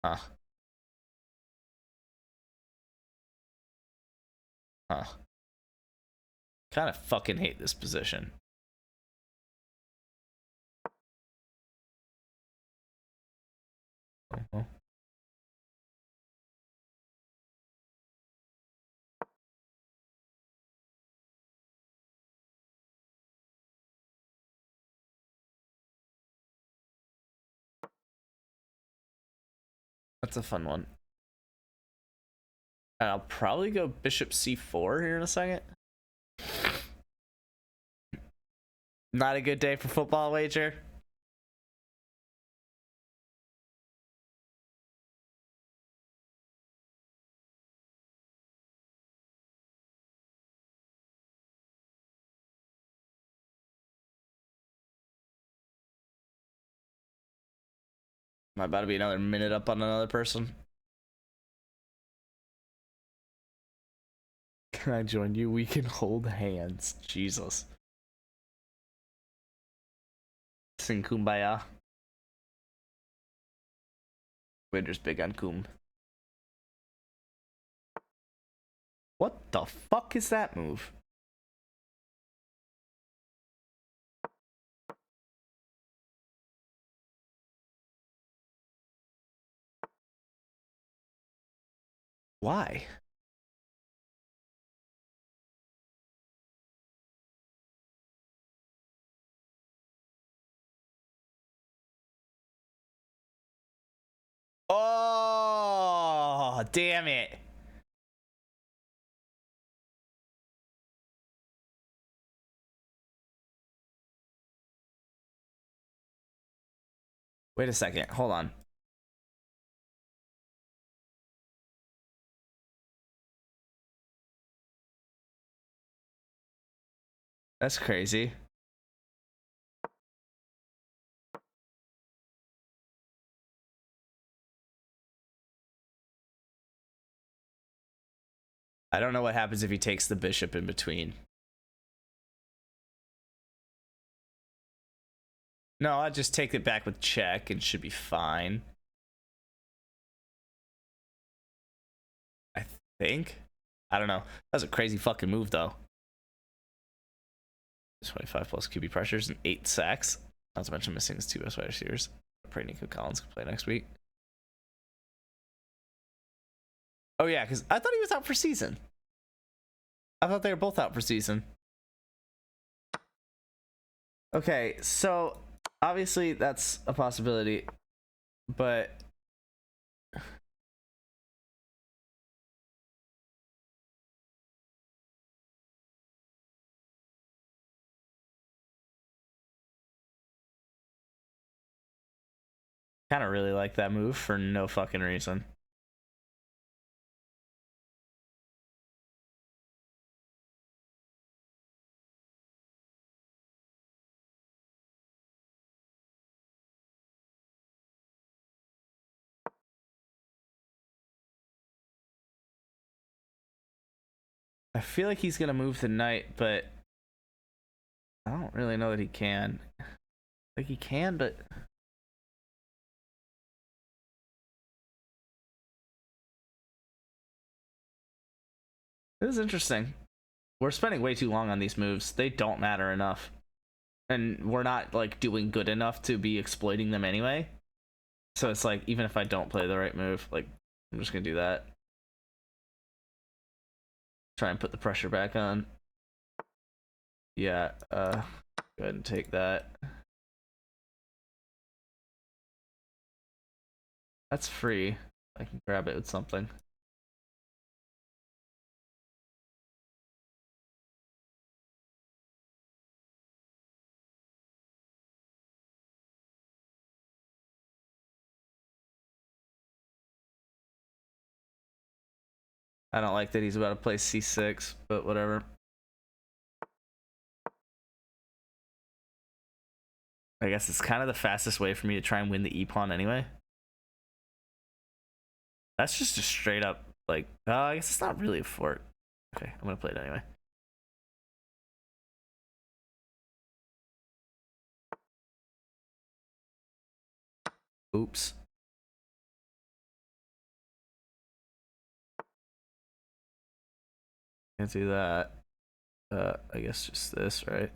Huh. Huh. Kind of fucking hate this position. Uh-huh. That's a fun one. I'll probably go bishop c4 here in a second. Not a good day for football wager. Am I about to be another minute up on another person? Can I join you? We can hold hands. Jesus. Sing Kumbaya. Wader's big on Kum. What the fuck is that move? Why? Oh, damn it. Wait a second. Hold on. That's crazy. I don't know what happens if he takes the bishop in between. No, I'll just take it back with check and should be fine. I think. I don't know. That's a crazy fucking move, though. 25 plus QB pressures and 8 sacks. Not to mention missing his 2 best wide receivers. I pray Nico Collins can play next week. Oh, yeah, because I thought he was out for season. I thought they were both out for season. Okay, so obviously that's a possibility, but kind of really like that move for no fucking reason. I feel like he's gonna move the knight, but I don't really know that he can. Like he can, but this is interesting. We're spending way too long on these moves. They don't matter enough. And we're not like doing good enough to be exploiting them anyway. So it's like even if I don't play the right move, like I'm just gonna do that. Try and put the pressure back on. Yeah, go ahead and take that. That's free. I can grab it with something. I don't like that he's about to play c6, but whatever. I guess it's kind of the fastest way for me to try and win the e-pawn anyway. That's just a straight up, like, I guess it's not really a fork. Okay, I'm gonna play it anyway. Oops. Can't do that. I guess just this, right?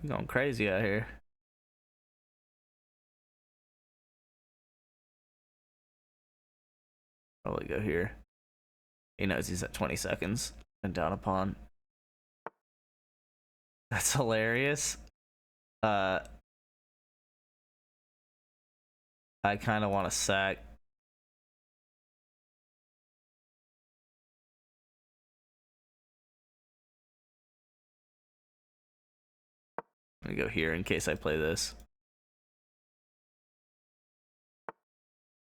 I'm going crazy out here. Probably go here. He knows he's at 20 seconds and down upon. That's hilarious. I kind of want to sack. Let me go here in case I play this.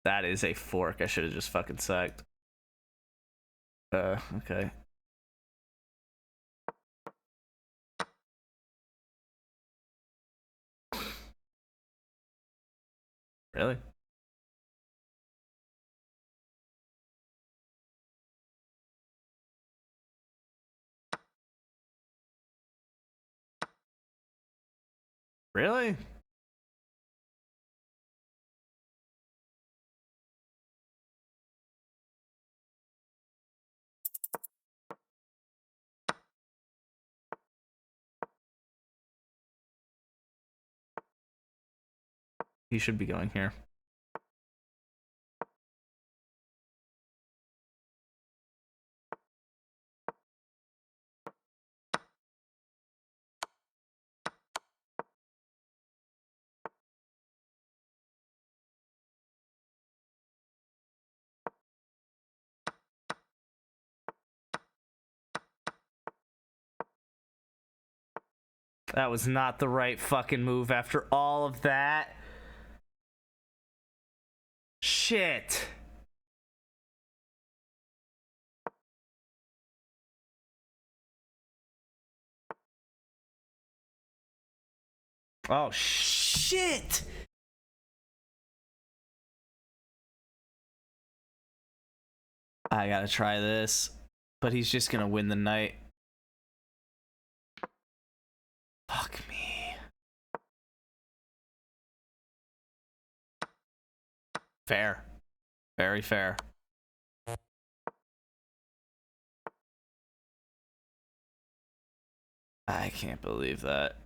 That is a fork. I should have just fucking sacked. Okay. Really? Really? He should be going here. That was not the right fucking move after all of that. Shit. Oh, shit. I gotta try this. But he's just gonna win the night. Fuck me. Fair. Very fair. I can't believe that.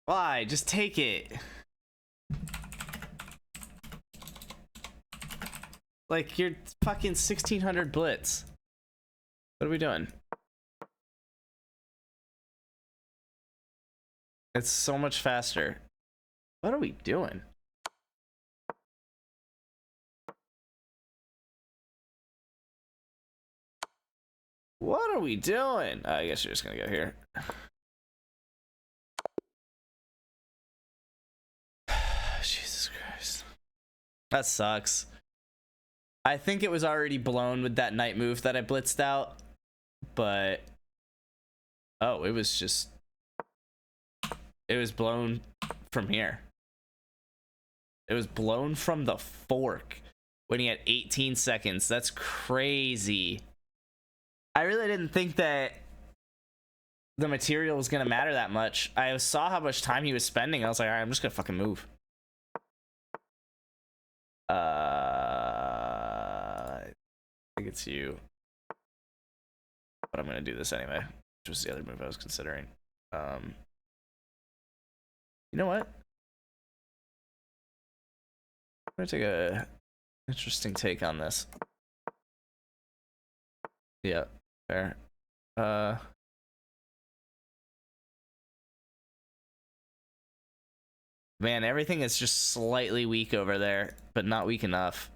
Why? Just take it. Like, you're fucking 1600 blitz. What are we doing? It's so much faster. What are we doing? What are we doing? I guess you're just gonna go here. Jesus Christ. That sucks. I think it was already blown with that night move that I blitzed out, but oh, it was blown from here. It was blown from the fork when he had 18 seconds. That's crazy. I really didn't think that the material was gonna matter that much. I saw how much time he was spending. I was like, all right, I'm just gonna fucking move. I think it's you, but I'm gonna do this anyway, which was the other move I was considering. You know what? I'm gonna take a interesting take on this. Yeah, fair. Man, everything is just slightly weak over there, but not weak enough.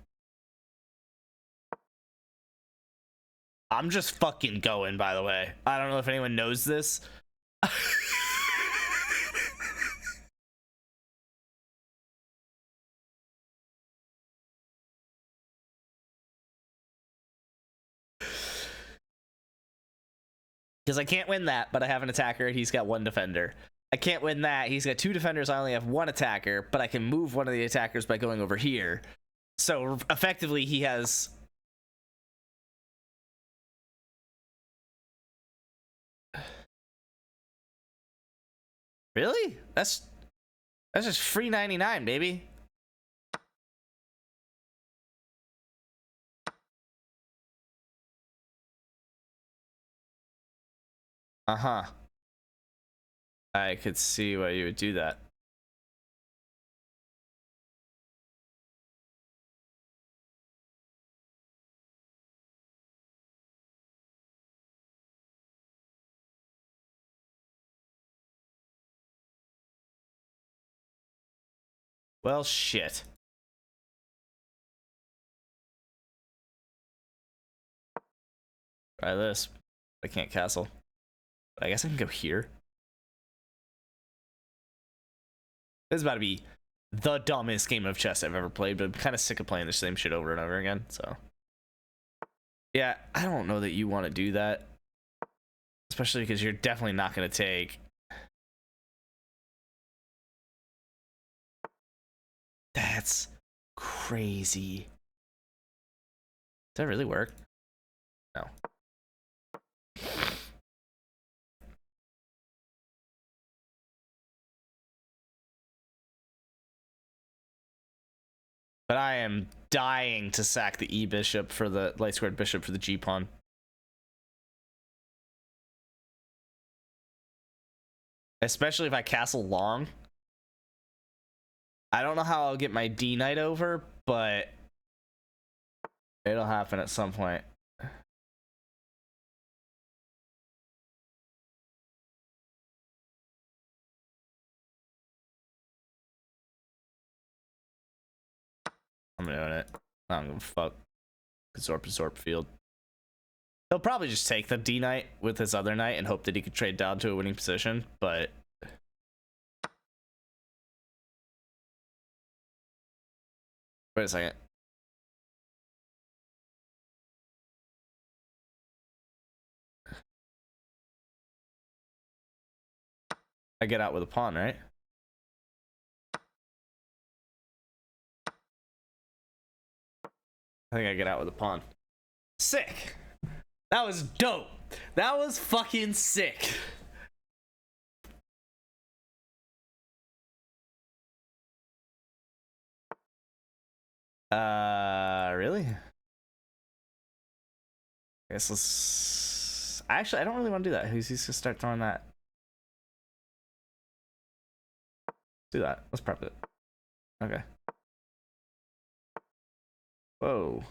I'm just fucking going, by the way. I don't know if anyone knows this. Because I can't win that, but I have an attacker and he's got one defender. I can't win that. He's got two defenders. I only have one attacker, but I can move one of the attackers by going over here. So effectively, he has... Really? That's just free 99, baby. Uh-huh. I could see why you would do that. Well, shit. Try this. I can't castle. But I guess I can go here. This is about to be the dumbest game of chess I've ever played, but I'm kind of sick of playing the same shit over and over again, so. Yeah, I don't know that you want to do that. Especially because you're definitely not going to take... That's crazy. Does that really work? No. But I am dying to sack the E bishop for the light squared bishop for the G pawn. Especially if I castle long. I don't know how I'll get my D knight over, but it'll happen at some point. I'm doing it. I don't give a fuck. Absorb field. He'll probably just take the D knight with his other knight and hope that he could trade down to a winning position, but... Wait a second. I get out with a pawn, right? I think I get out with a pawn. Sick! That was dope! That was fucking sick! Really? I guess let's... Actually, I don't really want to do that. He's gonna start throwing that. Do that. Let's prep it. Okay. Whoa.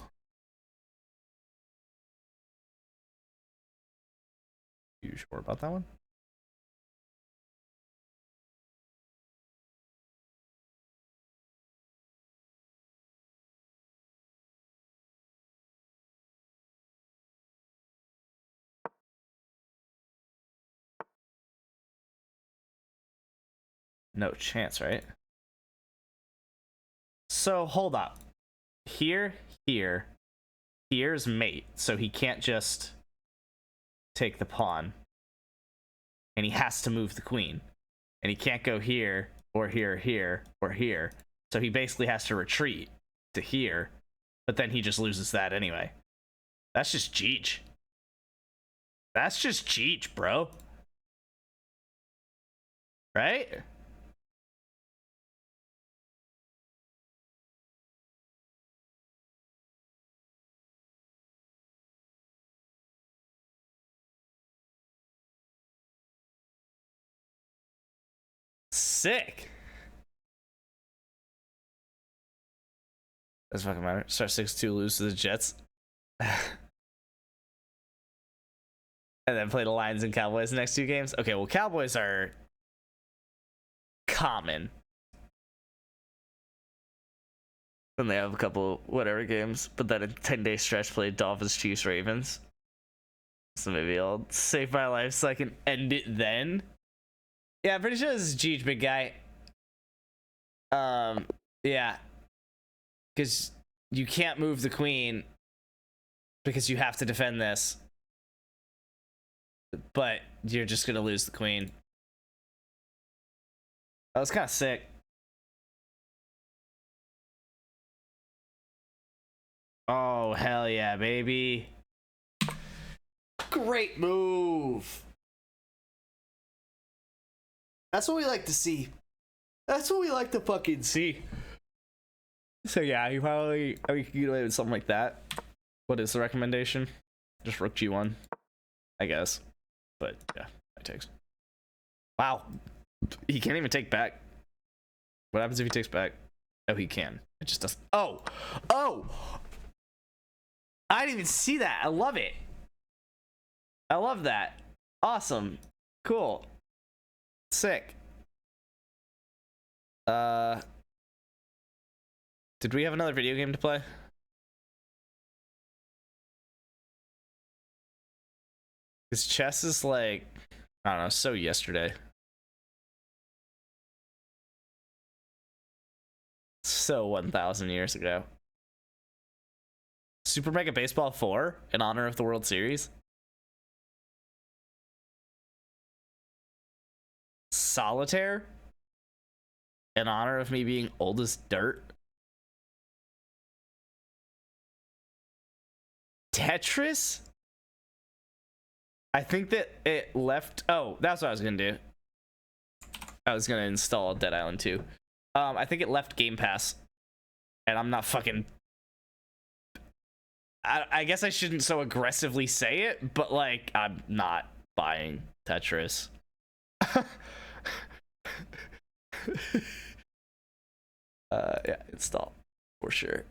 You sure about that one? No chance, right? So hold up. Here's mate, so he can't just take the pawn. And he has to move the queen. And he can't go here, or here, or here. So he basically has to retreat to here, but then he just loses that anyway. That's just Cheech. That's just Cheech, bro. Right? Sick. Doesn't fucking matter. Start 6-2, lose to the Jets. And then play the Lions and Cowboys the next two games. Okay, well, Cowboys are common. Then they have a couple whatever games, but then a 10-day stretch play Dolphins, Chiefs, Ravens. So maybe I'll save my life so I can end it then. Yeah, I'm pretty sure this is Jeej, big guy. Yeah. Because you can't move the queen because you have to defend this. But you're just gonna lose the queen. That was kind of sick. Oh, hell yeah, baby. Great move. That's what we like to see. That's what we like to fucking see. So yeah, you probably could get away with something like that. What is the recommendation? Just rook g1, I guess. But yeah, that takes. Wow, he can't even take back. What happens if he takes back? Oh, he can. It just doesn't. Oh, I didn't even see that. I love it. I love that. Awesome. Cool. Sick. Did we have another video game to play? Because chess is like, I don't know, so yesterday. So 1,000 years ago. Super Mega Baseball 4 in honor of the World Series. Solitaire in honor of me being old as dirt. Tetris? I think that it left. Oh, that's what I was gonna do. I was gonna install Dead Island 2. I think it left Game Pass, and I'm not fucking. I guess I shouldn't so aggressively say it, but like I'm not buying Tetris. Yeah, install for sure.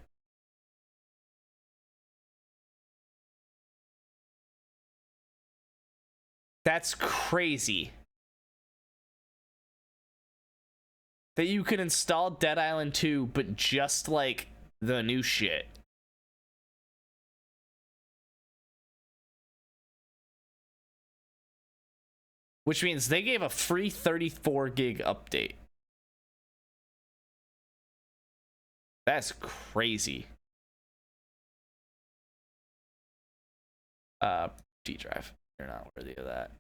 That's crazy. That you can install Dead Island 2, but just like the new shit. Which means they gave a free 34 gig update. That's crazy. D drive. You're not worthy of that.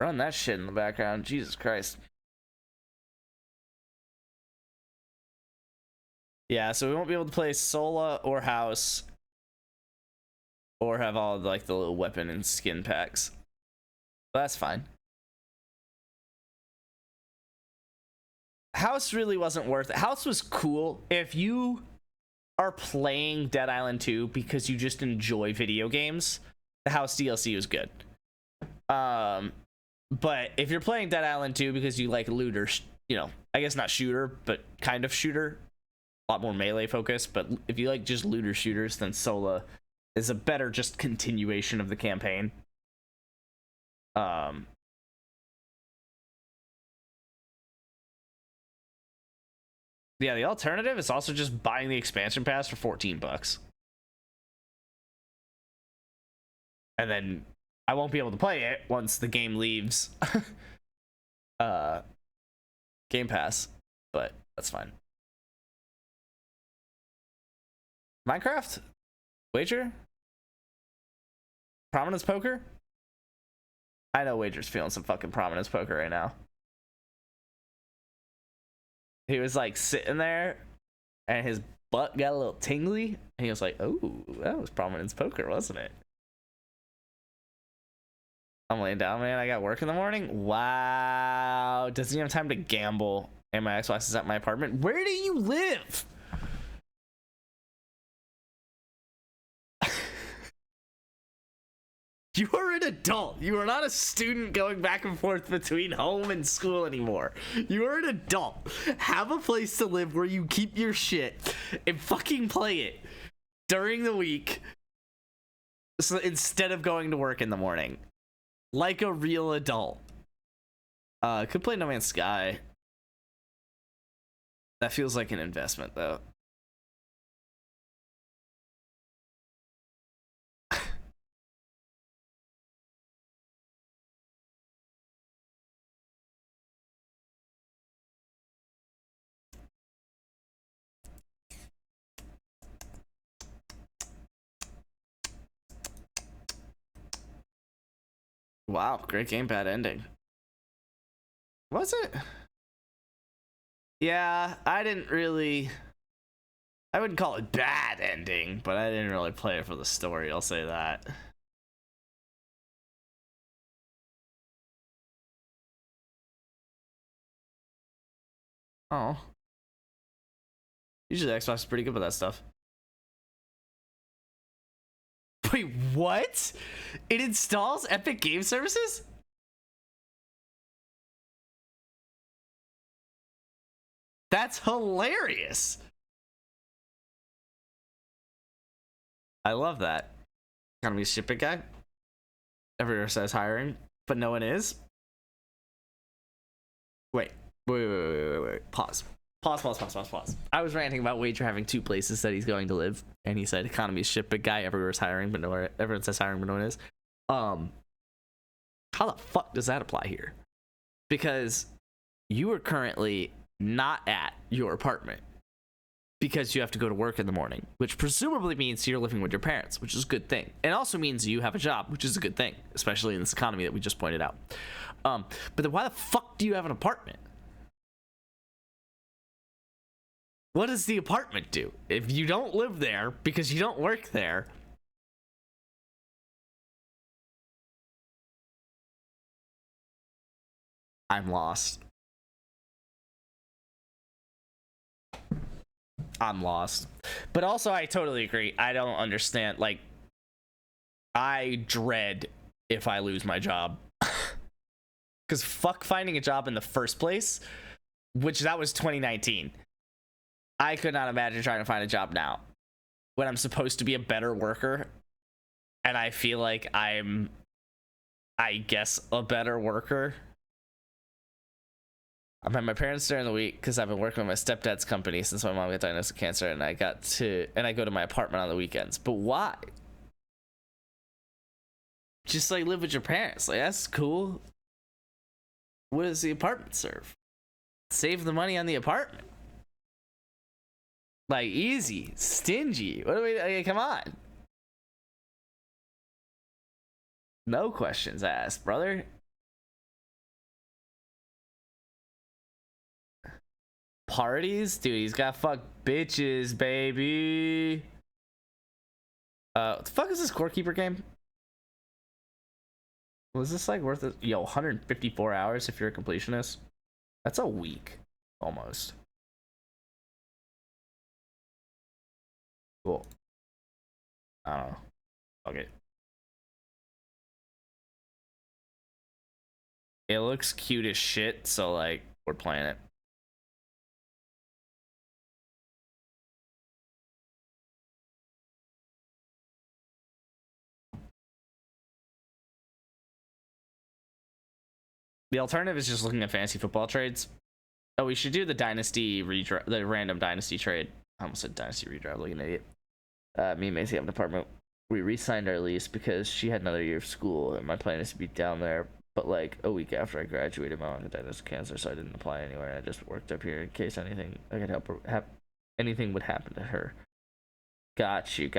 Run that shit in the background. Jesus Christ. Yeah, so we won't be able to play Sola or House. Or have all like the little weapon and skin packs. But that's fine. House really wasn't worth it. House was cool if you are playing Dead Island 2 because you just enjoy video games. The House DLC was good. But if you're playing Dead Island 2 because you like looter, you know, I guess not shooter, but kind of shooter, a lot more melee focus. But if you like just looter shooters, then Sola is a better just continuation of the campaign. Yeah, the alternative is also just buying the expansion pass for $14. And then I won't be able to play it once the game leaves Game Pass, but that's fine. Minecraft? Wager? Prominence poker? I know Wager's feeling some fucking prominence poker right now. He was like sitting there and his butt got a little tingly and he was like, oh, that was prominence poker, wasn't it? I'm laying down, man. I got work in the morning. Wow. Doesn't even have time to gamble. And my Xbox is at my apartment. Where do you live? You are an adult. You are not a student going back and forth between home and school anymore. You are an adult. Have a place to live where you keep your shit and fucking play it during the week. So instead of going to work in the morning. Like a real adult. Could play No Man's Sky. That feels like an investment though. Wow, great game, bad ending. Was it? Yeah, I wouldn't call it bad ending, but I didn't really play it for the story, I'll say that. Oh. Usually Xbox is pretty good with that stuff. Wait, what? It installs Epic Game Services? That's hilarious. I love that. Gotta be a shipping guy. Everywhere says hiring, but no one is. Wait. Pause. I was ranting about Wager having 2 places that he's going to live, and he said economy ship big guy, everywhere's hiring, but nowhere everyone says hiring, but no one is. How the fuck does that apply here? Because you are currently not at your apartment because you have to go to work in the morning, which presumably means you're living with your parents, which is a good thing. It also means you have a job, which is a good thing, especially in this economy that we just pointed out. But then why the fuck do you have an apartment? What does the apartment do? If you don't live there because you don't work there, I'm lost. But also, I totally agree. I don't understand. Like, I dread if I lose my job. Because fuck finding a job in the first place, which that was 2019. I could not imagine trying to find a job now when I'm supposed to be a better worker. And I feel like I'm, I guess, a better worker. I'm at my parents during the week because I've been working with my stepdad's company since my mom got diagnosed with cancer, and I go to my apartment on the weekends. But why? Just like live with your parents. Like, that's cool. What does the apartment serve? Save the money on the apartment. Like, easy, stingy. What do we? Okay, come on. No questions asked, brother. Parties? Dude, he's got fuck bitches, baby. What the fuck is this Corekeeper game? Was this like worth it? Yo, 154 hours if you're a completionist? That's a week, almost. Cool. I don't know. Okay. It looks cute as shit, so like, we're playing it. The alternative is just looking at fantasy football trades. Oh, we should do the dynasty redraft, the random dynasty trade. I almost said dynasty redraft, like an idiot. Me and Macy have an apartment. We re-signed our lease because she had another year of school, and my plan is to be down there. But like a week after I graduated, my mom got diagnosed with cancer, so I didn't apply anywhere. I just worked up here in case anything I could help her. Anything would happen to her. Got you.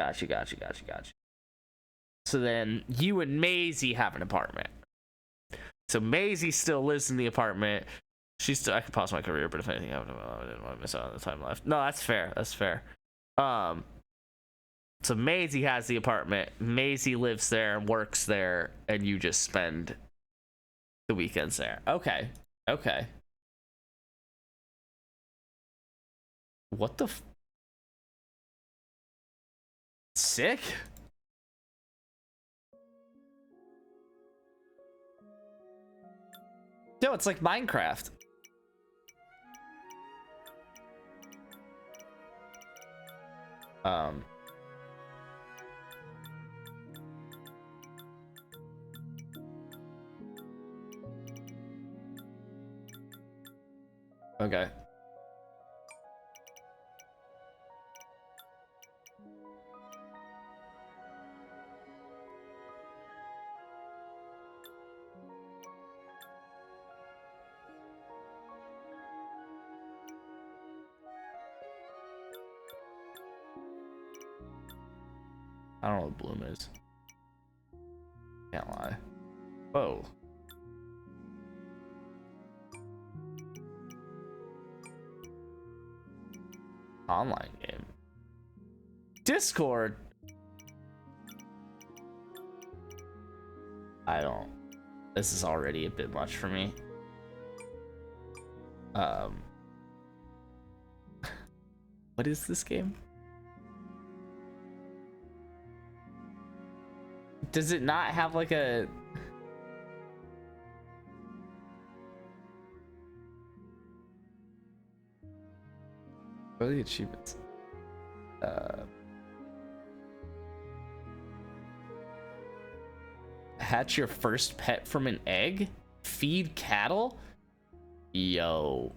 So then you and Maisie have an apartment. So Maisie still lives in the apartment. I could pause my career, but if anything happened, I didn't want to miss out on the time left. No, that's fair. So Maisie has the apartment. Maisie lives there, works there, and you just spend the weekends there. Okay. What the sick? No, it's like Minecraft. Okay. I don't know what bloom is. Can't lie. Whoa. Online game. Discord. I don't. This is already a bit much for me. What is this game? Does it not have like a... What are the achievements? Hatch your first pet from an egg? Feed cattle? Yo.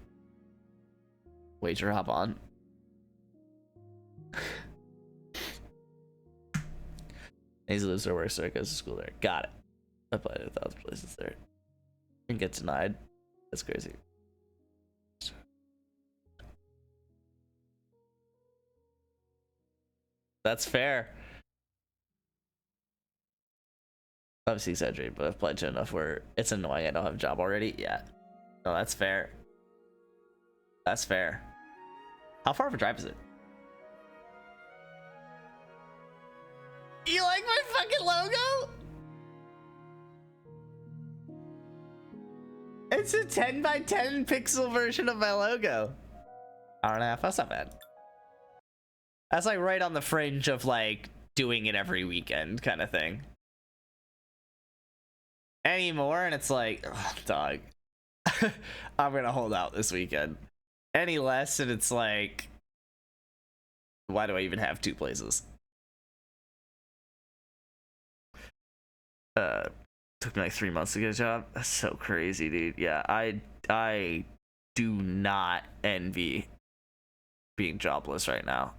Wager, hop on. He lives or works there, goes to school there. Got it. I applied to 1,000 places there. And get denied. That's crazy. That's fair. Obviously exaggerated, but I've applied to enough where it's annoying I don't have a job already. Yeah. No, that's fair. That's fair. How far of a drive is it? You like my fucking logo? It's a 10 by 10 pixel version of my logo. Hour and a half, that's not bad. That's like right on the fringe of like doing it every weekend kind of thing. Any more and it's like, oh, dog, I'm gonna hold out this weekend. Any less and it's like, why do I even have two places? Took me like 3 months to get a job. That's so crazy, dude. Yeah, I do not envy being jobless right now.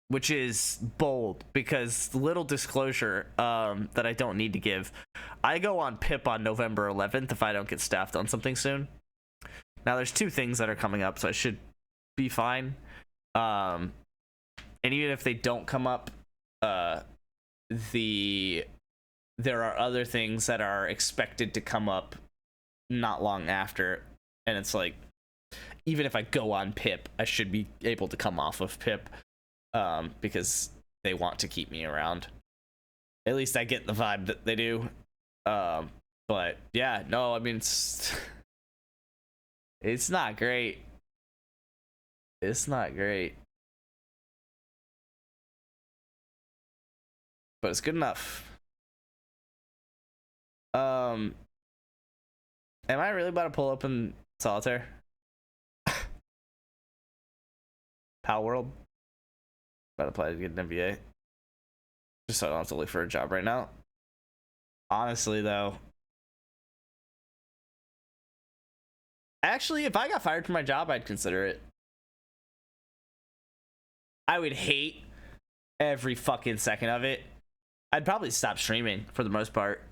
Which is bold because little disclosure that I don't need to give. I go on PIP on November 11th if I don't get staffed on something soon. Now there's two things that are coming up, so I should be fine. And even if they don't come up, there are other things that are expected to come up not long after, and it's like even if I go on PIP, I should be able to come off of PIP. Because they want to keep me around. At least I get the vibe that they do. But yeah, no, I mean it's not great. It's not great. But it's good enough. Am I really about to pull open Solitaire? Pal World? About to apply to get an MBA. Just so I don't have to look for a job right now. Honestly, though. Actually, if I got fired from my job, I'd consider it. I would hate every fucking second of it. I'd probably stop streaming for the most part.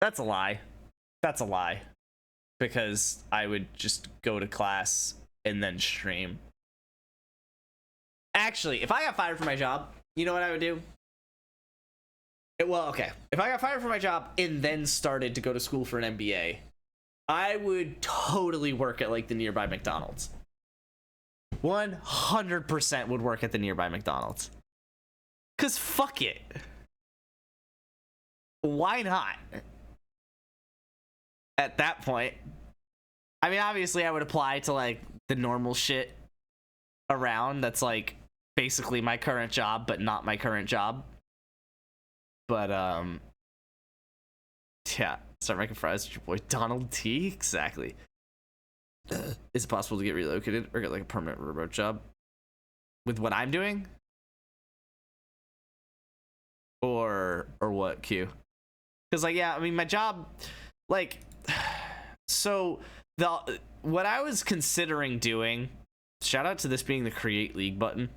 That's a lie. That's a lie. Because I would just go to class and then stream. Actually, if I got fired from my job, you know what I would do? Well, okay. If I got fired from my job and then started to go to school for an MBA, I would totally work at like the nearby McDonald's. 100% would work at the nearby McDonald's. Cause fuck it. Why not? At that point. I mean, obviously I would apply to like the normal shit around that's like basically my current job but not my current job. But yeah, start making fries with your boy Donald T. Exactly. Is it possible to get relocated or get like a permanent remote job with what I'm doing? Or what, Q? Because like, yeah, I mean, my job, like, so what I was considering doing, shout out to this being the Create League button.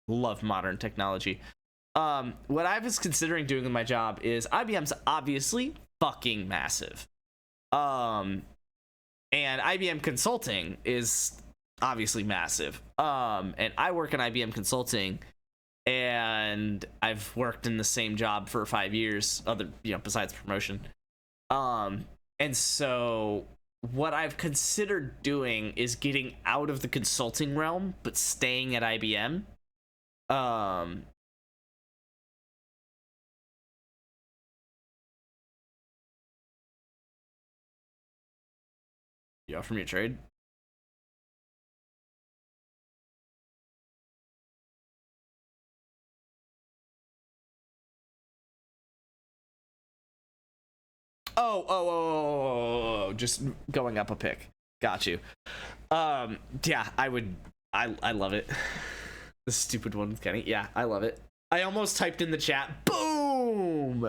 Love modern technology. What I was considering doing with my job is IBM's obviously fucking massive. And IBM Consulting is obviously massive. And I work in IBM Consulting, and and I've worked in the same job for 5 years, besides promotion. And so what I've considered doing is getting out of the consulting realm, but staying at IBM. You offer me a trade? Oh, just going up a pick. Got you. Yeah, I love it. The stupid one with Kenny. Yeah, I love it. I almost typed in the chat, boom!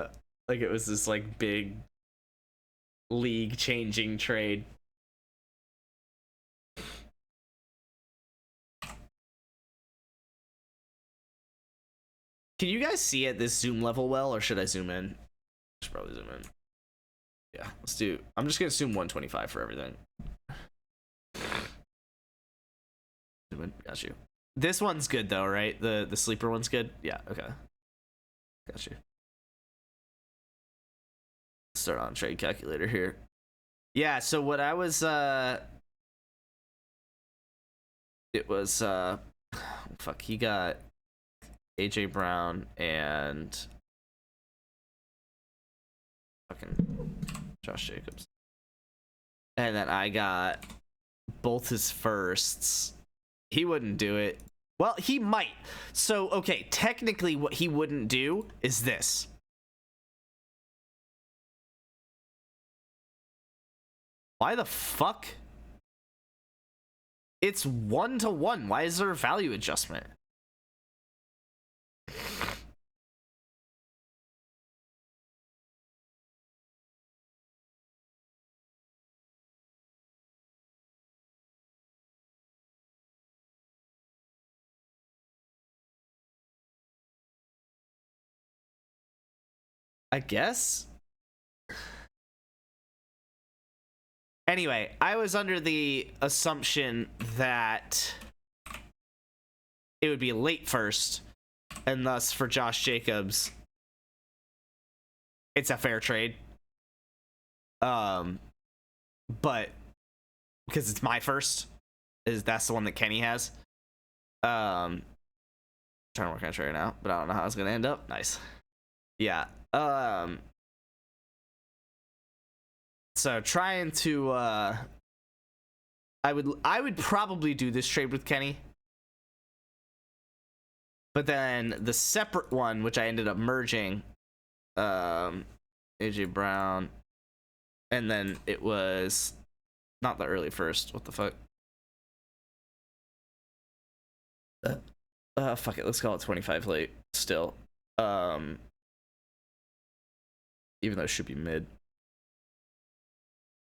Like it was this like big league changing trade. Can you guys see at this zoom level well, or should I zoom in? I should probably zoom in. Yeah, let's do. I'm just gonna assume 125 for everything. Got you. This one's good though, right? The sleeper one's good. Yeah. Okay. Got you. Start on trade calculator here. Yeah. So what I was it was fuck. He got AJ Brown and fucking Josh Jacobs, and then I got both his firsts. He wouldn't do it. Well, he might. So okay, technically what he wouldn't do is this. Why the fuck? It's 1-to-1. Why is there a value adjustment? I guess. Anyway, I was under the assumption that it would be late first, and thus for Josh Jacobs, it's a fair trade. But because it's my first, that's the one that Kenny has. Trying to work on a trade now, but I don't know how it's gonna end up. Nice. Yeah. So trying to I would probably do this trade with Kenny, but then the separate one, which I ended up merging, AJ Brown, and then it was not the early first. What the fuck? Fuck it. Let's call it 25 late. Still, even though it should be mid.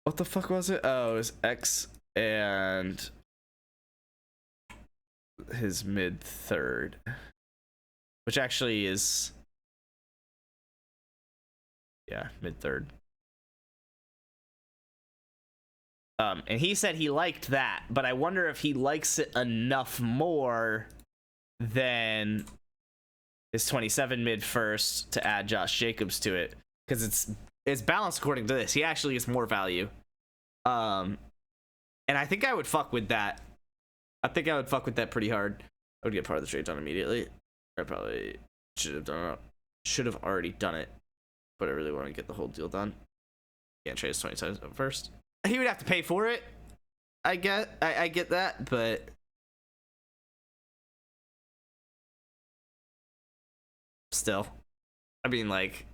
What the fuck was it? Oh, it was X and his mid third, which actually is, yeah, mid third. And he said he liked that, but I wonder if he likes it enough more than his 27 mid first to add Josh Jacobs to it, because it's balanced according to this. He actually gets more value. And I think I would fuck with that. I think I would fuck with that pretty hard. I would get part of the trade done immediately. I probably should have already done it, but I really want to get the whole deal done. Can't trade his 20 times first. He would have to pay for it. I get that, but still, I mean, like,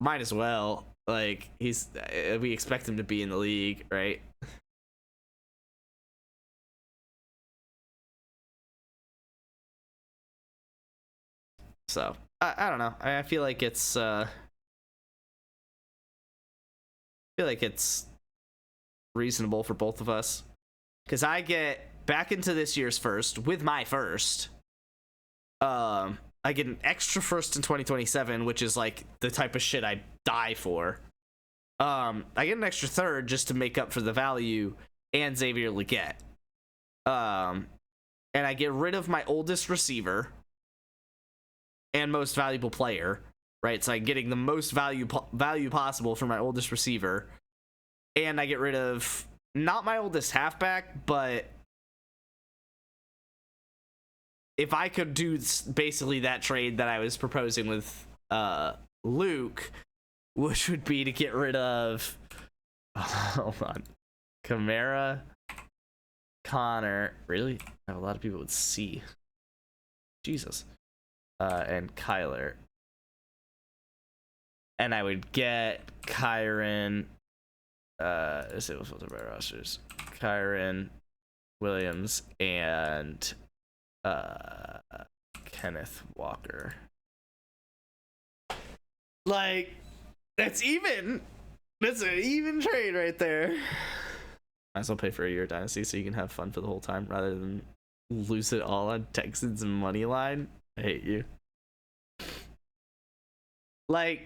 might as well. Like, we expect him to be in the league, right? So I don't know. I feel like it's reasonable for both of us, because I get back into this year's first with my first. I get an extra first in 2027, which is like the type of shit I die for. I get an extra third just to make up for the value and Xavier Legette. And I get rid of my oldest receiver, and most valuable player, right? So I'm getting the most value possible for my oldest receiver, and I get rid of not my oldest halfback, but if I could do basically that trade that I was proposing with Luke, which would be to get rid of hold on, Kamara, Connor, really? I have a lot of people with C. Jesus. And Kyler. And I would get Kyron. Disable filter by rosters. Kyron, Williams, and Kenneth Walker. Like, that's even. That's an even trade right there. Might as well pay for a year of Dynasty so you can have fun for the whole time rather than lose it all on Texans money line. I hate you. Like,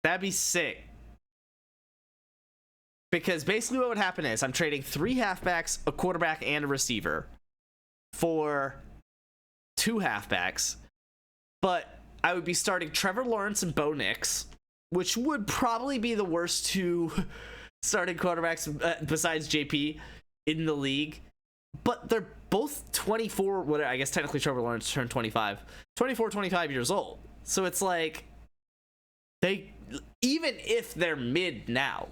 that'd be sick. Because basically what would happen is I'm trading 3 halfbacks, a quarterback, and a receiver for 2 halfbacks. But I would be starting Trevor Lawrence and Bo Nix, which would probably be the worst 2 starting quarterbacks besides JP in the league. But they're both 24, whatever. I guess technically Trevor Lawrence turned 25. 24, 25 years old. So it's like, they, even if they're mid now,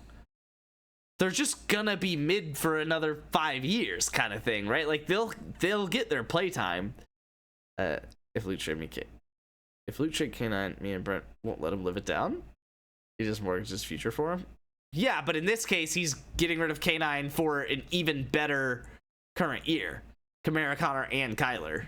they're just gonna be mid for another 5 years kind of thing, right? Like, they'll get their playtime. If Luke trade K9, me and Brent won't let him live it down. He just mortgaged his future for him. Yeah, but in this case, he's getting rid of K9 for an even better current year. Kamara, Connor, and Kyler.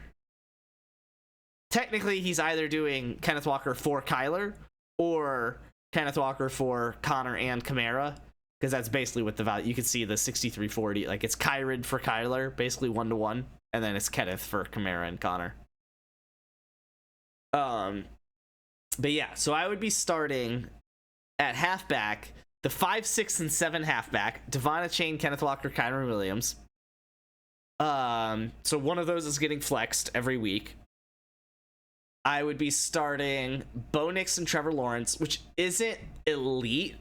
Technically, he's either doing Kenneth Walker for Kyler or Kenneth Walker for Connor and Kamara, because that's basically what the value. You can see the 63-40. Like, it's Kyrid for Kyler, basically 1-to-1, and then it's Kenneth for Kamara and Connor. But yeah, so I would be starting at halfback, the 5, 6, and 7 halfback, Devon Achane, Kenneth Walker, Kyron Williams. So one of those is getting flexed every week. I would be starting Bo Nix and Trevor Lawrence, which isn't elite,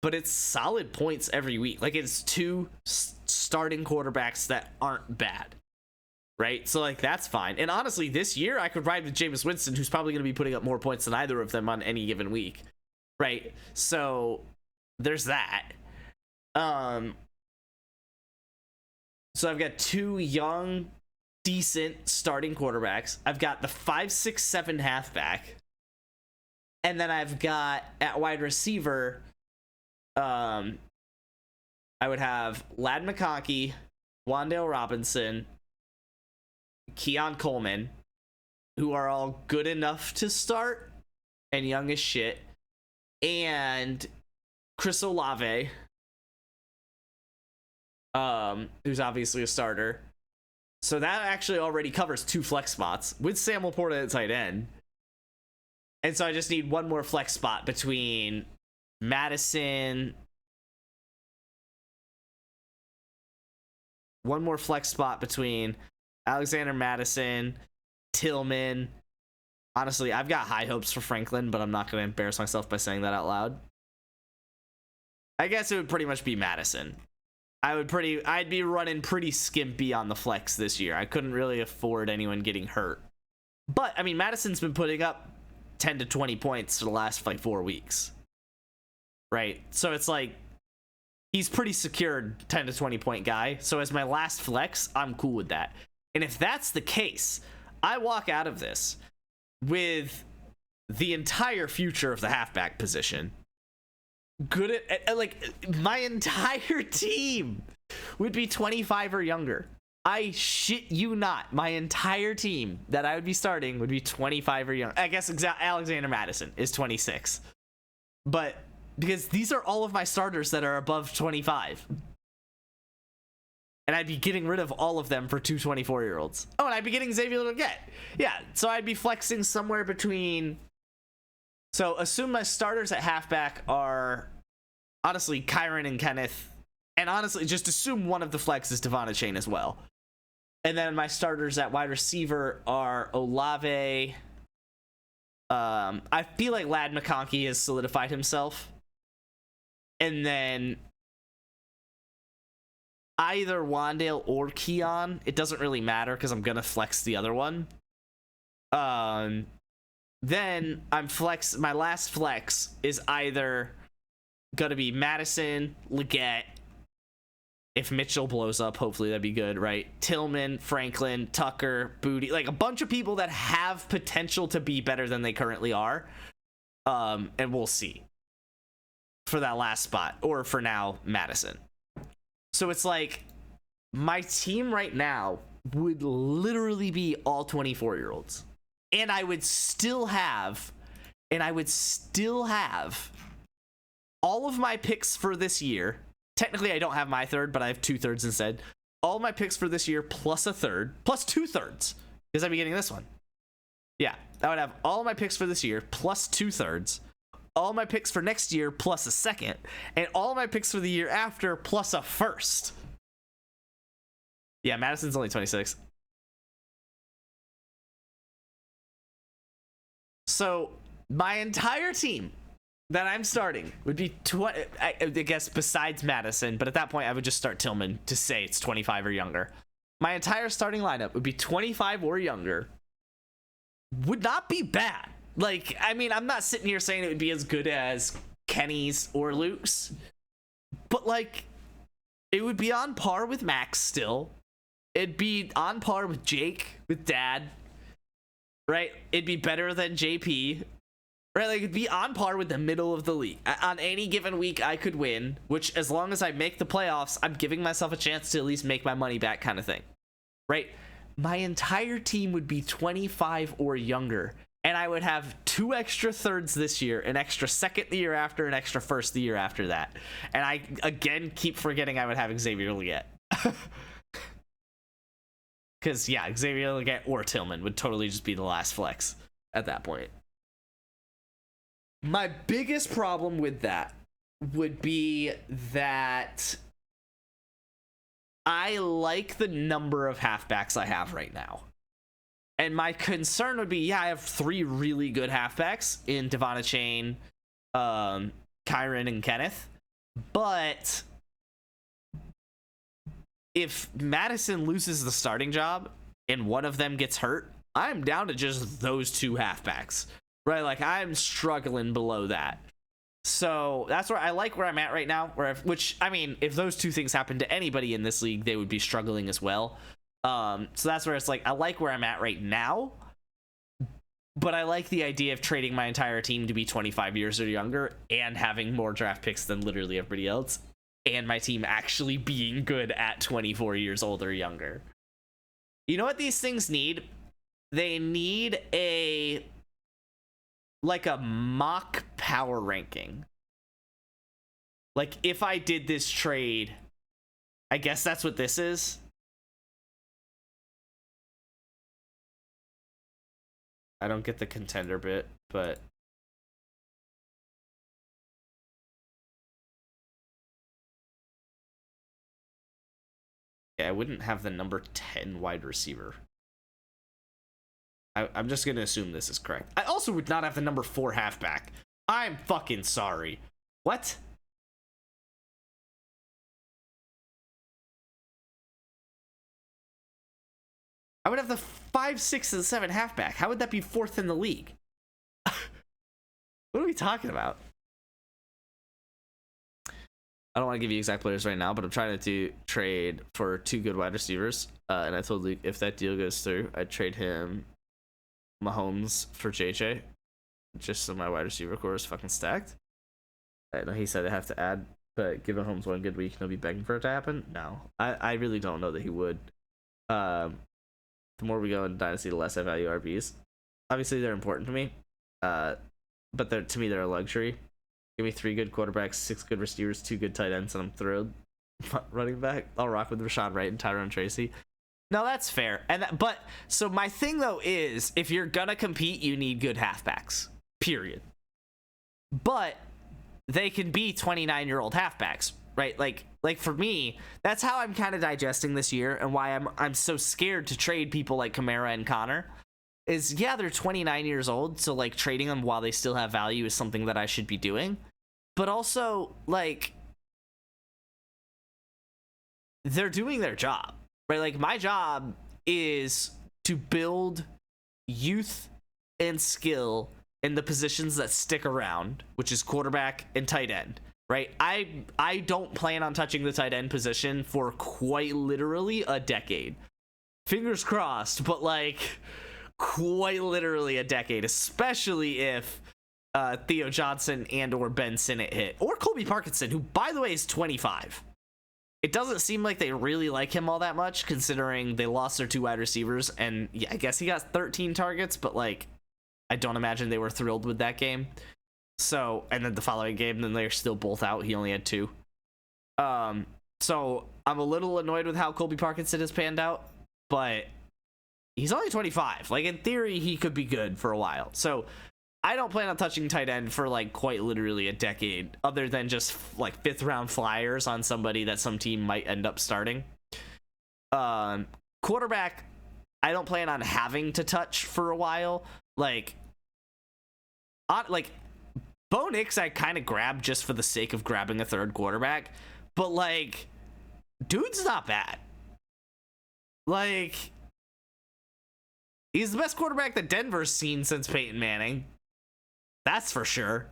but it's solid points every week. Like, it's 2 starting quarterbacks that aren't bad, right? So, like, that's fine. And honestly, this year I could ride with Jameis Winston, who's probably going to be putting up more points than either of them on any given week, right? So there's that. So I've got 2 young, decent starting quarterbacks. I've got the 5, 6, 7 halfback, and then I've got at wide receiver. I would have Ladd McConkey, Wan'Dale Robinson, Keon Coleman, who are all good enough to start and young as shit, and Chris Olave, who's obviously a starter. So that actually already covers 2 flex spots with Sam Laporta at tight end. And so I just need one more flex spot between Madison. One more flex spot between Alexander Madison, Tillman. Honestly, I've got high hopes for Franklin, but I'm not going to embarrass myself by saying that out loud. I guess it would pretty much be Madison. I'd be running pretty skimpy on the flex this year. I couldn't really afford anyone getting hurt. But, I mean, Madison's been putting up 10 to 20 points for the last, 4 weeks. Right? So it's like, he's pretty secured 10 to 20 point guy. So as my last flex, I'm cool with that. And if that's the case, I walk out of this with the entire future of the halfback position. Good at like, my entire team would be 25 or younger. I shit you not. My entire team that I would be starting would be 25 or younger. I guess Alexander Madison is 26. But because these are all of my starters that are above 25. And I'd be getting rid of all of them for 2 24-year-olds. Oh, and I'd be getting Xavier Leggett. Yeah, so I'd be flexing somewhere between... So assume my starters at halfback are, honestly, Kyron and Kenneth. And honestly, just assume one of the flex is Devon Achane as well. And then my starters at wide receiver are Olave, I feel like Lad McConkey has solidified himself. And then either Wandale or Keon. It doesn't really matter because I'm going to flex the other one. Then my last flex is either going to be Madison, Leggett. If Mitchell blows up, hopefully that'd be good, right? Tillman, Franklin, Tucker, Booty, like a bunch of people that have potential to be better than they currently are. And we'll see for that last spot, or for now, Madison. So it's like my team right now would literally be all 24-year-olds. And I would still have all of my picks for this year. Technically, I don't have my third, but I have 2/3 instead. All my picks for this year plus a third, plus 2/3, because I'd be getting this one. Yeah, I would have all my picks for this year plus 2/3, all my picks for next year plus a second, and all my picks for the year after plus a first. Yeah, Madison's only 26. So my entire team that I'm starting would be 20, I guess, besides Madison, but at that point I would just start Tillman to say it's 25 or younger. My entire starting lineup would be 25 or younger. Would not be bad. Like, I mean, I'm not sitting here saying it would be as good as Kenny's or Luke's, but like, it would be on par with Max still. It'd be on par with Jake, with Dad, right? It'd be better than JP. Right, like, it'd be on par with the middle of the league. On any given week, I could win, which, as long as I make the playoffs, I'm giving myself a chance to at least make my money back kind of thing. Right? My entire team would be 25 or younger, and I would have 2 extra thirds this year, an extra second the year after, an extra first the year after that. And I, again, keep forgetting I would have Xavier Leggett. Because, yeah, Xavier Leggett or Tillman would totally just be the last flex at that point. My biggest problem with that would be that I like the number of halfbacks I have right now. And my concern would be, yeah, I have 3 really good halfbacks in Devon Chain, Kyron, and Kenneth. But if Madison loses the starting job and one of them gets hurt, I'm down to just those 2 halfbacks. Right, like, I'm struggling below that. So that's where I like where I'm at right now. Which, I mean, if those 2 things happen to anybody in this league, they would be struggling as well. So that's where it's like, I like where I'm at right now. But I like the idea of trading my entire team to be 25 years or younger and having more draft picks than literally everybody else. And my team actually being good at 24 years old or younger. You know what these things need? They need a mock power ranking. Like, if I did this trade, I guess that's what this is. I don't get the contender bit, but yeah, I wouldn't have the number 10 wide receiver. I'm just going to assume this is correct. I also would not have the number 4 halfback. I'm fucking sorry. What? I would have the 5, 6, and 7 halfback. How would that be 4th in the league? What are we talking about? I don't want to give you exact players right now, but I'm trying to trade for 2 good wide receivers. And I told Luke if that deal goes through, I'd trade him Mahomes for JJ, just so my wide receiver core is fucking stacked. I know he said I have to add, but given Mahomes one good week, he'll be begging for it to happen. No, I really don't know that he would. The more we go in Dynasty, the less I value RBs. Obviously, they're important to me, but to me they're a luxury. Give me 3 good quarterbacks, 6 good receivers, 2 good tight ends, and I'm thrilled. Running back, I'll rock with Rashawn Wright and Tyrone Tracy. No, that's fair. But so my thing though is, if you're gonna compete, you need good halfbacks. Period. But they can be 29-year-old halfbacks, right? Like for me, that's how I'm kind of digesting this year, and why I'm so scared to trade people like Kamara and Connor. is, yeah, they're 29 years old, so like trading them while they still have value is something that I should be doing. But also, like, they're doing their job, right? Like, my job is to build youth and skill in the positions that stick around, which is quarterback and tight end, right? I don't plan on touching the tight end position for quite literally a decade. Fingers crossed, but like quite literally a decade, especially if Theo Johnson and or Ben Sinnott hit, or Colby Parkinson, who by the way is 25. It doesn't seem like they really like him all that much, considering they lost their 2 wide receivers, and yeah, I guess he got 13 targets, but like, I don't imagine they were thrilled with that game. So, and then the following game, then they're still both out. He only had 2. So I'm a little annoyed with how Colby Parkinson has panned out, but he's only 25. Like, in theory, he could be good for a while. So I don't plan on touching tight end for like quite literally a decade, other than just like 5th round flyers on somebody that some team might end up starting. Quarterback, I don't plan on having to touch for a while. Like Bo Nix, I kind of grabbed just for the sake of grabbing a 3rd quarterback, but like, dude's not bad. Like, he's the best quarterback that Denver's seen since Peyton Manning. That's for sure.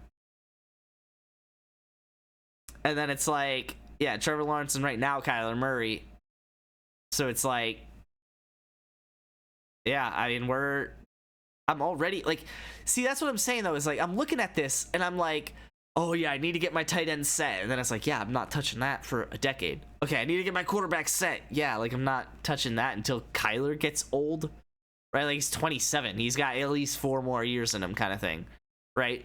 And then it's like, yeah, Trevor Lawrence, and right now Kyler Murray. So it's like, yeah, I mean, I'm already like, see, that's what I'm saying though, is like, I'm looking at this and I'm like, oh yeah, I need to get my tight end set. And then it's like, yeah, I'm not touching that for a decade. Okay, I need to get my quarterback set. Yeah, like, I'm not touching that until Kyler gets old, right? Like, he's 27. He's got at least 4 more years in him, kind of thing, right?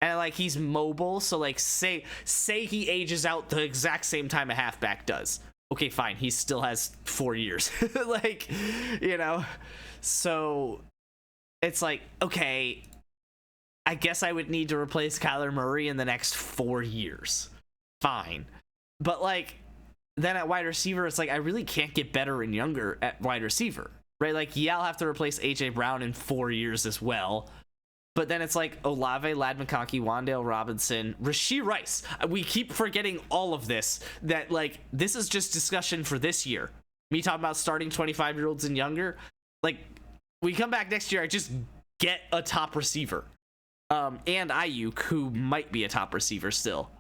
And like, he's mobile, so like, say he ages out the exact same time a halfback does. Okay, fine, he still has 4 years. Like, you know, so it's like, okay, I guess I would need to replace Kyler Murray in the next 4 years. Fine. But like, then at wide receiver, it's like, I really can't get better and younger at wide receiver, right? Like, yeah, I'll have to replace AJ Brown in 4 years as well. But then it's like Olave, Lad McConkey, Wan'Dale Robinson, Rashee Rice. We keep forgetting all of this, that like, this is just discussion for this year. Me talking about starting 25-year-olds and younger. Like, we come back next year, I just get a top receiver. And Ayuk, who might be a top receiver still.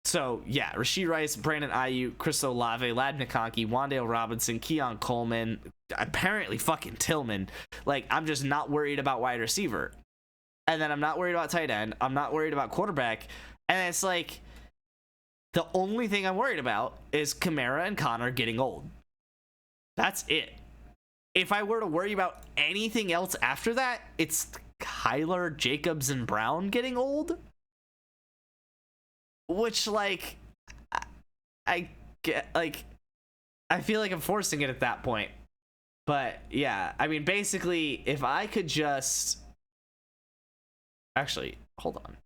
So yeah, Rashee Rice, Brandon Ayuk, Chris Olave, Lad McConkey, Wan'Dale Robinson, Keon Coleman, apparently fucking Tillman. Like, I'm just not worried about wide receiver. And then I'm not worried about tight end. I'm not worried about quarterback. And it's like, the only thing I'm worried about is Kamara and Connor getting old. That's it. If I were to worry about anything else after that, it's Kyler, Jacobs, and Brown getting old. Which, like, I get, like, I feel like I'm forcing it at that point. But yeah, I mean, basically, if I could just, actually, hold on.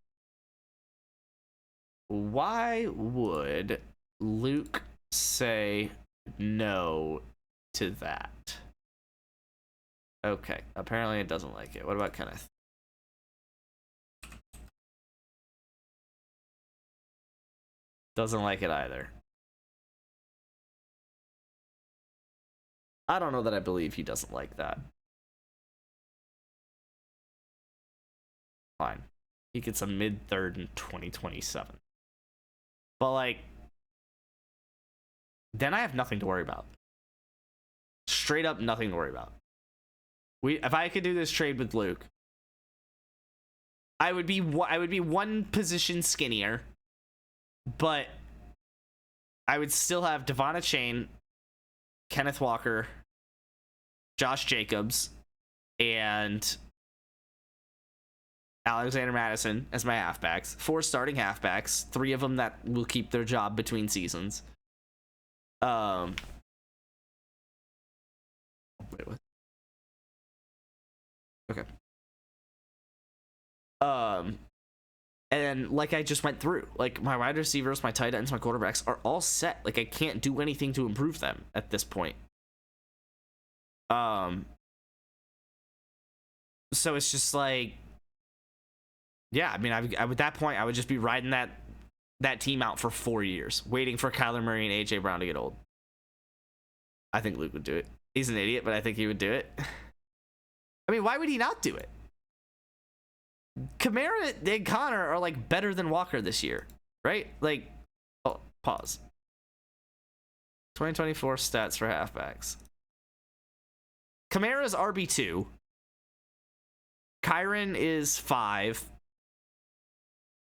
Why would Luke say no to that? Okay, apparently it doesn't like it. What about Kenneth? Doesn't like it either. I don't know that I believe he doesn't like that. Fine. He gets a mid-third in 2027. But, like, then I have nothing to worry about. Straight up nothing to worry about. If I could do this trade with Luke, I would be one position skinnier, but I would still have Devon Achane, Kenneth Walker, Josh Jacobs, and Alexander Madison as my halfbacks. 4 starting halfbacks, 3 of them that will keep their job between seasons. Wait, what? Okay. And like I just went through, like, my wide receivers, my tight ends, my quarterbacks are all set. Like, I can't do anything to improve them at this point. So it's just like, yeah, I mean, I at that point, I would just be riding that team out for 4 years, waiting for Kyler Murray and AJ Brown to get old. I think Luke would do it. He's an idiot, but I think he would do it. I mean, why would he not do it? Kamara and Connor are like better than Walker this year, right? Like, oh, pause. 2024 stats for halfbacks. Kamara's RB2. Kyron is 5.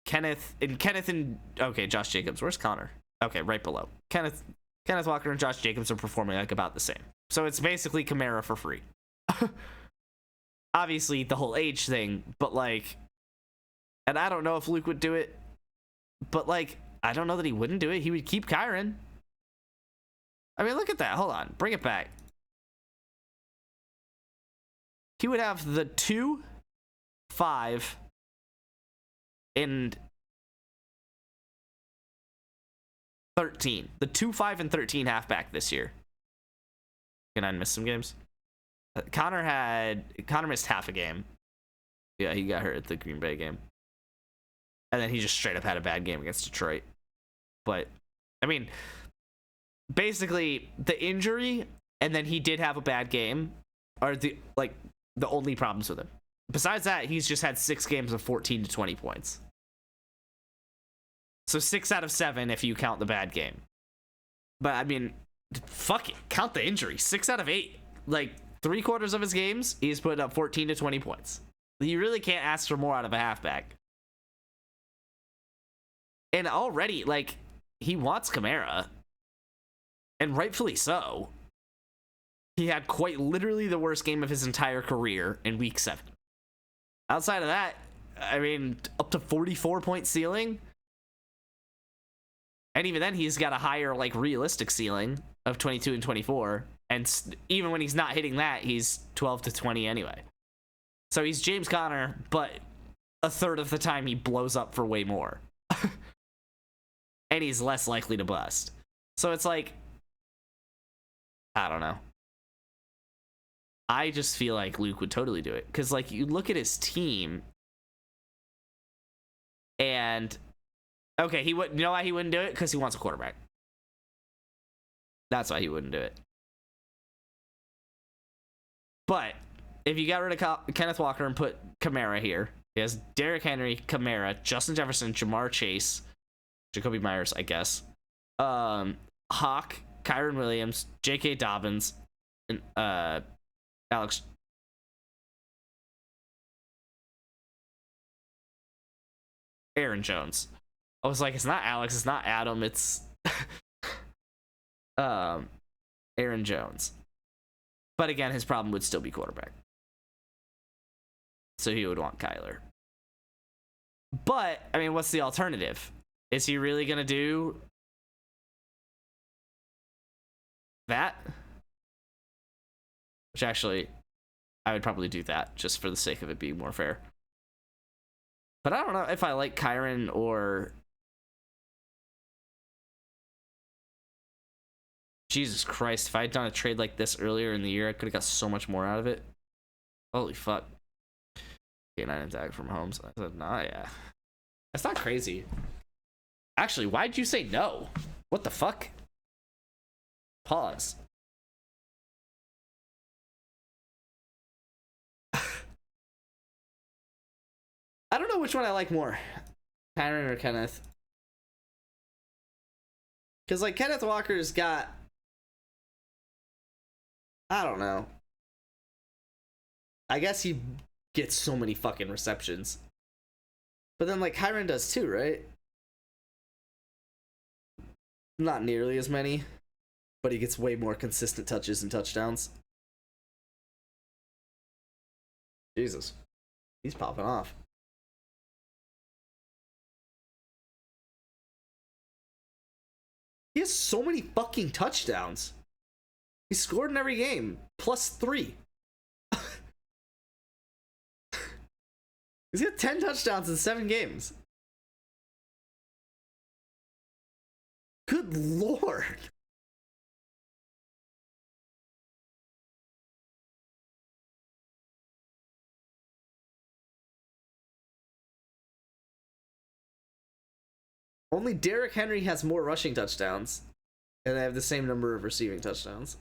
Kenneth and okay, Josh Jacobs. Where's Connor? Okay, right below. Kenneth Walker and Josh Jacobs are performing like about the same. So it's basically Kamara for free. Obviously the whole age thing, but like, and I don't know if Luke would do it, but like, I don't know that he wouldn't do it. He would keep Kyron. I mean, look at that. Hold on. Bring it back. He would have the 2, 5, and 13. The 2, 5, and 13 halfback this year. Can I miss some games? Connor missed half a game. Yeah, he got hurt at the Green Bay game. And then he just straight up had a bad game against Detroit. But, I mean, basically, the injury and then he did have a bad game are the only problems with him. Besides that, he's just had 6 games of 14 to 20 points. So 6 out of 7 if you count the bad game. But, I mean, fuck it. Count the injury. 6 out of 8. Like, 3/4 of his games, he's put up 14 to 20 points. You really can't ask for more out of a halfback. And already, like, he wants Kamara. And rightfully so. He had quite literally the worst game of his entire career in week 7. Outside of that, I mean, up to 44-point ceiling. And even then, he's got a higher, like, realistic ceiling of 22 and 24. And even when he's not hitting that, he's 12 to 20 anyway. So he's James Conner, but a third of the time he blows up for way more. And he's less likely to bust. So it's like, I don't know. I just feel like Luke would totally do it. Because, like, you look at his team, and, okay, you know why he wouldn't do it? Because he wants a quarterback. That's why he wouldn't do it. But if you got rid of Kenneth Walker and put Kamara here, he has Derrick Henry, Kamara, Justin Jefferson, Jamar Chase, Jacoby Myers, I guess, Hawk, Kyron Williams, J.K. Dobbins, and Alex. Aaron Jones. I was like, it's not Alex, it's not Adam, it's Aaron Jones. But again, his problem would still be quarterback. So he would want Kyler. But, I mean, what's the alternative? Is he really going to do that? Which actually, I would probably do that just for the sake of it being more fair. But I don't know if I like Kyron or... Jesus Christ, if I had done a trade like this earlier in the year, I could have got so much more out of it. Holy fuck. K9 attack from Holmes. I said, nah, yeah. That's not crazy. Actually, why'd you say no? What the fuck? Pause. I don't know which one I like more. Kyron or Kenneth. Because, like, Kenneth Walker's got... I don't know. I guess he gets so many fucking receptions. But then, like, Kyron does too, right? Not nearly as many. But he gets way more consistent touches and touchdowns. Jesus. He's popping off. He has so many fucking touchdowns. He scored in every game. +3. He's got 10 touchdowns in 7 games. Good lord. Only Derrick Henry has more rushing touchdowns, and they have the same number of receiving touchdowns.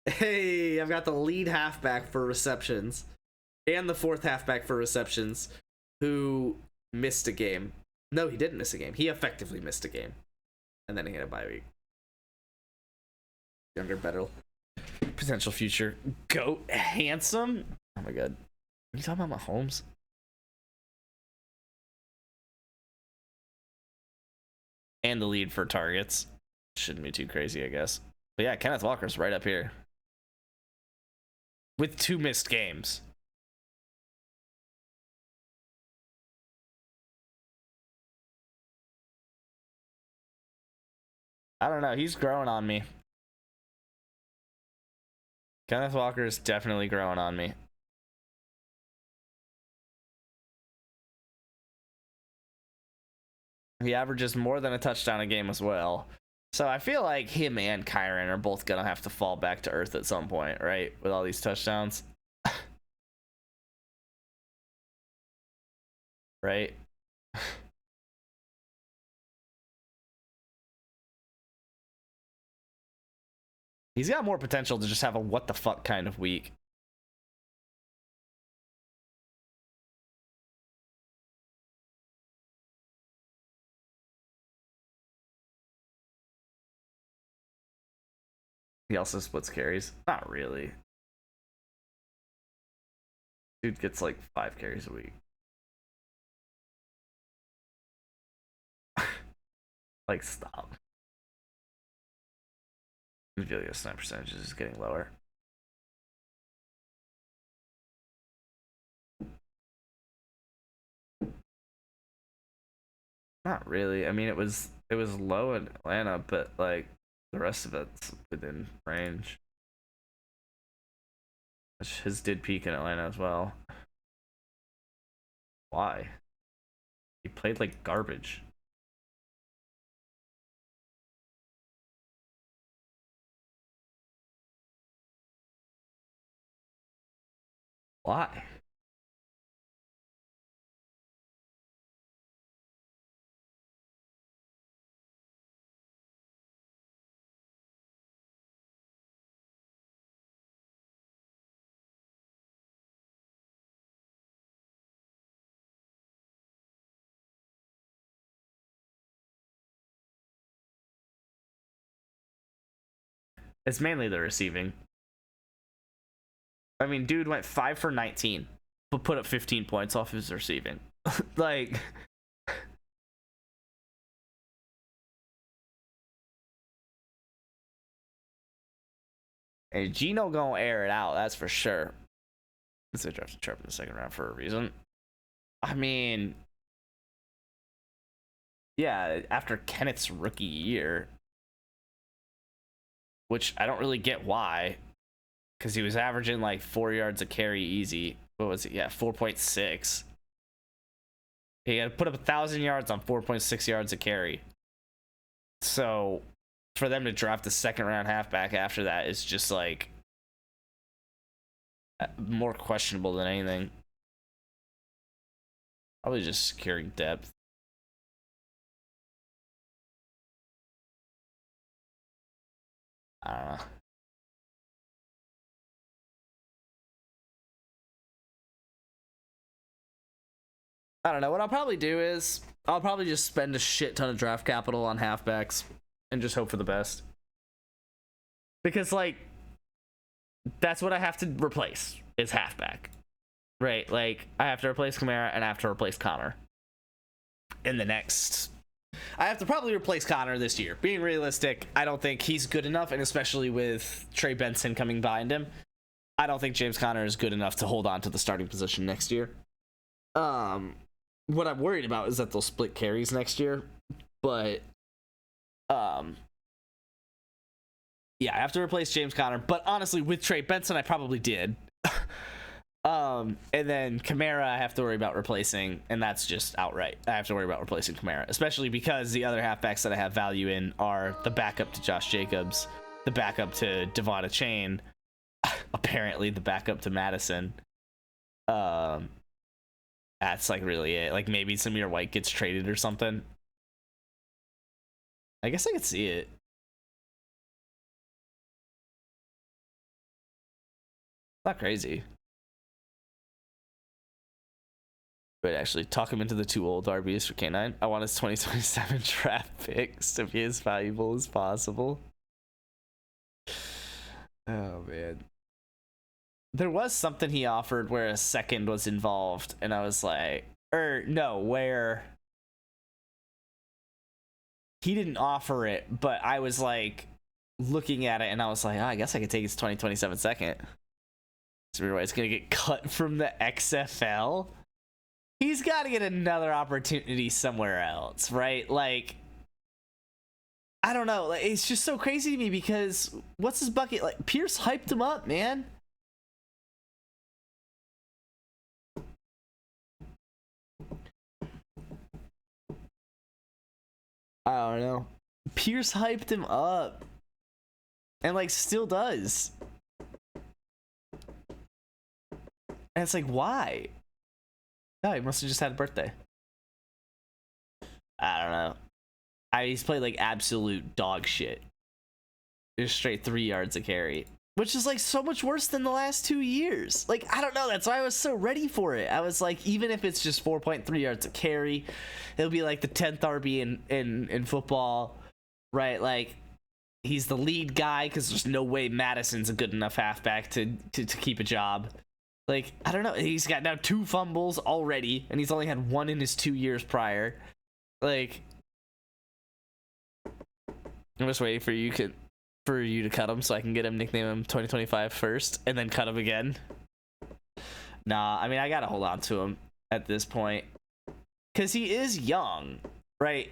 Hey, I've got the lead halfback for receptions and the fourth halfback for receptions who missed a game. No, he didn't miss a game. He effectively missed a game. And then he had a bye week. Younger, better potential future GOAT. Handsome. Oh my god. Are you talking about Mahomes? And the lead for targets. Shouldn't be too crazy, I guess. But yeah, Kenneth Walker's right up here. With 2 missed games. I don't know. He's growing on me. Kenneth Walker is definitely growing on me. He averages more than a touchdown a game as well. So I feel like him and Kyron are both going to have to fall back to earth at some point, right? With all these touchdowns. Right? He's got more potential to just have a what the fuck kind of week. He also splits carries. Not really. Dude gets like 5 carries a week. Like, stop. I feel like the snap percentage is getting lower. Not really. I mean, it was low in Atlanta, but like the rest of it's within range. Which his did peak in Atlanta as well. Why? He played like garbage. Why? It's mainly the receiving. I mean, dude went 5 for 19, but put up 15 points off his receiving. Like, and Gino gonna air it out, that's for sure. They drafted Chubb in the second round for a reason. I mean, yeah, after Kenneth's rookie year, which I don't really get why, because he was averaging like 4 yards a carry easy. What was it? Yeah, 4.6. He had put up 1,000 yards on 4.6 yards a carry. So for them to draft the second round halfback after that is just like more questionable than anything. Probably just securing depth. I don't know. I don't know. What I'll probably do is I'll probably just spend a shit ton of draft capital on halfbacks and just hope for the best. Because, like, that's what I have to replace is halfback. Right? Like, I have to replace Kamara and I have to replace Connor. In the next... I have to probably replace Connor this year. Being realistic, I don't think he's good enough, and especially with Trey Benson coming behind him, I don't think James Conner is good enough to hold on to the starting position next year. What I'm worried about is that they'll split carries next year, but yeah, I have to replace James Conner, but honestly, with Trey Benson, I probably did. And then Kamara, I have to worry about replacing, and that's just outright. I have to worry about replacing Kamara, especially because the other halfbacks that I have value in are the backup to Josh Jacobs, the backup to Devonta Chain, apparently the backup to Madison. That's like really it. Like maybe Samir White gets traded or something. I guess I could see it. Not crazy. But actually, talk him into the 2 old RBs for K9. I want his 2027 draft picks to be as valuable as possible. Oh, man. There was something he offered where a second was involved, and I was like, where he didn't offer it, but I was like looking at it, and I was like, I guess I could take his 2027 second. It's gonna get cut from the XFL. He's got to get another opportunity somewhere else, right? Like, I don't know. Like, it's just so crazy to me because what's his bucket? Like, Pierce hyped him up, man. I don't know. Pierce hyped him up. And, like, still does. And it's like, why? No, he must have just had a birthday. I don't know. He's played like absolute dog shit. Just straight 3 yards a carry, which is like so much worse than the last 2 years. Like, I don't know. That's why I was so ready for it. I was like, even if it's just 4.3 yards a carry, it'll be like the 10th RB in football, right? Like, he's the lead guy because there's no way Madison's a good enough halfback to keep a job. Like, I don't know. He's got now 2 fumbles already, and he's only had 1 in his 2 years prior. Like, I'm just waiting for you to cut him so I can get him, nickname him 2025 first, and then cut him again. Nah, I mean, I gotta hold on to him at this point. Because he is young, right?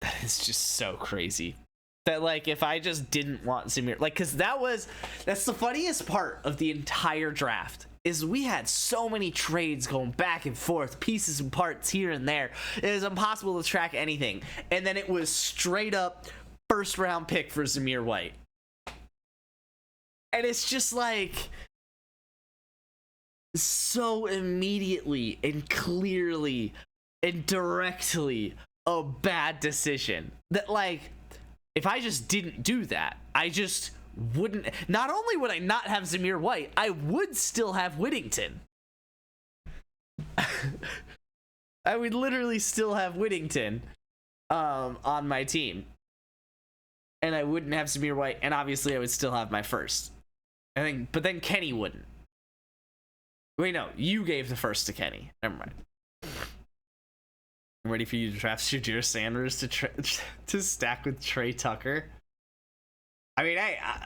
That is just so crazy. That, like, if I just didn't want Samir, like, because that's the funniest part of the entire draft, is we had so many trades going back and forth, pieces and parts here and there. It was impossible to track anything. And then it was straight up first round pick for Samir White. And it's just like, so immediately and clearly and directly a bad decision. That, like, if I just didn't do that, I just wouldn't. Not only would I not have Zamir White, I would still have Whittington. I would literally still have Whittington on my team. And I wouldn't have Zamir White, and obviously I would still have my first. But then Kenny wouldn't. Wait, no, you gave the first to Kenny. Never mind. I'm ready for you to draft Shadir Sanders to stack with Trey Tucker. I mean,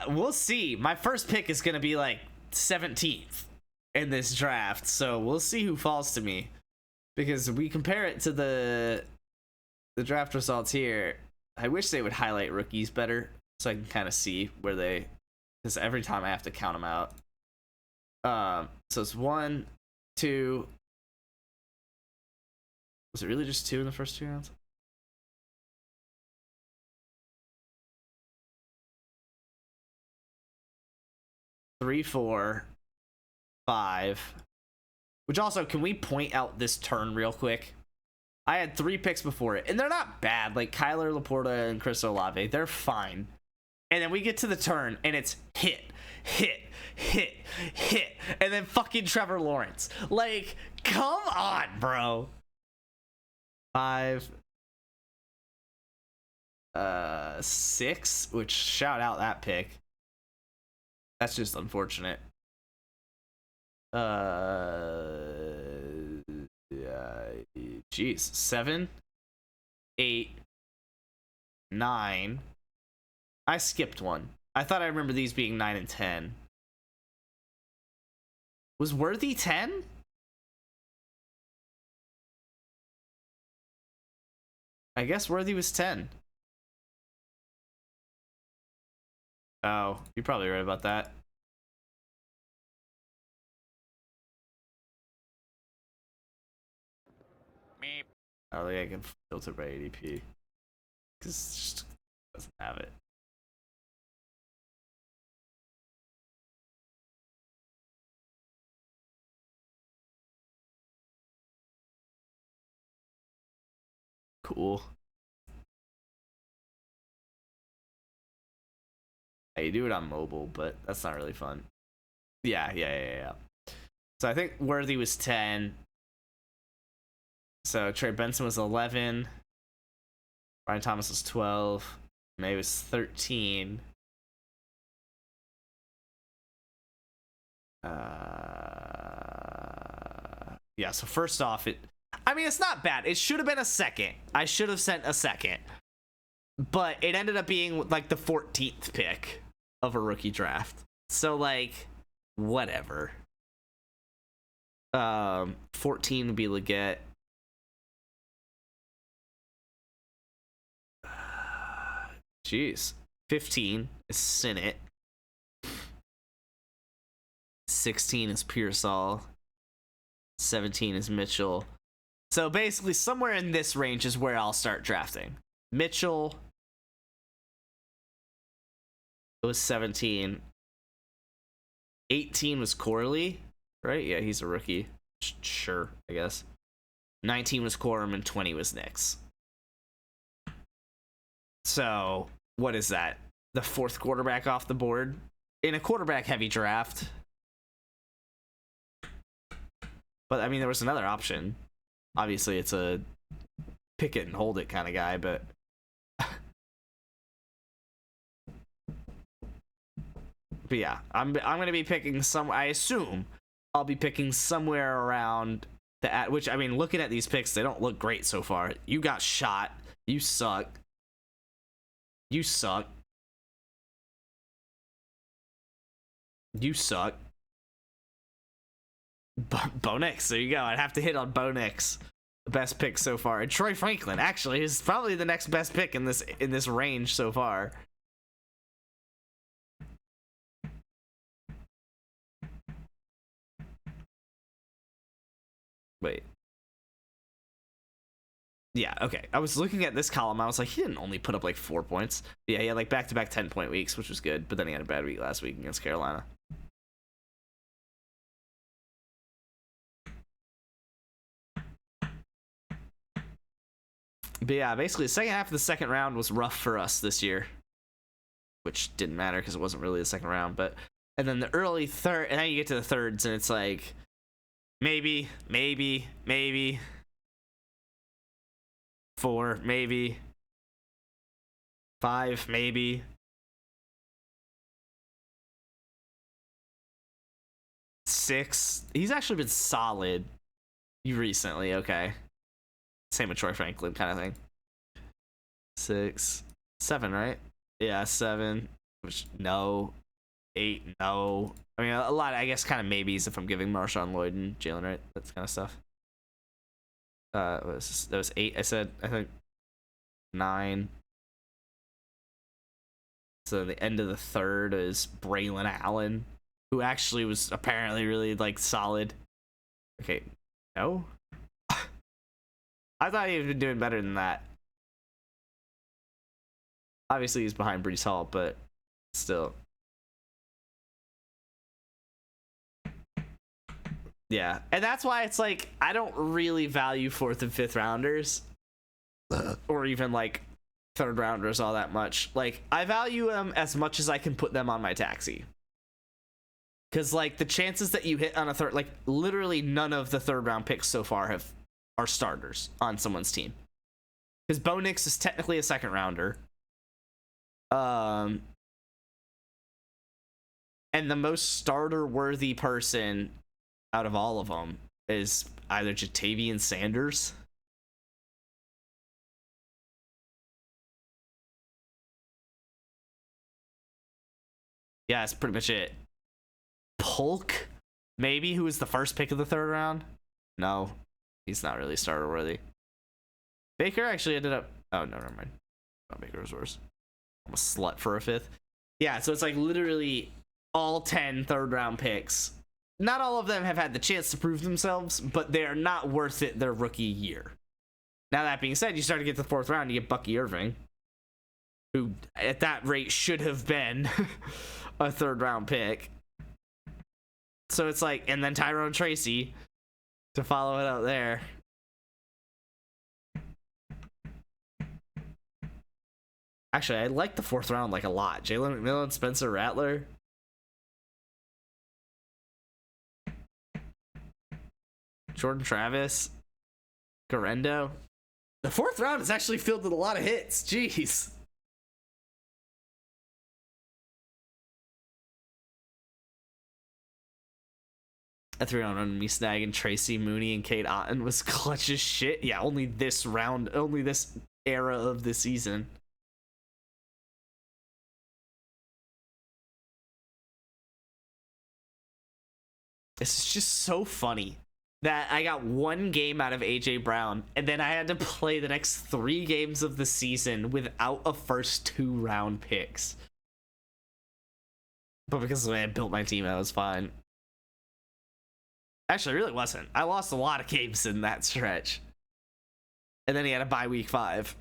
we'll see. My first pick is going to be like 17th in this draft, so we'll see who falls to me. Because we compare it to the draft results here. I wish they would highlight rookies better so I can kind of see where they... Because every time I have to count them out. So it's 1, 2... Was it really just 2 in the first 2 rounds? Three, 4, 5. Which also, can we point out this turn real quick? I had 3 picks before it, and they're not bad. Like Kyler Laporta and Chris Olave, they're fine. And then we get to the turn, and it's hit, and then fucking Trevor Lawrence. Like, come on, bro. 5, 6, which shout out that pick. That's just unfortunate. Jeez. 7, 8, 9. I skipped one. I thought I remember these being 9 and 10. Was Worthy 10? I guess Worthy was 10. Oh, you're probably right about that. Meep. I don't think I can filter by ADP. Cause Doesn't have it. Cool. Hey, you do it on mobile, but that's not really fun. Yeah. So I think Worthy was 10. So Trey Benson was 11. Brian Thomas was 12. May was 13. Yeah, so first off, I mean, it's not bad. It should have been a second. I should have sent a second. But it ended up being like the 14th pick of a rookie draft. So, like, whatever. 14 would be Leggett. Jeez. 15 is Sinnott. 16 is Pearsall. 17 is Mitchell. So basically somewhere in this range is where I'll start drafting. Mitchell, it was 17. 18 was Corley, right? Yeah, he's a rookie. Sure, I guess. 19 was Quorum and 20 was Knicks. So, what is that? The fourth quarterback off the board? In a quarterback heavy draft. But, I mean, there was another option. Obviously, it's a pick it and hold it kind of guy, but... But yeah, I'm going to be picking I assume I'll be picking somewhere around which, I mean, looking at these picks, they don't look great so far. You got shot. You suck. You suck. You suck. Bo Nix, there you go. I'd have to hit on Bo Nix, the best pick so far. And Troy Franklin actually is probably the next best pick in this range so far. Wait. Yeah, okay. I was looking at this column. I was like, he didn't only put up like 4 points. But yeah, he had like back-to-back 10-point weeks, which was good. But then he had a bad week last week against Carolina. But yeah, basically the second half of the second round was rough for us this year. Which didn't matter because it wasn't really the second round. And then the early third, and then you get to the thirds, and it's like, maybe. 4, maybe. 5, maybe. 6. He's actually been solid recently, okay. Same with Troy Franklin kind of thing. 6. 7, right? Yeah, 7. Which, no. 8, no. I mean, a lot, I guess, kind of maybes if I'm giving Marshawn Lloyd and Jalen Wright, that kind of stuff. That was 8. I think 9. So the end of the third is Braylon Allen, who actually was apparently really like solid. Okay, no. I thought he was doing better than that. Obviously, he's behind Breece Hall, but still. Yeah, and that's why it's like I don't really value 4th and 5th rounders, or even like 3rd rounders all that much. Like I value them as much as I can put them on my taxi, because like the chances that you hit on a third, like literally none of the 3rd round picks so far are starters on someone's team. Because Bo Nix is technically a 2nd rounder, and the most starter worthy person out of all of them is either Jatavian Sanders yeah, that's pretty much it. Polk, maybe, who was the first pick of the 3rd round. No, he's not really starter worthy. Baker actually ended up, oh no, never mind. Oh, Baker was worse. I'm a slut for a 5th. Yeah, so it's like literally all 10 3rd round picks. Not all of them have had the chance to prove themselves, but they're not worth it their rookie year. Now, that being said, you start to get to the 4th round, you get Bucky Irving. who at that rate should have been a third round pick. So it's like, and then Tyrone Tracy to follow it up there. Actually, I like the fourth round like a lot. Jalen McMillan, Spencer Rattler. Jordan Travis. Garendo. The fourth round is actually filled with a lot of hits. Jeez. A 3-round run, me snagging Tracy Mooney and Kate Otten was clutch as shit. Yeah, only this round, only this era of the season. It's just so funny that I got one game out of AJ Brown, and then I had to play the next 3 games of the season without a first 2-round picks. But because of the way I built my team, I was fine. Actually, it really wasn't. I lost a lot of games in that stretch. And then he had a bye week 5.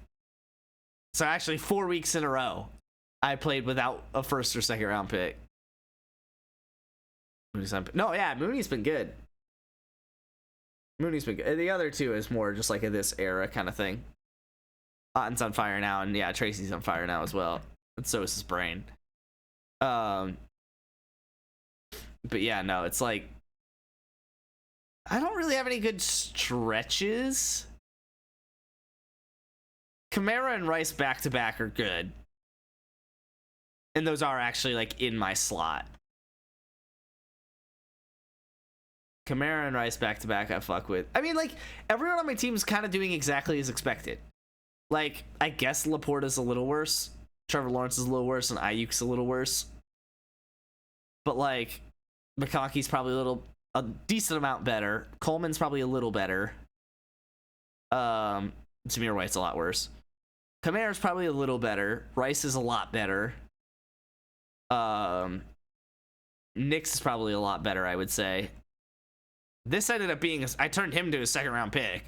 So actually 4 weeks in a row, I played without a first or second round pick. No, yeah, Mooney's been good. Mooney's been good. The other 2 is more just like a this era kind of thing. Otten's on fire now, and yeah, Tracy's on fire now as well. And so is his brain. But yeah, no, it's like I don't really have any good stretches. Kamara and Rice back to back are good. And those are actually like in my slot. Kamara and Rice back to back I fuck with. I mean, like, everyone on my team is kind of doing exactly as expected. Like, I guess Laporta's a little worse. Trevor Lawrence is a little worse, and Ayuk's a little worse. But, like, McConkey's probably a decent amount better. Coleman's probably a little better. Samir White's a lot worse. Kamara's probably a little better. Rice is a lot better. Nix is probably a lot better, I would say. This ended up being, I turned him to a second round pick,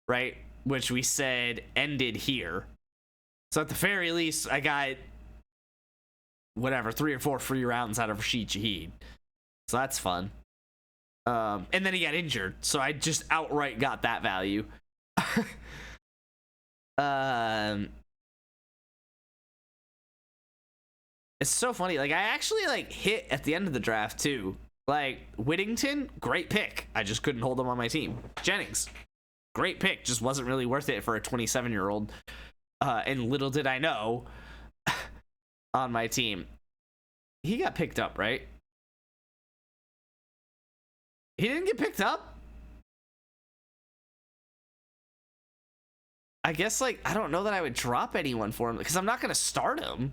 right? Which we said ended here. So at the very least, I got whatever, 3 or 4 free rounds out of Rashid Shaheed. So that's fun. And then he got injured, so I just outright got that value. It's so funny. Like, I actually like hit at the end of the draft too. Like, Whittington, great pick. I just couldn't hold him on my team. Jennings, great pick. Just wasn't really worth it for a 27-year-old. And little did I know, on my team. He got picked up, right? He didn't get picked up? I guess, like, I don't know that I would drop anyone for him, because I'm not going to start him.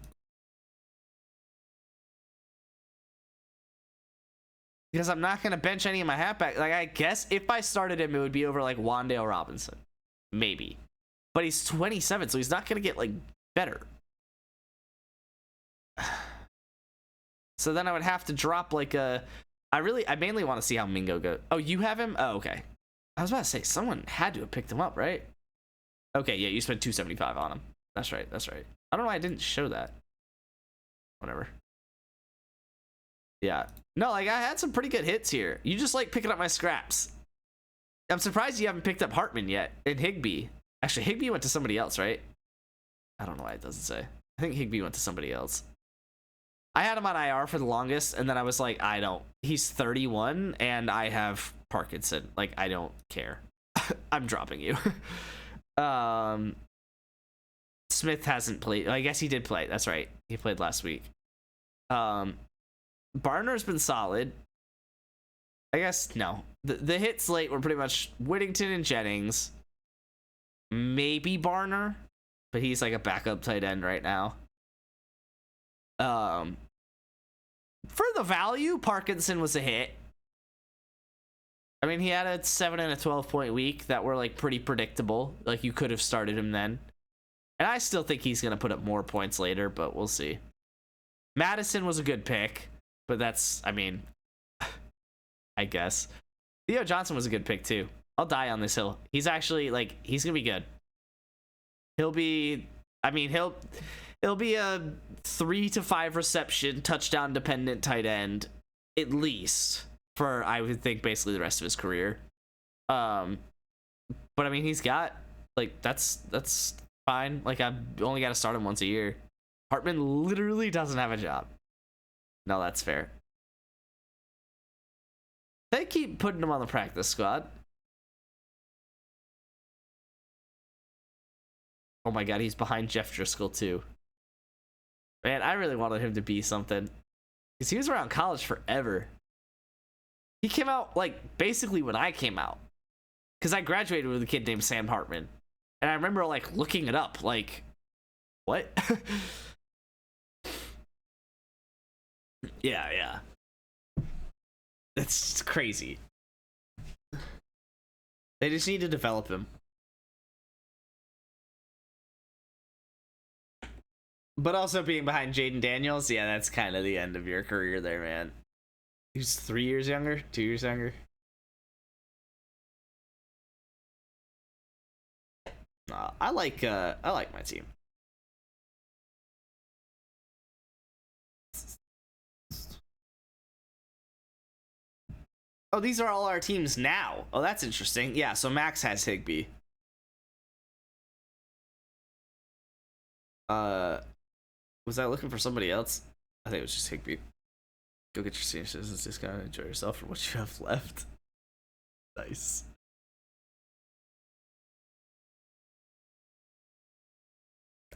Because I'm not going to bench any of my halfback. Like, I guess if I started him, it would be over, like, Wan'Dale Robinson. Maybe. But he's 27, so he's not going to get, like, better. So then I would have to drop, like, a... I mainly want to see how Mingo goes. Oh, you have him? Oh, okay. I was about to say, someone had to have picked him up, right? Okay, yeah, you spent $275 on him. That's right, that's right. I don't know why I didn't show that. Whatever. Yeah. No, like, I had some pretty good hits here. You just like picking up my scraps. I'm surprised you haven't picked up Hartman yet. And Higbee. Actually, Higbee went to somebody else, right? I don't know why it doesn't say. I think Higbee went to somebody else. I had him on IR for the longest, and then I was like, I don't. He's 31, and I have Parkinson. Like, I don't care. I'm dropping you. Smith hasn't played. I guess he did play. That's right. He played last week. Barner's been solid. I guess, no. The hits late were pretty much Whittington and Jennings. Maybe Barner, but he's like a backup tight end right now. For the value, Parkinson was a hit. I mean, he had a 7 and a 12-point week that were like pretty predictable. Like, you could have started him then. And I still think he's going to put up more points later, but we'll see. Madison was a good pick, but that's, I mean, I guess. Theo Johnson was a good pick too. I'll die on this hill. He's actually, like, he's going to be good. He'll be, I mean, it'll be a 3 to 5 reception touchdown dependent tight end at least for, I would think, basically the rest of his career. But I mean, he's got like that's fine. Like, I've only got to start him once a year. Hartman literally doesn't have a job. No, that's fair. They keep putting him on the practice squad. Oh my god, he's behind Jeff Driscoll too. Man, I really wanted him to be something. Because he was around college forever. He came out, like, basically when I came out. Because I graduated with a kid named Sam Hartman. And I remember, like, looking it up. Like, what? Yeah. That's crazy. They just need to develop him. But also being behind Jaden Daniels, yeah, that's kind of the end of your career there, man. He's 3 years younger, 2 years younger. I like my team. Oh, these are all our teams now. Oh, that's interesting. Yeah, so Max has Higby. Was I looking for somebody else? I think it was just Higby. Go get your senior citizens discount and enjoy yourself for what you have left. Nice.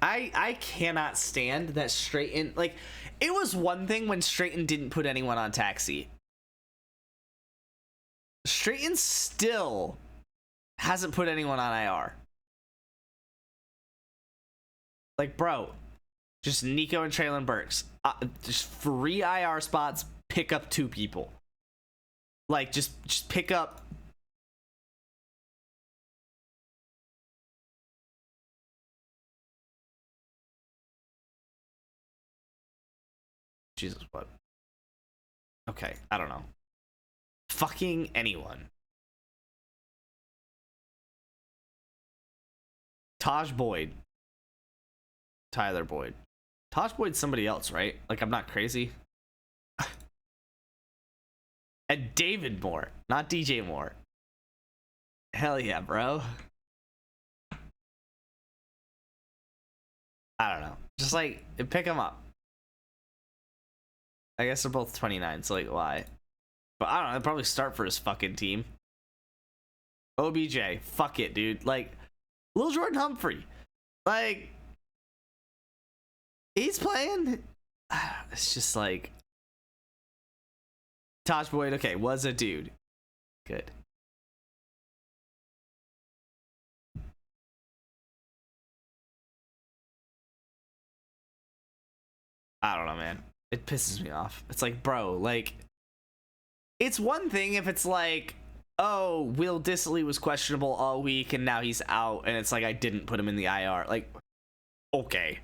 I cannot stand that Straighten, like, it was one thing when Straighten didn't put anyone on taxi. Straighten still hasn't put anyone on IR. Like, bro, just Nico and Traylon Burks. Just free IR spots, pick up 2 people. Like, just pick up. Jesus, what? Okay, I don't know. Fucking anyone. Taj Boyd. Tyler Boyd. Taj Boyd's somebody else, right? Like, I'm not crazy. And David Moore, not DJ Moore. Hell yeah, bro. I don't know. Just, like, pick them up. I guess they're both 29, so, like, why? But I don't know, they'll probably start for his fucking team. OBJ, fuck it, dude. Like, Lil Jordan Humphrey. Like, he's playing. It's just like, Taj Boyd, okay, was a dude. Good. I don't know, man. It pisses me off. It's like, bro, like, it's one thing if it's like, oh, Will Dissly was questionable all week and now he's out, and it's like, I didn't put him in the IR. Like, okay,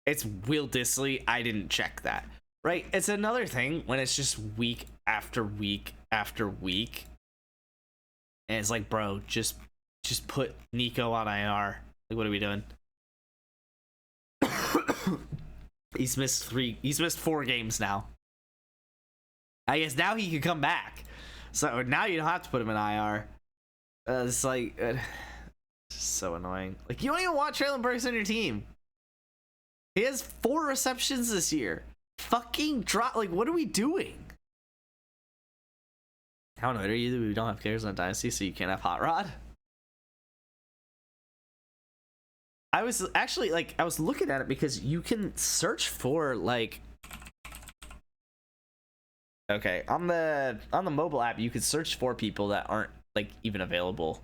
it's Will Dissly, I didn't check that, right? It's another thing when it's just week after week after week, and it's like, bro, just put Nico on IR. Like, what are we doing? He's missed 4 games now. I guess now he can come back. So now you don't have to put him in IR. It's like, so annoying. Like, you don't even want Traylon Burks on your team. He has 4 receptions this year. Fucking drop. Like, what are we doing? How annoyed are you that we don't have carries on Dynasty, so you can't have Hot Rod? I was actually, like, I was looking at it because you can search for, like, okay, on the mobile app, you could search for people that aren't, like, even available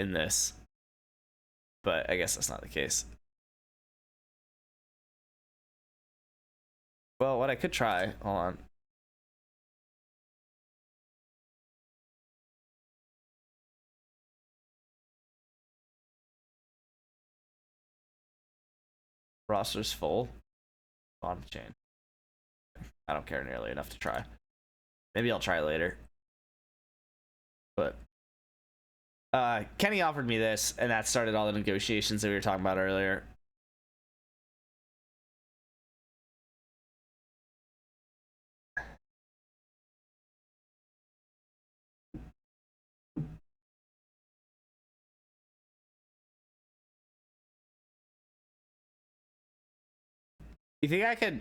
in this. But I guess that's not the case. Well, what I could try, hold on. Roster's full. On the chain. I don't care nearly enough to try. Maybe I'll try later. But Kenny offered me this, and that started all the negotiations that we were talking about earlier. You think I could?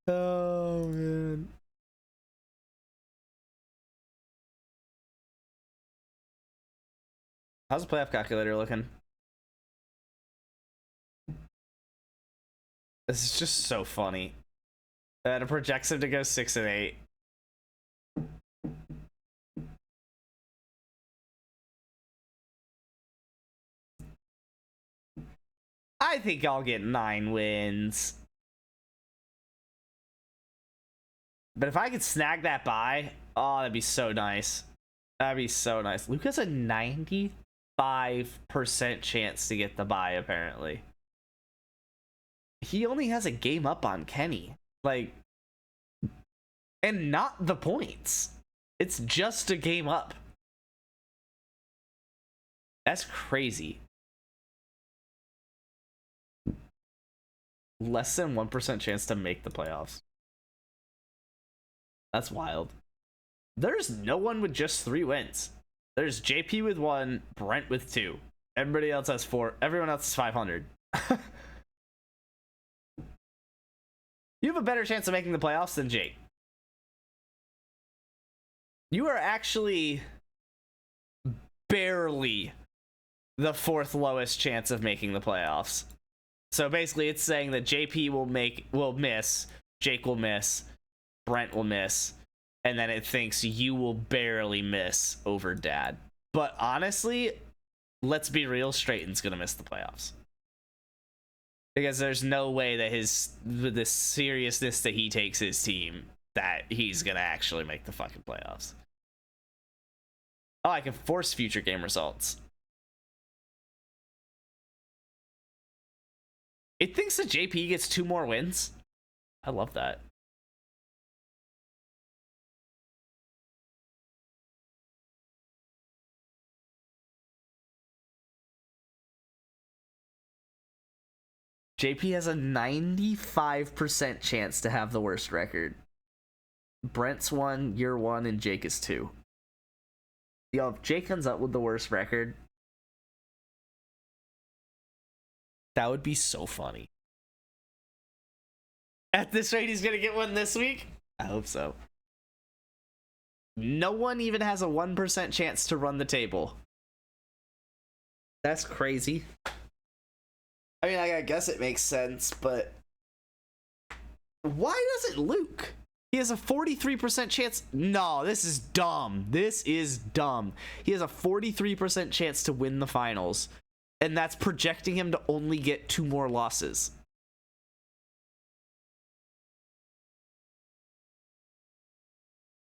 Oh man. How's the playoff calculator looking? This is just so funny. And it projects him to go 6-8. I think I'll get 9 wins. But if I could snag that bye, oh, that'd be so nice. That'd be so nice. Luke has a 95% chance to get the bye, apparently. He only has a game up on Kenny. Like, and not the points. It's just a game up. That's crazy. Less than 1% chance to make the playoffs. That's wild. There's no one with just 3 wins. There's JP with 1, Brent with 2. Everybody else has 4. Everyone else is 500. You have a better chance of making the playoffs than Jake. You are actually barely the 4th lowest chance of making the playoffs. So basically it's saying that JP will miss, Jake will miss, Brent will miss, and then it thinks you will barely miss over Dad. But honestly, let's be real, Straighten's gonna miss the playoffs. Because there's no way that with the seriousness that he takes his team, that he's gonna actually make the fucking playoffs. Oh, I can force future game results. It thinks that JP gets 2 more wins. I love that. JP has a 95% chance to have the worst record. Brent's 1, you're 1, and Jake is 2. Yo, if Jake comes up with the worst record, that would be so funny. At this rate, he's gonna get one this week? I hope so. No one even has a 1% chance to run the table. That's crazy. I mean, I guess it makes sense, but why doesn't Luke? He has a 43% chance. No, this is dumb. This is dumb. He has a 43% chance to win the finals, and that's projecting him to only get 2 more losses.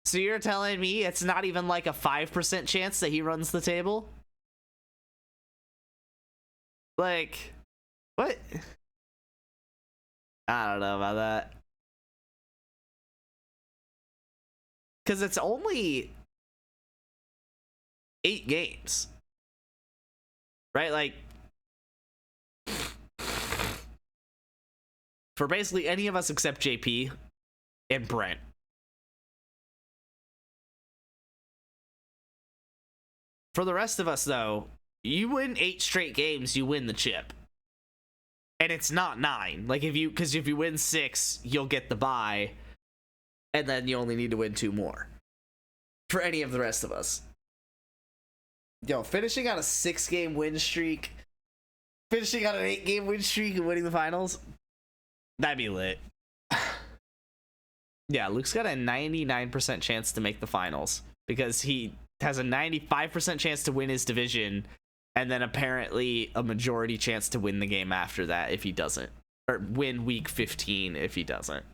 So you're telling me it's not even like a 5% chance that he runs the table? Like, what? I don't know about that. Because it's only 8 games. Right? Like, for basically any of us except JP and Brent. For the rest of us, though, you win 8 straight games, you win the chip. And it's not 9. Like, because if you win 6, you'll get the bye. And then you only need to win 2 more. For any of the rest of us. Yo, finishing on a 6-game win streak. Finishing on an 8-game win streak and winning the finals. That'd be lit. Yeah, Luke's got a 99% chance to make the finals. Because he has a 95% chance to win his division. And then apparently a majority chance to win the game after that if he doesn't. Or win week 15 if he doesn't.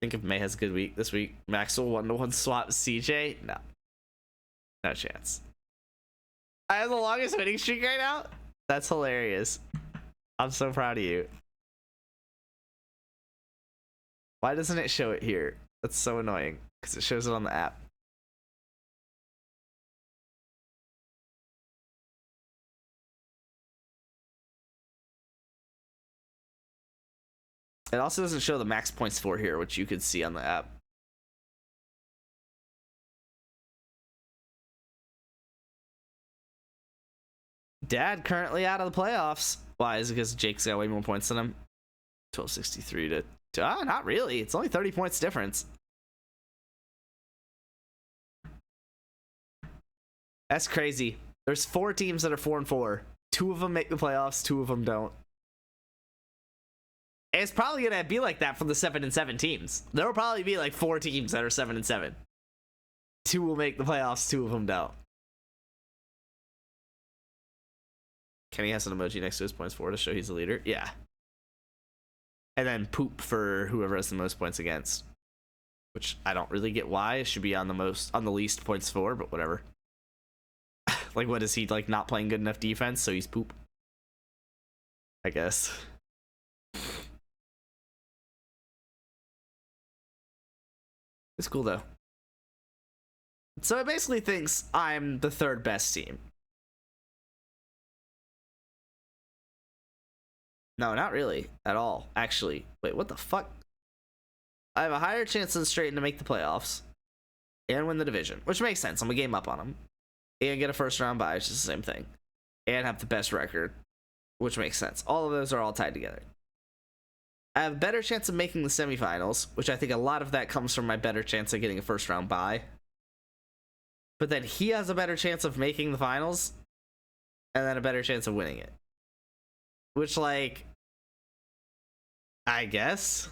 Think if May has a good week this week. Maxwell 1-to-1 swap CJ? No. No chance. I have the longest winning streak right now? That's hilarious. I'm so proud of you. Why doesn't it show it here? That's so annoying. Because it shows it on the app. It also doesn't show the max points for here, which you could see on the app. Dad currently out of the playoffs. Why? Is it because Jake's got way more points than him? 1263 to not really. It's only 30 points difference. That's crazy. There's 4 teams that are 4-4. 2 of them make the playoffs, 2 of them don't. And it's probably gonna be like that for the 7-7 teams. There will probably be like 4 teams that are 7-7. 2 will make the playoffs, 2 of them don't. Kenny has an emoji next to his points for to show he's the leader. Yeah. And then poop for whoever has the most points against. Which I don't really get why. It should be on the least points for, but whatever. Like, what is he, like, not playing good enough defense, so he's poop? I guess. It's cool, though. So it basically thinks I'm the 3rd best team. No, not really. At all, actually. Wait, what the fuck? I have a higher chance than Straighten to make the playoffs. And win the division. Which makes sense. I'm a game up on them. And get a first round bye, which is the same thing. And have the best record. Which makes sense. All of those are all tied together. I have a better chance of making the semifinals, which I think a lot of that comes from my better chance of getting a first round bye. But then he has a better chance of making the finals, and then a better chance of winning it. Which, like, I guess.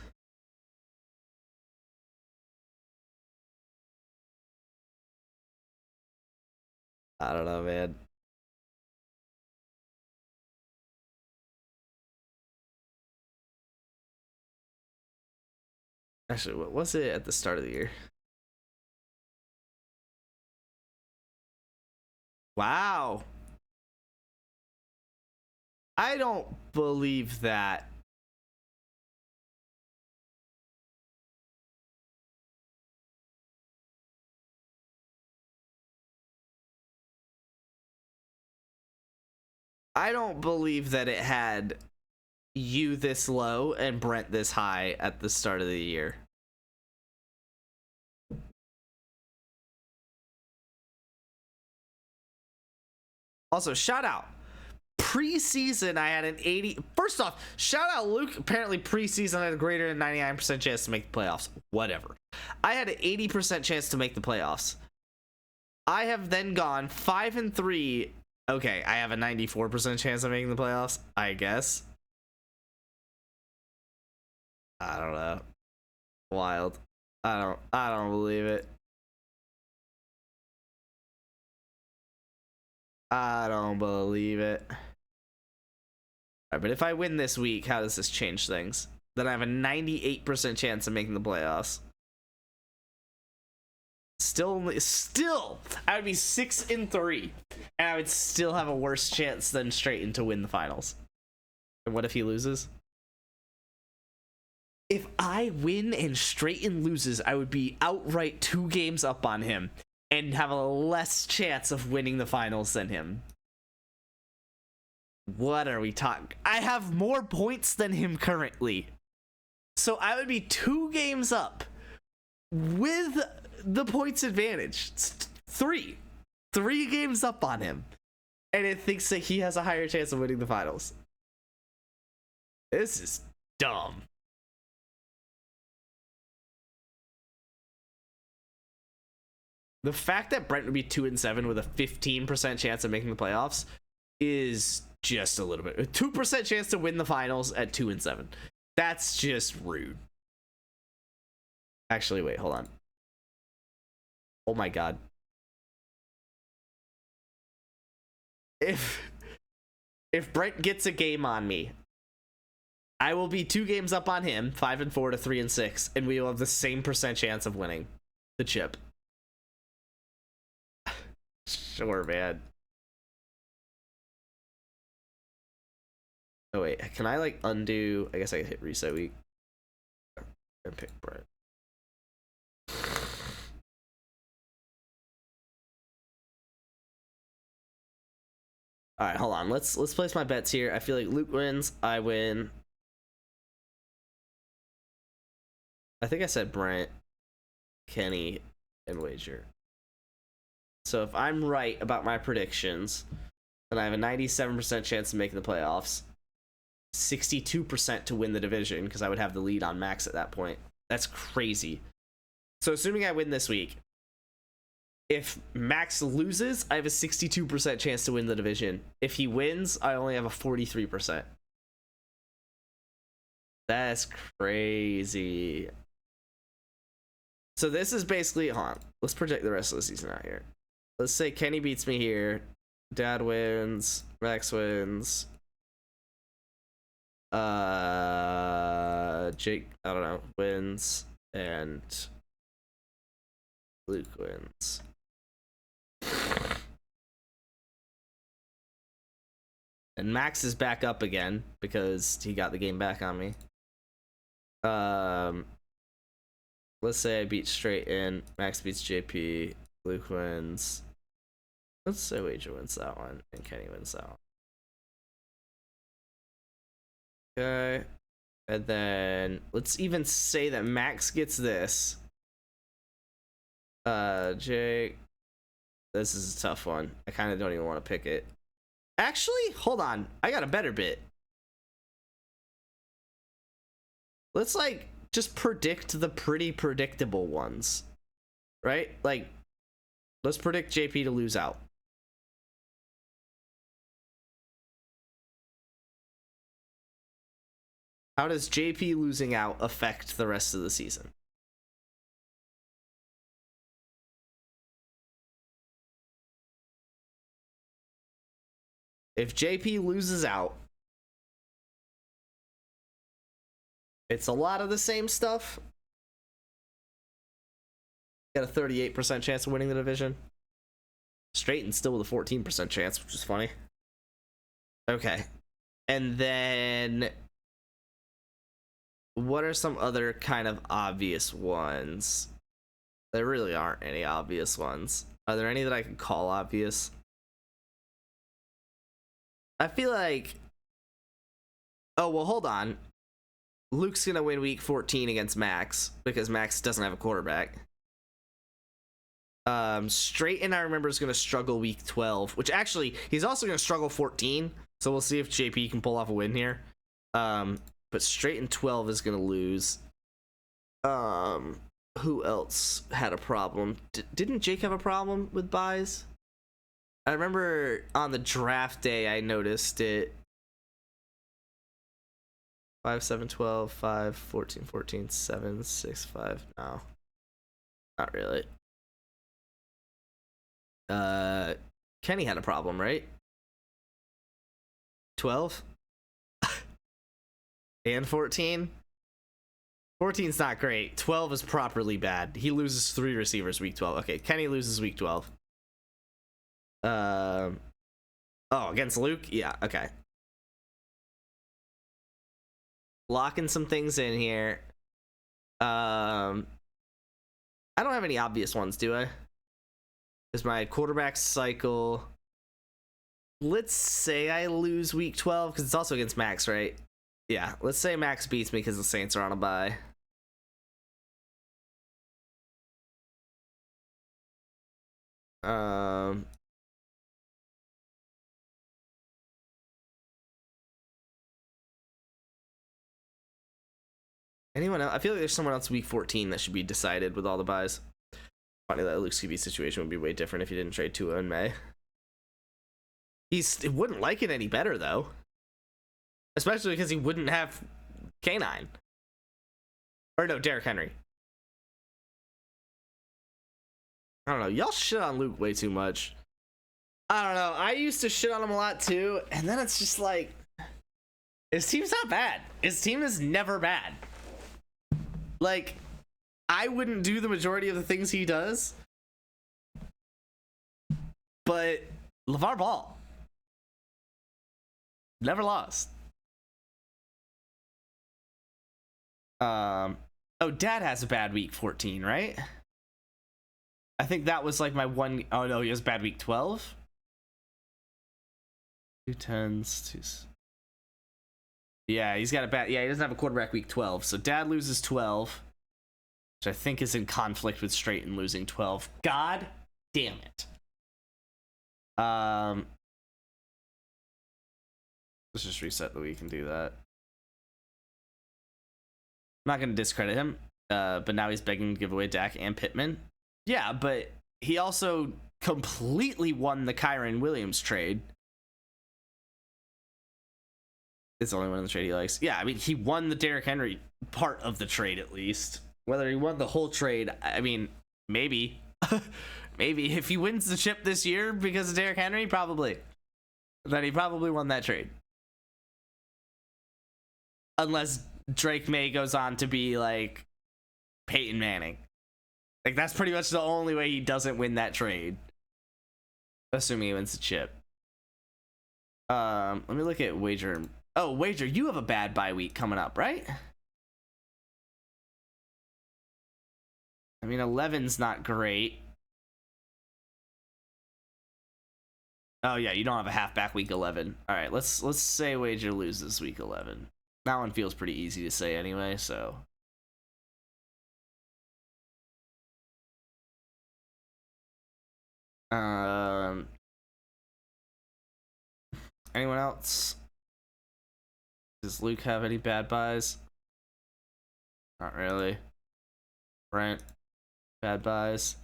I don't know, man. Actually, what was it at the start of the year? Wow. I don't believe that. I don't believe that it had you this low and Brent this high at the start of the year. Also, shout out. Preseason, I had an 80. First off, shout out Luke. Apparently, preseason, I had a greater than 99% chance to make the playoffs. Whatever. I had an 80% chance to make the playoffs. I have then gone 5-3. Okay, I have a 94% chance of making the playoffs, I guess. I don't know. Wild. I don't believe it. I don't believe it. Alright, but if I win this week, how does this change things? Then I have a 98% chance of making the playoffs. Still, I would be 6-3, and I would still have a worse chance than Straighten to win the finals. And what if he loses? If I win and Straighten loses, I would be outright 2 games up on him and have a less chance of winning the finals than him. What are we talking? I have more points than him currently. So I would be 2 games up with the points advantage. It's 3 games up on him, and it thinks that he has a higher chance of winning the finals. This is dumb. The fact that Brent would be 2-7 with a 15% chance of making the playoffs is just a little bit. A 2% chance to win the finals at 2-7. That's just rude. Actually, wait, hold on. Oh my god. If Brent gets a game on me, I will be 2 games up on him, 5-4 to 3-6, and we will have the same percent chance of winning the chip. Sure, man. Oh wait, can I like undo? I guess I can hit reset week and pick Brent. All right, hold on. Let's place my bets here. I feel like Luke wins, I win. I think I said Brent, Kenny, and Wager. So if I'm right about my predictions, then I have a 97% chance of making the playoffs, 62% to win the division because I would have the lead on Max at that point. That's crazy. So assuming I win this week, if Max loses, I have a 62% chance to win the division. If he wins, I only have a 43%. That's crazy. So this is basically, hold on, let's project the rest of the season out here. Let's say Kenny beats me here, Dad wins, Max wins, Jake, I don't know, wins, and Luke wins. And Max is back up again because he got the game back on me. Let's say I beat straight in, Max beats JP, Luke wins. Let's say Wager wins that one, and Kenny wins that one. Okay. And then let's even say that Max gets this. Jake. This is a tough one. I kind of don't even want to pick it. Actually, hold on. I got a better bit. Let's like just predict the pretty predictable ones. Right? Like, let's predict JP to lose out. How does JP losing out affect the rest of the season? If JP loses out, it's a lot of the same stuff. Got a 38% chance of winning the division. Straighten's still with a 14% chance, which is funny. Okay. And then what are some other kind of obvious ones? There really aren't any obvious ones. Are there any that I can call obvious? I feel like... Oh, well, hold on. Luke's gonna win week 14 against Max because Max doesn't have a quarterback. Straighten, I remember, is gonna struggle week 12, which actually he's also gonna struggle 14. So we'll see if JP can pull off a win here. But Straighten 12 is gonna lose. Who else had a problem? Didn't Jake have a problem with buys? I remember on the draft day I noticed it. 5, 7, 12, 5, 14, 14, 7, 6, 5. No. Not really. Kenny had a problem, right? 12? And 14? 14's not great. 12 is properly bad. He loses 3 receivers week 12. Okay, Kenny loses week 12. Oh, against Luke? Yeah, okay. Locking some things in here. I don't have any obvious ones, do I? Is my quarterback cycle... Let's say I lose week 12, because it's also against Max, right? Yeah, let's say Max beats me because the Saints are on a bye. Anyone else? I feel like there's someone else week 14 that should be decided with all the buys. Funny that Luke's QB situation would be way different if he didn't trade Tua in May. He wouldn't like it any better, though. Especially because he wouldn't have K9. Or no, Derrick Henry. I don't know. Y'all shit on Luke way too much. I don't know. I used to shit on him a lot, too. And then it's just like... His team's not bad. His team is never bad. Like, I wouldn't do the majority of the things he does. But LeVar Ball never lost. Oh, Dad has a bad week 14, right? I think that was like my one. Oh no, he has bad week 12. 2 10s, 2. Yeah, he's got a bad. Yeah, he doesn't have a quarterback week 12. So Dad loses 12. which I think is in conflict with Straighten losing 12. God damn it. Let's just reset the week and do that. I'm not going to discredit him, but now he's begging to give away Dak and Pittman. Yeah, but he also completely won the Kyron Williams trade. It's the only one in the trade he likes. Yeah, I mean, he won the Derrick Henry part of the trade, at least. Whether he won the whole trade, I mean, maybe. Maybe. If he wins the chip this year because of Derrick Henry, probably. Then he probably won that trade. Unless Drake May goes on to be, like, Peyton Manning. Like, that's pretty much the only way he doesn't win that trade. Assuming he wins the chip. Let me look at Wager. Oh, Wager, you have a bad bye week coming up, right? I mean, 11's not great. Oh, yeah, you don't have a halfback week 11. All right, let's say Wager loses week 11. That one feels pretty easy to say anyway, so. Anyone else? Does Luke have any bad buys? Not really. Brent, bad buys.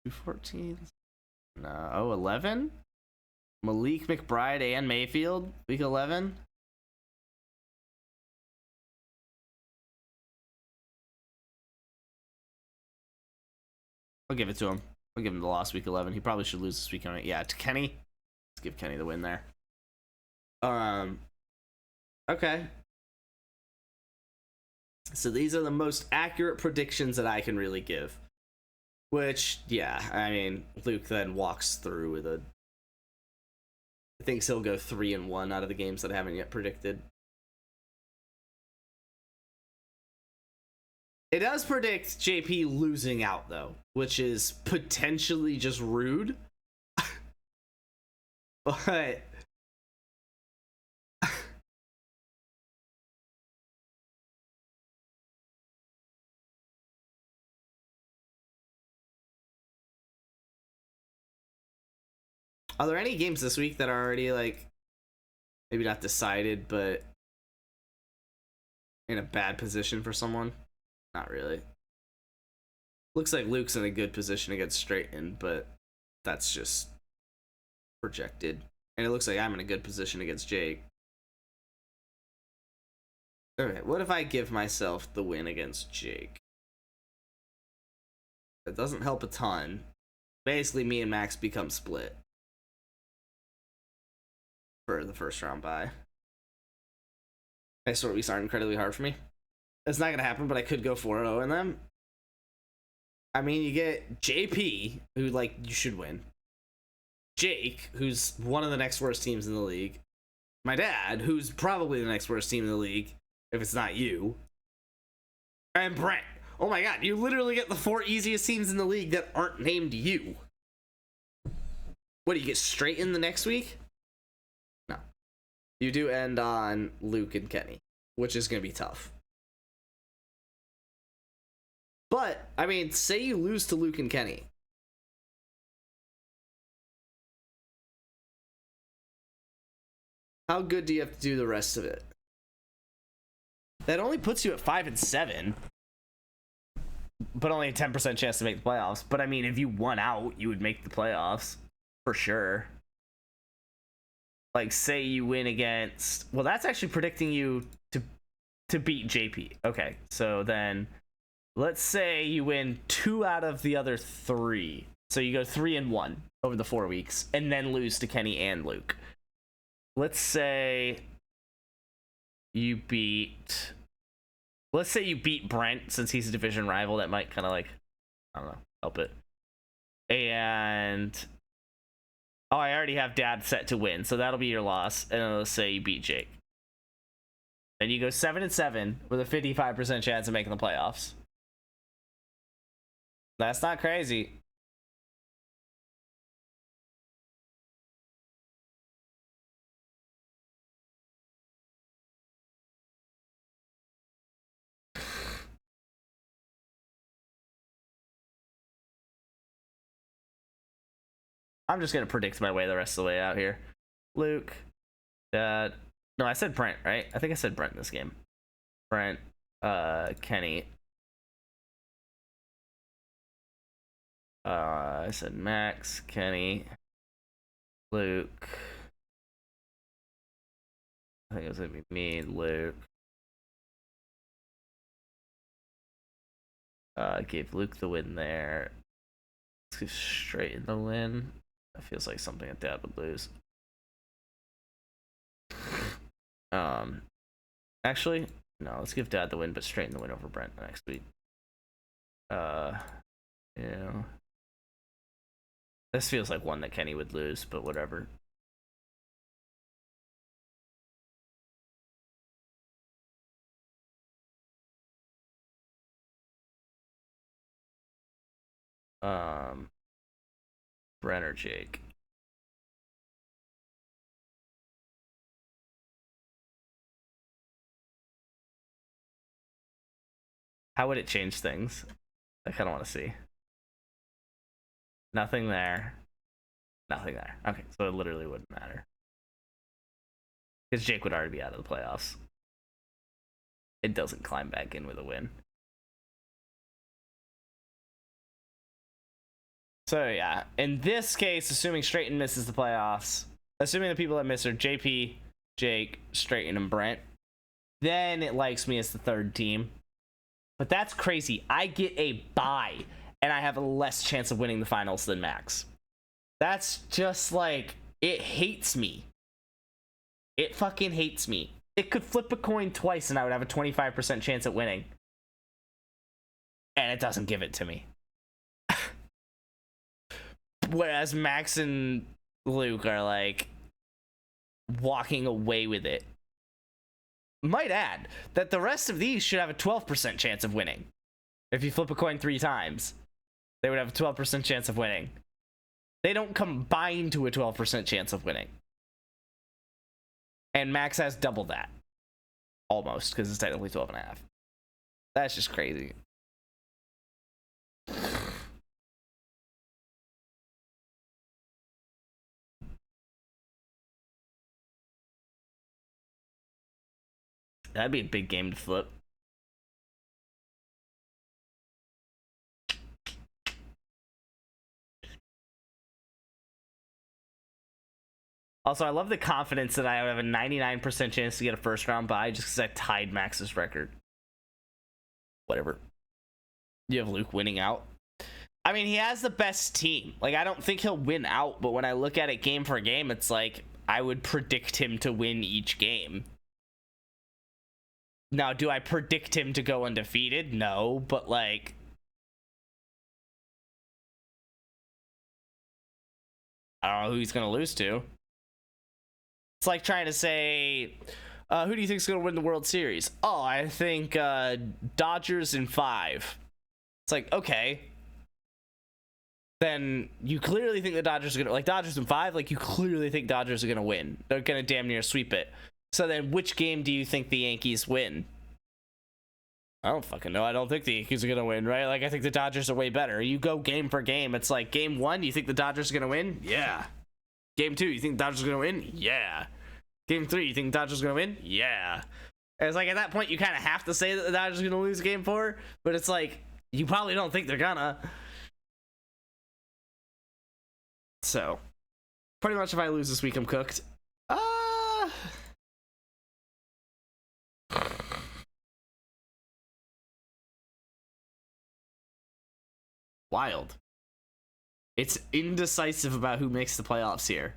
214? No. Oh, 11? Malik McBride and Mayfield, week 11? I'll give it to him. I'll give him the loss week 11. He probably should lose this weekend. Yeah, to Kenny. Let's give Kenny the win there. Okay. So these are the most accurate predictions that I can really give. Which, yeah, I mean, Luke then walks through with a... I think he'll go 3-1 out of the games that I haven't yet predicted. It does predict JP losing out, though, which is potentially just rude. But... Are there any games this week that are already, like, maybe not decided, but in a bad position for someone? Not really. Looks like Luke's in a good position against Straighten, but that's just projected. And it looks like I'm in a good position against Jake. Alright, what if I give myself the win against Jake? That doesn't help a ton. Basically, me and Max become split for the first round bye. Next weeks aren't incredibly hard for me. It's not gonna happen, but I could go 4-0 in them. I mean, you get JP, who, like, you should win. Jake, who's one of the next worst teams in the league. My dad, who's probably the next worst team in the league, if it's not you. And Brent. Oh my god, you literally get the 4 easiest teams in the league that aren't named you. What, do you get straight in the next week? No. You do end on Luke and Kenny, which is going to be tough. But, I mean, say you lose to Luke and Kenny. How good do you have to do the rest of it? That only puts you at 5-7. But only a 10% chance to make the playoffs. But, I mean, if you won out, you would make the playoffs. For sure. Like, say you win against... Well, that's actually predicting you to beat JP. Okay, so then... Let's say you win 2 out of the other 3. So you go 3-1 over the 4 weeks, and then lose to Kenny and Luke. Let's say you beat... Let's say you beat Brent, since he's a division rival. That might kind of, like, I don't know, help it. And... Oh, I already have Dad set to win, so that'll be your loss. And then let's say you beat Jake. Then you go 7-7 with a 55% chance of making the playoffs. That's not crazy. I'm just gonna predict my way the rest of the way out here. Luke, Dad. No, I said Brent, right? I think I said Brent in this game. Brent, Kenny. I said Max, Kenny, Luke. I think it was gonna be me, Luke. Gave Luke the win there. Let's go straight in the win. That feels like something that Dad would lose. Actually, no, let's give Dad the win, but straight in the win over Brent next week. Yeah. This feels like one that Kenny would lose, but whatever. Brent or Jake. How would it change things? I kind of want to see. Nothing there. Nothing there. Okay, so it literally wouldn't matter. Because Jake would already be out of the playoffs. It doesn't climb back in with a win. So yeah, in this case, assuming Straighten misses the playoffs, assuming the people that miss are JP, Jake, Straighten, and Brent, then it likes me as the third team. But that's crazy. I get a bye, and I have a less chance of winning the finals than Max. That's just like, it hates me. It fucking hates me. It could flip a coin twice, and I would have a 25% chance at winning. And it doesn't give it to me. Whereas Max and Luke are like walking away with it. Might add that the rest of these should have a 12% chance of winning. If you flip a coin 3 times, they would have a 12% chance of winning. They don't combine to a 12% chance of winning. And Max has double that. Almost, because it's technically 12.5. That's just crazy. That'd be a big game to flip. Also, I love the confidence that I have a 99% chance to get a first round bye just because I tied Max's record. Whatever. You have Luke winning out. I mean, he has the best team. Like, I don't think he'll win out, but when I look at it game for game, it's like I would predict him to win each game. Now, do I predict him to go undefeated? No, but like, I don't know who he's going to lose to. It's like trying to say, who do you think is going to win the World Series? Oh, I think Dodgers in 5. It's like, okay. Then you clearly think the Dodgers are going to, like, Dodgers in 5, like, you clearly think Dodgers are going to win. They're going to damn near sweep it. So then which game do you think the Yankees win? I don't fucking know. I don't think the Yankees are going to win, right? Like, I think the Dodgers are way better. You go game for game. It's like, game 1, you think the Dodgers are going to win? Yeah. Game 2, you think the Dodgers are going to win? Yeah. Game 3, you think the Dodgers are going to win? Yeah. And it's like, at that point, you kind of have to say that the Dodgers are going to lose game 4, but it's like, you probably don't think they're gonna. So, pretty much if I lose this week, I'm cooked. Wild. It's indecisive about who makes the playoffs here.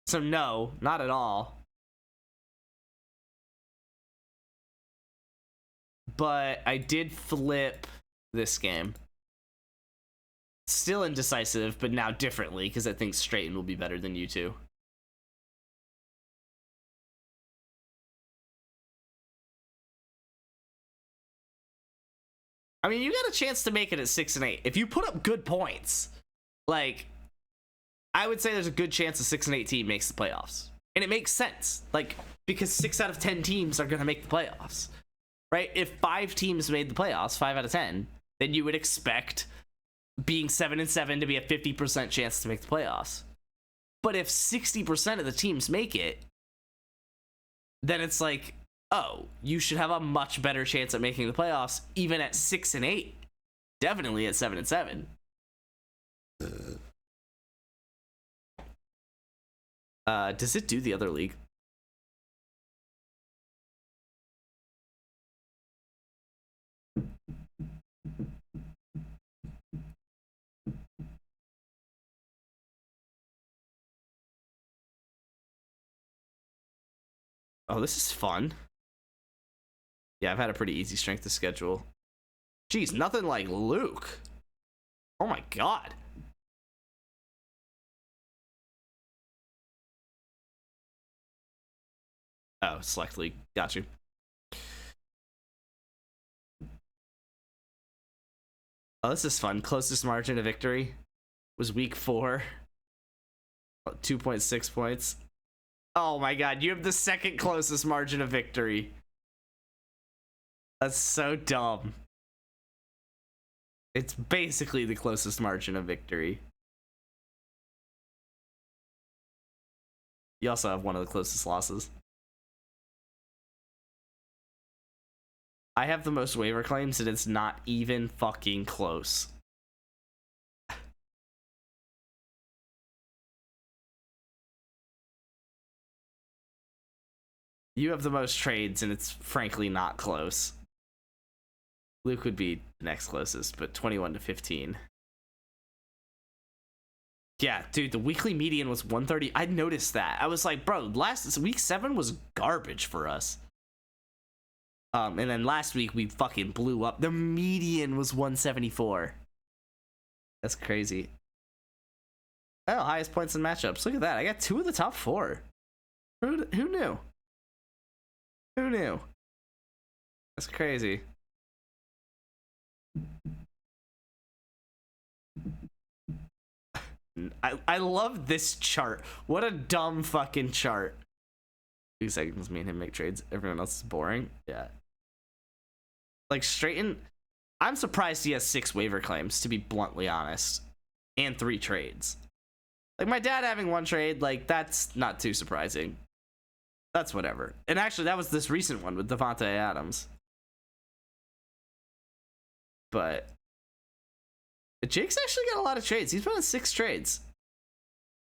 So no, not at all. But I did flip this game. Still indecisive, but now differently, because I think Straighten will be better than you two. I mean, you got a chance to make it at 6 and 8. If you put up good points, like, I would say there's a good chance a 6 and 8 team makes the playoffs. And it makes sense, like, because 6 out of 10 teams are going to make the playoffs, right? If 5 teams made the playoffs, 5 out of 10, then you would expect being 7-7 to be a 50% chance to make the playoffs. But if 60% of the teams make it, then it's like, oh, you should have a much better chance at making the playoffs, even at 6-8. Definitely at 7-7. Does it do the other league? Oh, this is fun. Yeah, I've had a pretty easy strength to schedule. Jeez, nothing like Luke. Oh my god. Oh, select league. Got you. Oh, this is fun. Closest margin of victory was week 4. 2.6 points. Oh my god, you have the second closest margin of victory. That's so dumb. It's basically the closest margin of victory. You also have one of the closest losses. I have the most waiver claims and it's not even fucking close. You have the most trades and it's frankly not close. Luke would be the next closest, but 21-15. Yeah, dude, the weekly median was 130. I noticed that. I was like, bro, week 7 was garbage for us. And then last week we fucking blew up. The median was 174. That's crazy. Oh, highest points in matchups. Look at that. I got 2 of the top 4. Who knew? Who knew? That's crazy. I love this chart. What a dumb fucking chart. 2 seconds, me and him make trades. Everyone else is boring. Yeah. Like, Straighten. I'm surprised he has 6 waiver claims, to be bluntly honest. And 3 trades. Like, my dad having 1 trade, like, that's not too surprising. That's whatever. And actually, that was this recent one with Devontae Adams. But Jake's actually got a lot of trades. He's been on 6 trades.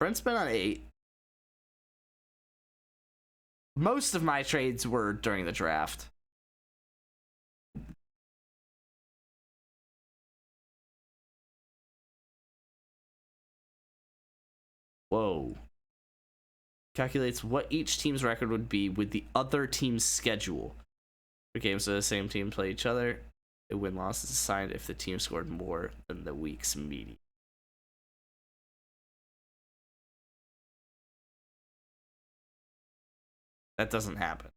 Brent's been on 8. Most of my trades were during the draft. Whoa. Calculates what each team's record would be with the other team's schedule. The games of the same team play each other. A win-loss is assigned if the team scored more than the week's median. That doesn't happen.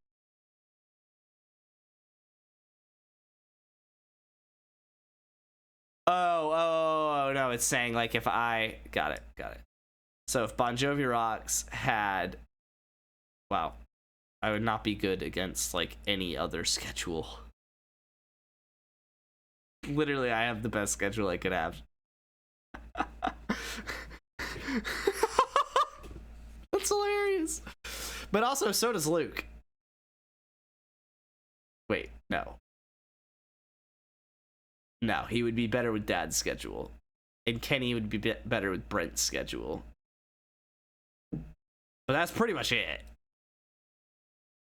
Oh, no, it's saying, like, if I... Got it. So if Bon Jovi Rocks had... Wow. I would not be good against, like, any other schedule. Literally, I have the best schedule I could have. That's hilarious. But also, so does Luke. Wait, no. No, he would be better with Dad's schedule. And Kenny would be better with Brent's schedule. But that's pretty much it.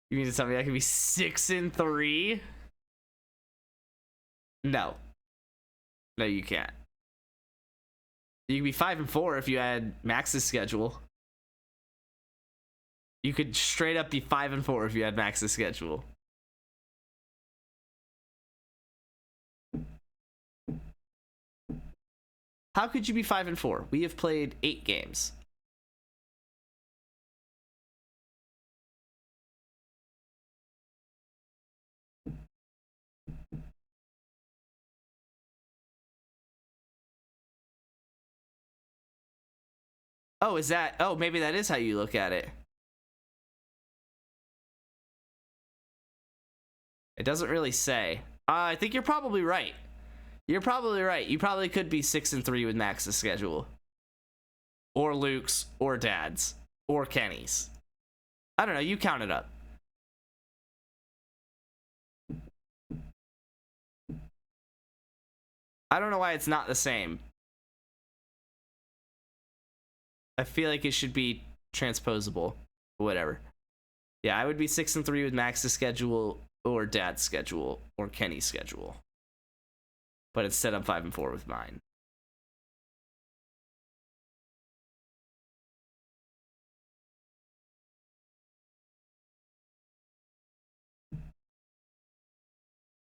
You mean to tell me I could be 6-3? No. No, you can't. You could be 5-4 if you had Max's schedule. You could straight up be 5-4 if you had Max's schedule. How could you be 5-4? We have played 8 games. Oh, is that... Oh, maybe that is how you look at it. It doesn't really say. I think you're probably right. You're probably right. You probably could be 6-3 with Max's schedule. Or Luke's, or Dad's, or Kenny's. I don't know, you count it up. I don't know why it's not the same. I feel like it should be transposable. Whatever. Yeah, I would be 6-3 with Max's schedule, or Dad's schedule, or Kenny's schedule. But instead I'm 5-4 with mine.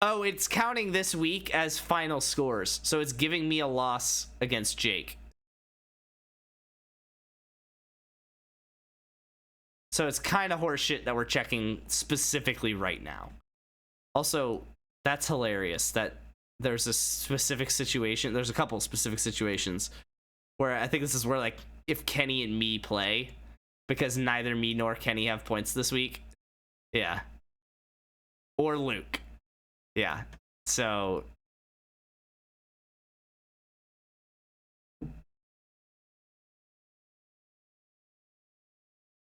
Oh, it's counting this week as final scores. So it's giving me a loss against Jake. So it's kind of horseshit that we're checking specifically right now. Also, that's hilarious that there's a specific situation. There's a couple specific situations where I think this is where, like, if Kenny and me play, because neither me nor Kenny have points this week. Yeah. Or Luke. Yeah. So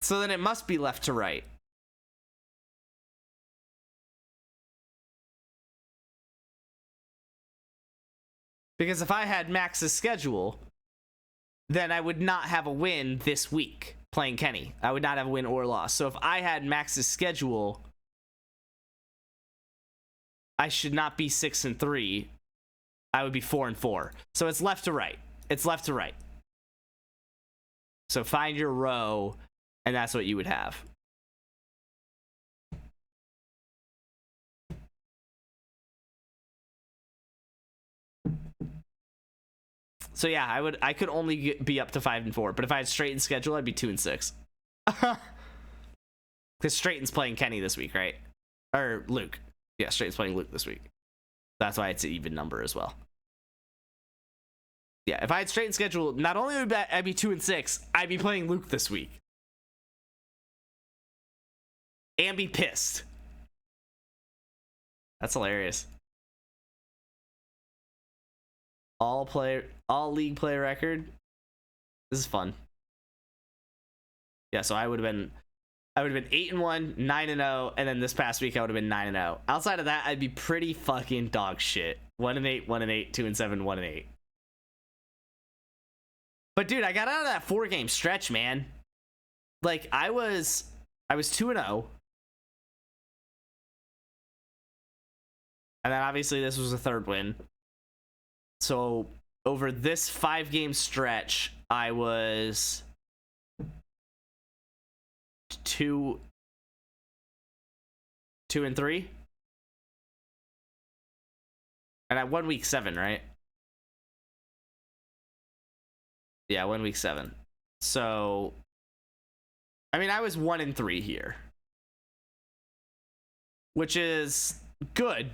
then it must be left to right. Because if I had Max's schedule, then I would not have a win this week playing Kenny. I would not have a win or loss. So if I had Max's schedule, I should not be 6-3. I would be 4-4. So it's left to right. It's left to right. So find your row, and that's what you would have. So yeah, I could only be up to 5-4, but if I had Straighten's schedule, I'd be 2-6. Because Straighten's playing Kenny this week, right? Or Luke. Yeah, Straighten's playing Luke this week. That's why it's an even number as well. Yeah, if I had Straighten's schedule, not only would I be 2-6, I'd be playing Luke this week. And be pissed. That's hilarious. All league play record. This is fun. Yeah, so I would have been 8-1, 9-0, and then this past week I would have been 9-0. Outside of that, I'd be pretty fucking dog shit. 1-8, 1-8, 2-7, 1-8. But dude, I got out of that 4-game stretch, man. Like I was 2-0. And then obviously this was a third win. So over this 5-game stretch, I was 2-3. And I won week 7, right? Yeah, 1 week 7. So I mean, I was 1-3 here, which is good.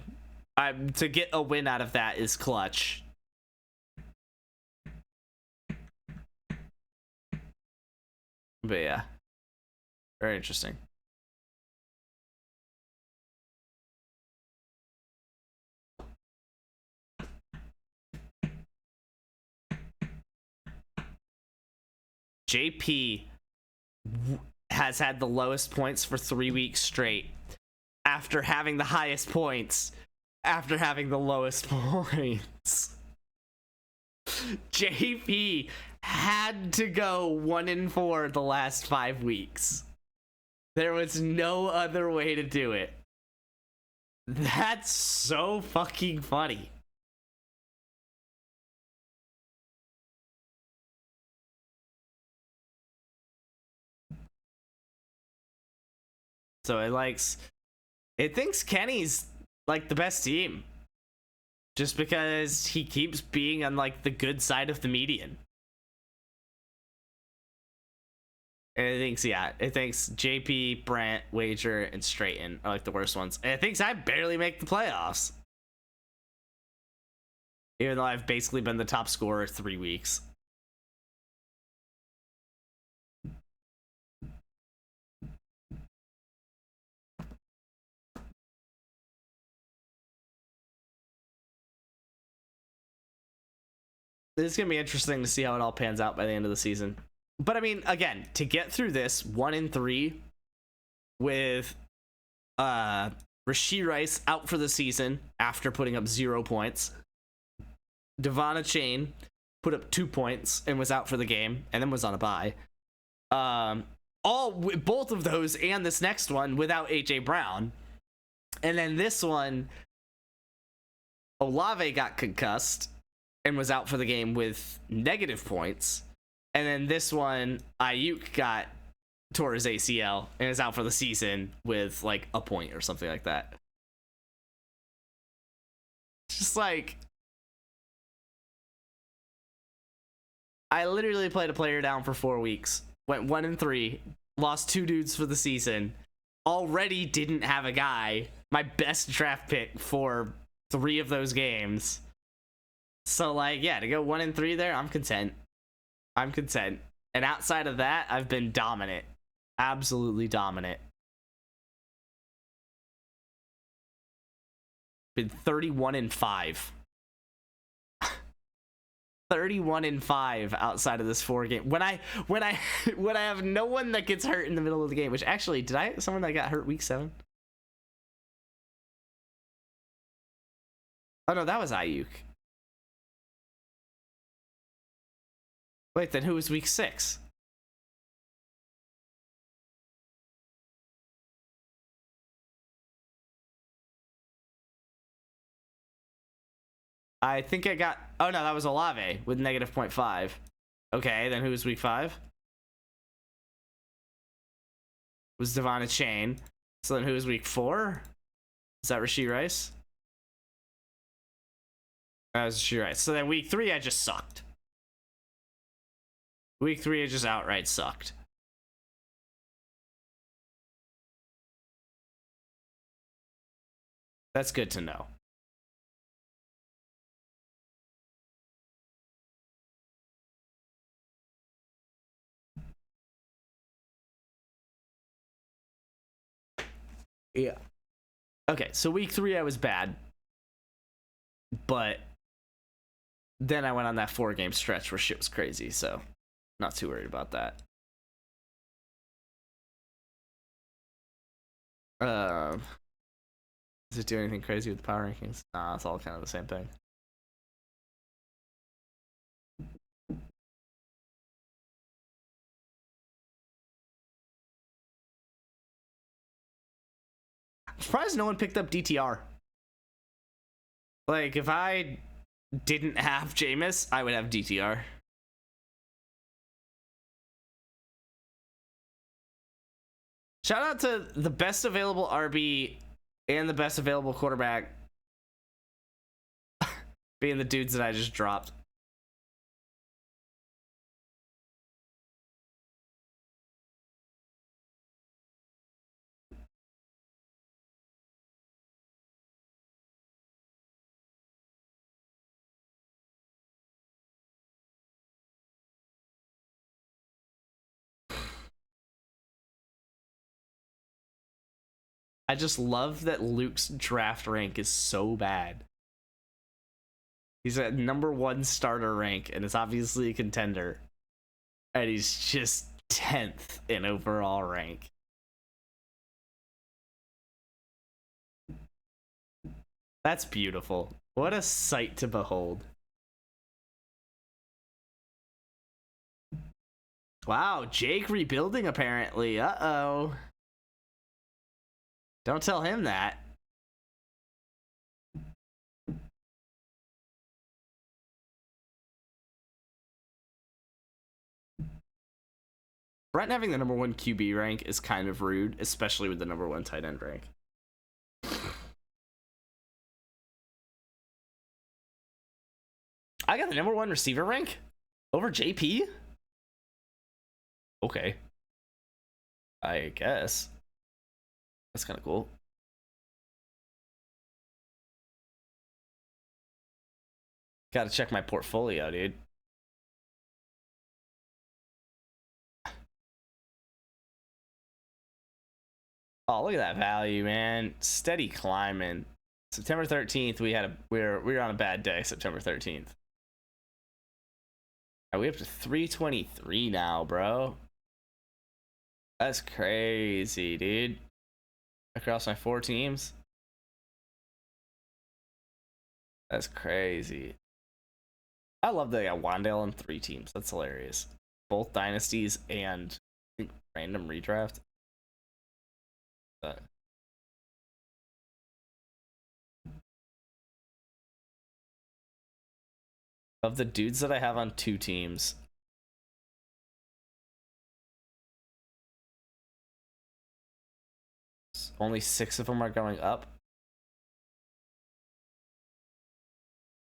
To get a win out of that is clutch. But yeah, very interesting. JP has had the lowest points for 3 weeks straight after having the highest points after having the lowest points. JP had to go 1-4 the last 5 weeks. There was no other way to do it. That's so fucking funny. So it thinks Kenny's like the best team. Just because he keeps being on like the good side of the median. And it thinks JP, Brant, Wager, and Straighten are like the worst ones. And it thinks I barely make the playoffs. Even though I've basically been the top scorer 3 weeks. It's gonna be interesting to see how it all pans out by the end of the season. But I mean, again, to get through this 1-3 with Rashee Rice out for the season after putting up 0 points. Devon Chain put up 2 points and was out for the game and then was on a bye. Both of those and this next one without AJ Brown. And then this one, Olave got concussed and was out for the game with negative points. And then this one, Ayuk tore his ACL and is out for the season with like a point or something like that. It's just like, I literally played a player down for 4 weeks, went 1-3, lost 2 dudes for the season, already didn't have a guy, my best draft pick for 3 of those games. So like, yeah, to go 1-3 there, I'm content. And outside of that, I've been dominant. Absolutely dominant. Been 31-5. 31-5 outside of this 4 game. When I have no one that gets hurt in the middle of the game, which actually, did I have someone that got hurt week 7? Oh no, that was Ayuk. Wait, then who was week 6? I think I got... Oh, no, that was Olave with negative 0.5. Okay, then who was week 5? Was Devon Chain. So then who was week 4? Is that Rashee Rice? That was Rashee Rice. So then week 3, I just sucked. Week 3, I just outright sucked. That's good to know. Yeah. Okay, so week 3 I was bad. But then I went on that 4-game stretch where shit was crazy, so not too worried about that. Does it do anything crazy with the power rankings? Nah, it's all kind of the same thing. I'm surprised no one picked up DTR. Like, if I didn't have Jameis, I would have DTR. Shout out to the best available RB and the best available quarterback being the dudes that I just dropped. I just love that Luke's draft rank is so bad. He's at number 1 starter rank, and it's obviously a contender. And he's just 10th in overall rank. That's beautiful. What a sight to behold. Wow, Jake rebuilding apparently. Uh-oh. Don't tell him that. Brent having the number 1 QB rank is kind of rude, especially with the number 1 tight end rank. I got the number 1 receiver rank over JP? Okay. I guess. That's kind of cool. Gotta check my portfolio, dude. Oh, look at that value, man. Steady climbing. September 13th, we were on a bad day, September 13th. Are we up to 323 now, bro? That's crazy, dude. Across my 4 teams. That's crazy. I love that I got Wandale in 3 teams. That's hilarious. Both dynasties and I think random redraft. But of the dudes that I have on 2 teams, only 6 of them are going up.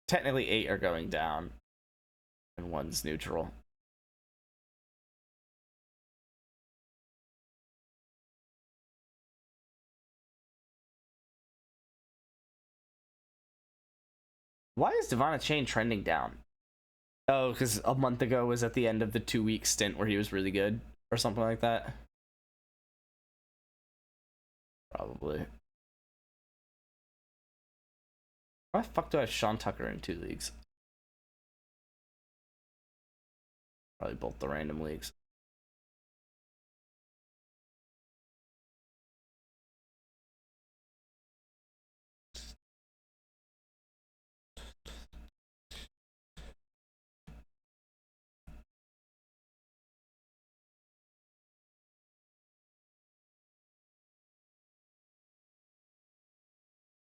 Technically 8 are going down, and 1's neutral. Why is Devon Chain trending down? Oh, because a month ago was at the end of the 2-week stint where he was really good, or something like that. Probably. Why the fuck do I have Sean Tucker in 2 leagues? Probably both the random leagues.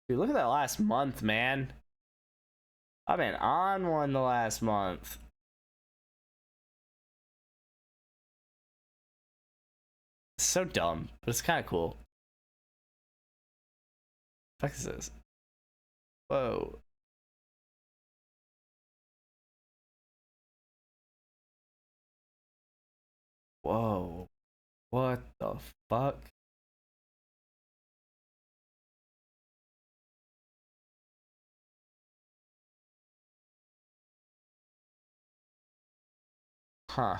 Dude, look at that last month, man. I've been on one the last month. It's so dumb, but it's kind of cool. What the fuck is this? Whoa. Whoa. What the fuck? Huh.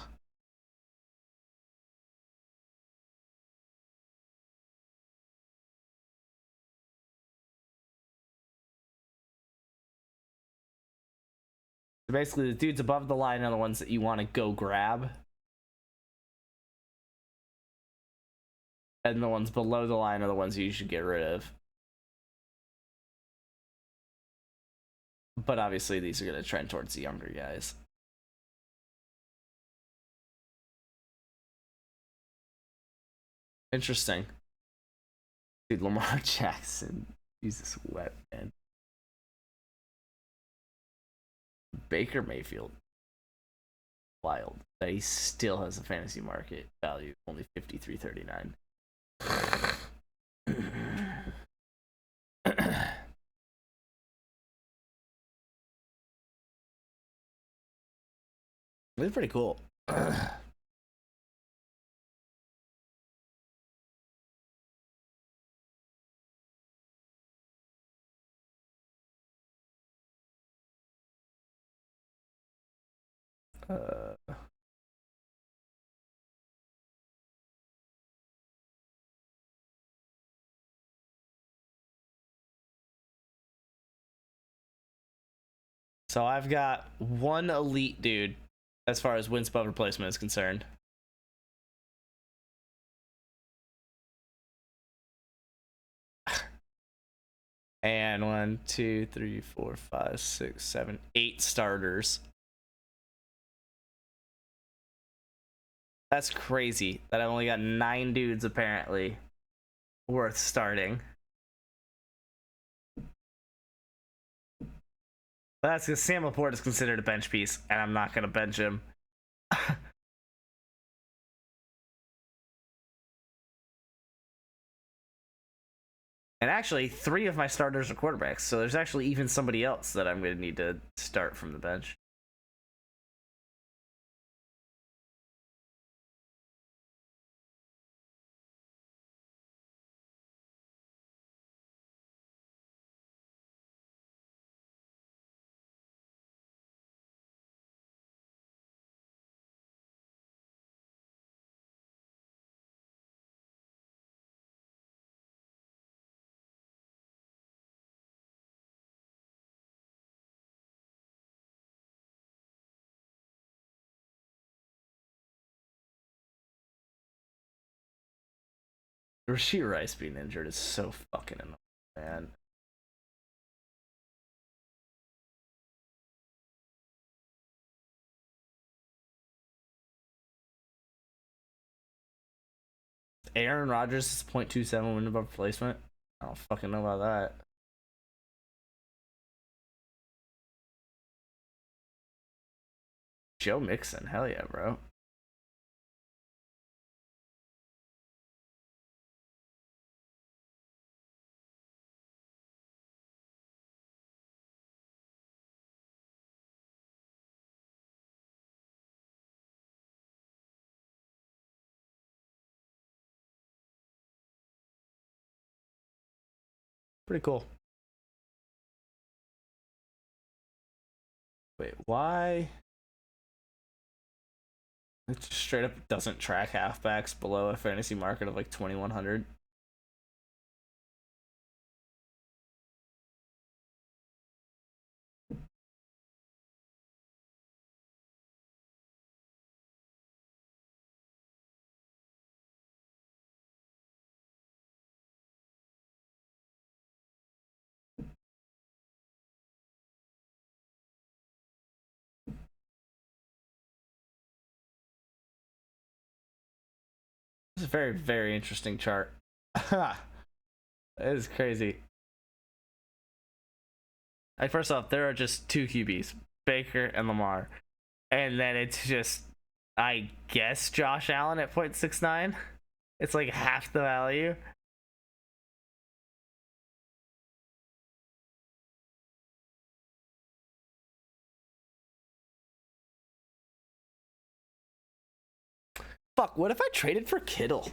So basically, the dudes above the line are the ones that you want to go grab. And the ones below the line are the ones you should get rid of. But obviously, these are going to trend towards the younger guys. Interesting. Dude, Lamar Jackson. Jesus, wet, man. Baker Mayfield. Wild. That he still has a fantasy market value, only 53.39. It's pretty cool. So I've got one elite dude as far as wins above replacement is concerned. And 1, 2, 3, 4, 5, 6, 7, 8 starters. That's crazy that I've only got 9 dudes apparently worth starting. But that's because Sam Laporte is considered a bench piece, and I'm not going to bench him. And actually, 3 of my starters are quarterbacks, so there's actually even somebody else that I'm going to need to start from the bench. Rashid Rice being injured is so fucking annoying, man. Aaron Rodgers is 0.27 win above replacement. I don't fucking know about that. Joe Mixon, hell yeah, bro. Pretty cool. Wait, why? It just straight up doesn't track halfbacks below a fantasy market of like 2,100. It's a very, very interesting chart. It is crazy. Like, first off, there are just two QBs, Baker and Lamar. And then it's just, I guess, Josh Allen at 0.69. It's like half the value. Fuck, what if I traded for Kittle?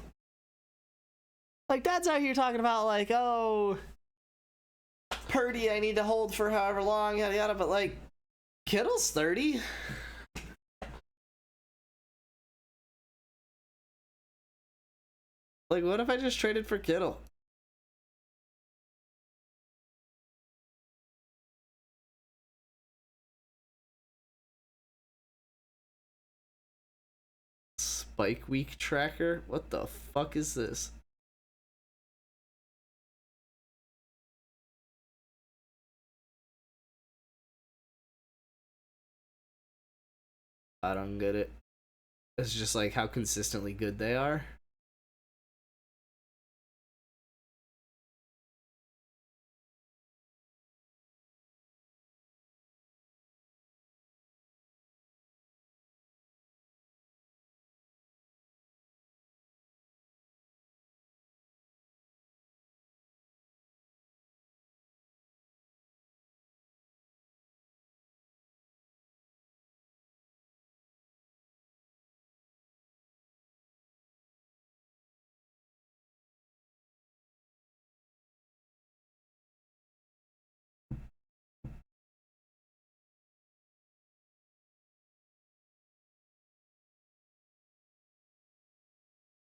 Like, Dad's out here talking about, like, oh, Purdy I need to hold for however long, yada yada, but, like, Kittle's 30. Like, what if I just traded for Kittle? Spike week tracker? What the fuck is this? I don't get it. It's just like how consistently good they are.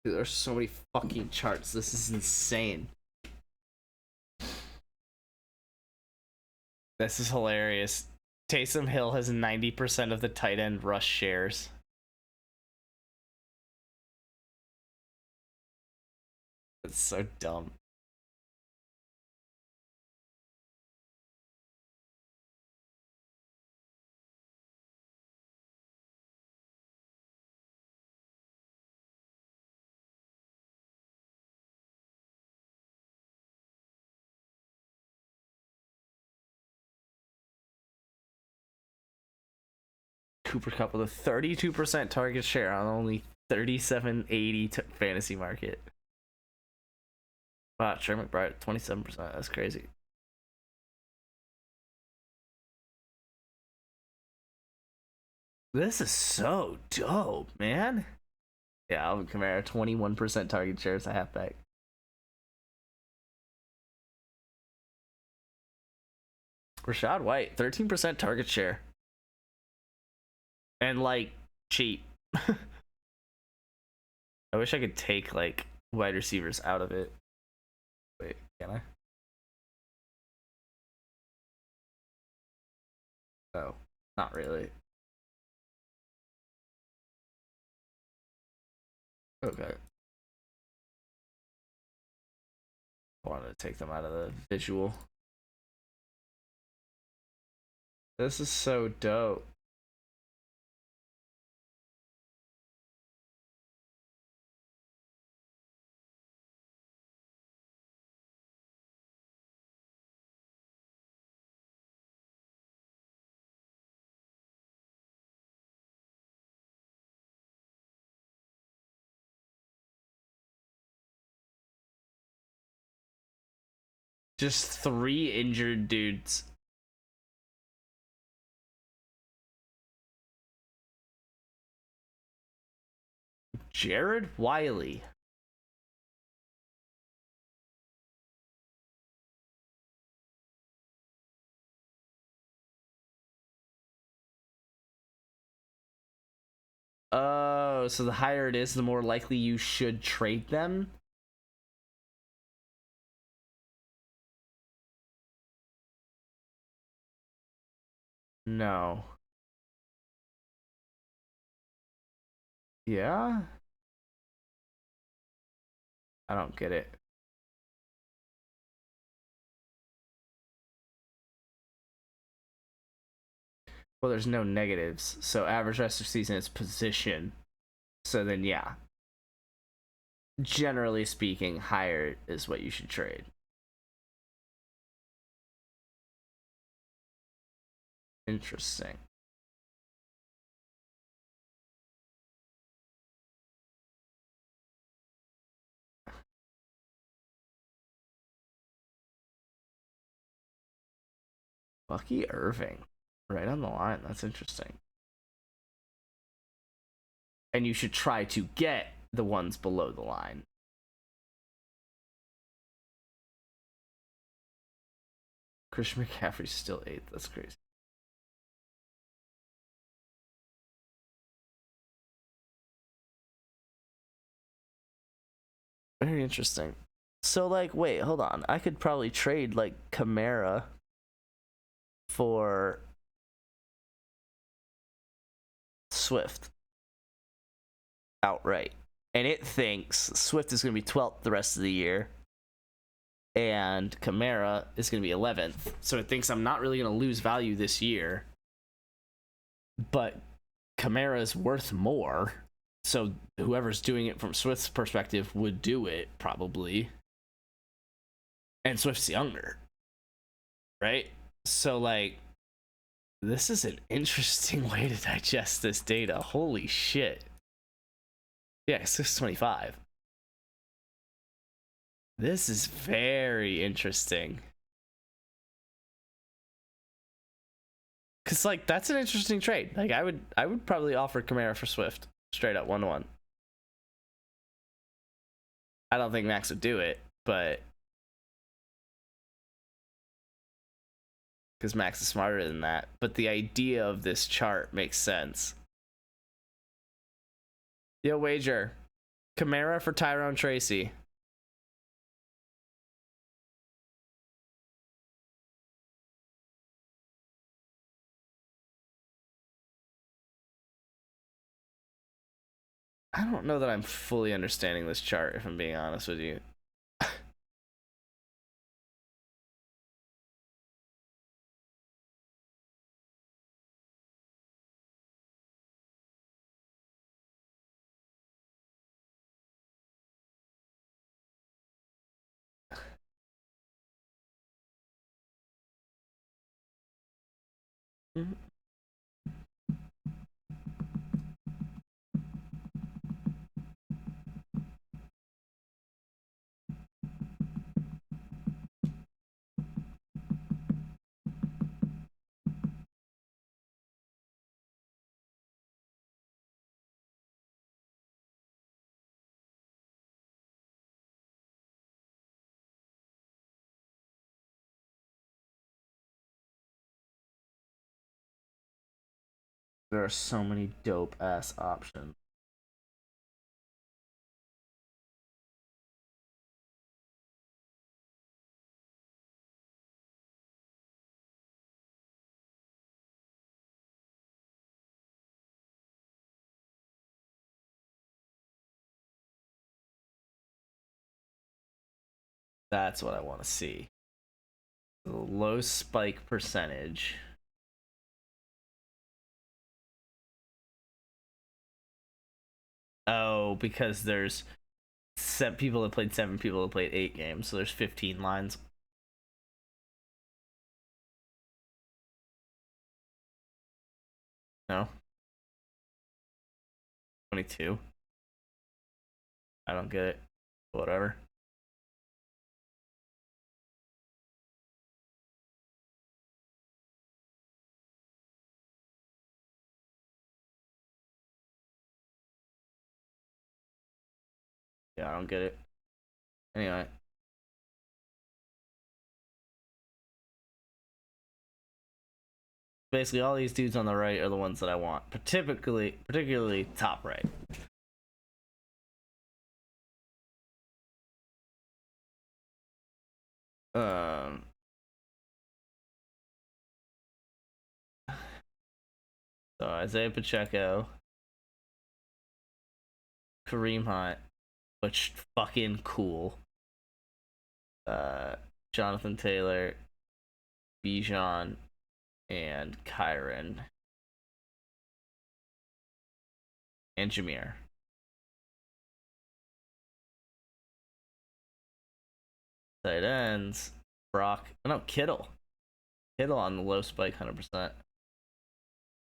Dude, there's so many fucking charts. This is insane. This is hilarious. Taysom Hill has 90% of the tight end rush shares. That's so dumb. Cooper Cup with a 32% target share on only 3780 fantasy market. Wow, Trey McBride 27%. That's crazy. This is so dope, man. Yeah, Alvin Kamara 21% target share as a halfback. Rashad White 13% target share. And like cheap. I wish I could take like wide receivers out of it. Wait, can I? Oh, not really. Okay. wanted to take them out of the visual. This is so dope. Just 3 injured dudes. Jared Wiley. Oh, so the higher it is, the more likely you should trade them? No. Yeah? I don't get it. Well, there's no negatives, so average rest of season is position. So then, yeah. Generally speaking, higher is what you should trade. Interesting. Bucky Irving. Right on the line. That's interesting. And you should try to get the ones below the line. Christian McCaffrey's still 8th. That's crazy. Very interesting. So, like, wait, hold on. I could probably trade, like, Kamara for Swift outright. And it thinks Swift is going to be 12th the rest of the year. And Kamara is going to be 11th. So it thinks I'm not really going to lose value this year. But Kamara is worth more. So whoever's doing it from Swift's perspective would do it, probably. And Swift's younger. Right? So, like, this is an interesting way to digest this data. Holy shit. Yeah, 625. This is very interesting. Cause like that's an interesting trade. Like I would probably offer Kamara for Swift straight up 1-1. I don't think Max would do it, but because Max is smarter than that. But the idea of this chart makes sense. Yo, wager. Kamara for Tyrone Tracy. I don't know that I'm fully understanding this chart, if I'm being honest with you. Mhm. There are so many dope ass options. That's what I want to see. The low spike percentage. Oh, because there's people that played 7, people that played 8 games, so there's 15 lines. No. 22. I don't get it. Whatever. Yeah, I don't get it. Anyway. Basically, all these dudes on the right are the ones that I want. Particularly top right. So Isaiah Pacheco, Kareem Hunt, which fucking cool. Jonathan Taylor, Bijan, and Kyron, and Jameer. Tight ends, Brock. No, Kittle. Kittle on the low spike 100%.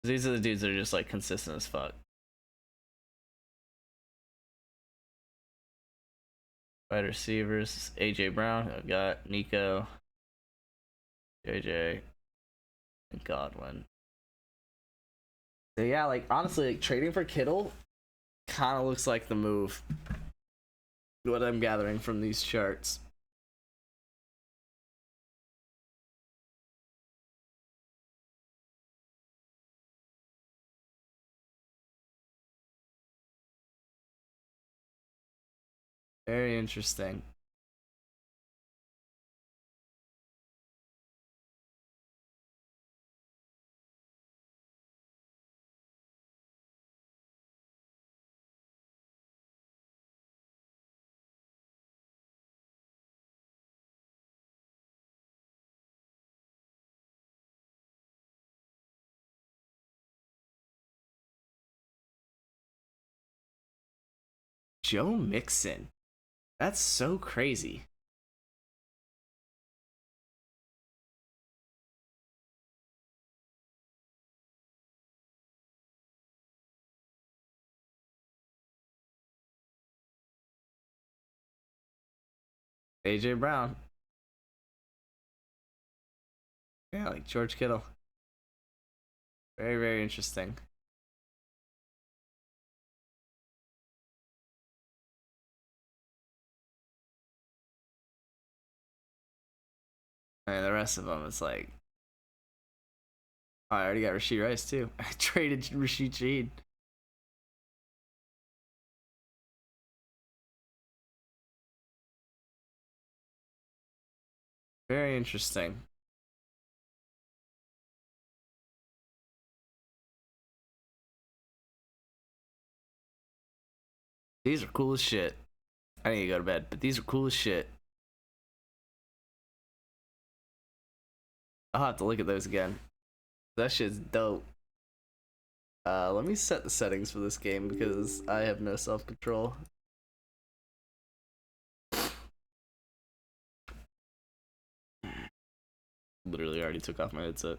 These are the dudes that are just like consistent as fuck. Wide receivers, AJ Brown. I've got Nico, JJ, and Godwin. So yeah, like honestly, like trading for Kittle kind of looks like the move. What I'm gathering from these charts. Very interesting. Joe Mixon. That's so crazy. AJ Brown. Yeah, like George Kittle. Very, very interesting. And the rest of them, it's like, oh, I already got Rashid Rice too. I traded Rashid Shaheed. Very interesting. These are cool as shit. I need to go to bed, but these are cool as shit. I'll have to look at those again. That shit's dope. Let me set the settings for this game because I have no self-control. Literally already took off my headset.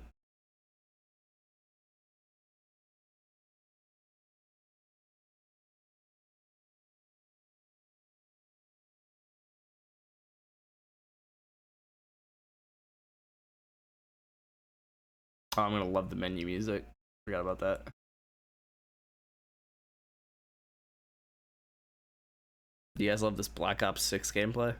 Oh, I'm gonna love the menu music. Forgot about that. Do you guys love this Black Ops 6 gameplay?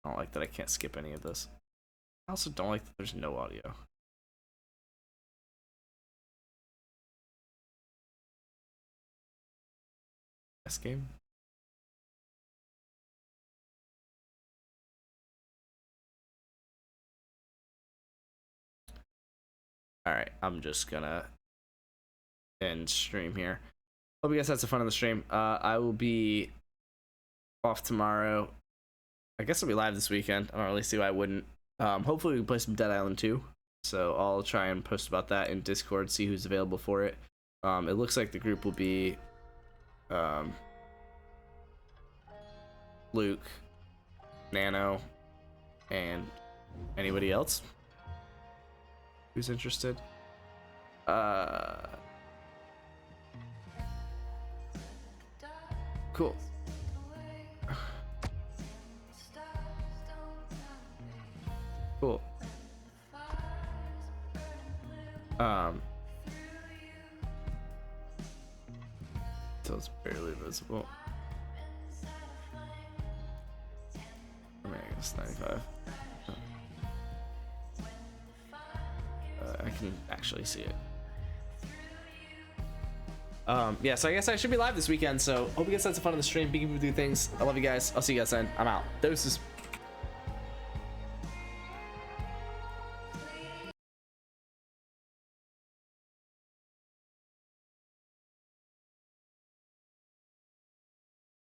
I don't like that I can't skip any of this. I also don't like that there's no audio. This game. All right, I'm just gonna end stream here. Hope you guys had some fun on the stream. I will be off tomorrow. I guess I'll be live this weekend. I don't really see why I wouldn't. Hopefully we can play some Dead Island 2. So I'll try and post about that in Discord, see who's available for it. It looks like the group will be Luke, Nano, and anybody else who's interested. Cool. Cool. So it's barely visible. I mean, I guess 95. I can actually see it. Yeah, so I guess I should be live this weekend, so hope you guys had some fun on the stream, being able to do things. I love you guys. I'll see you guys then. I'm out. Doses.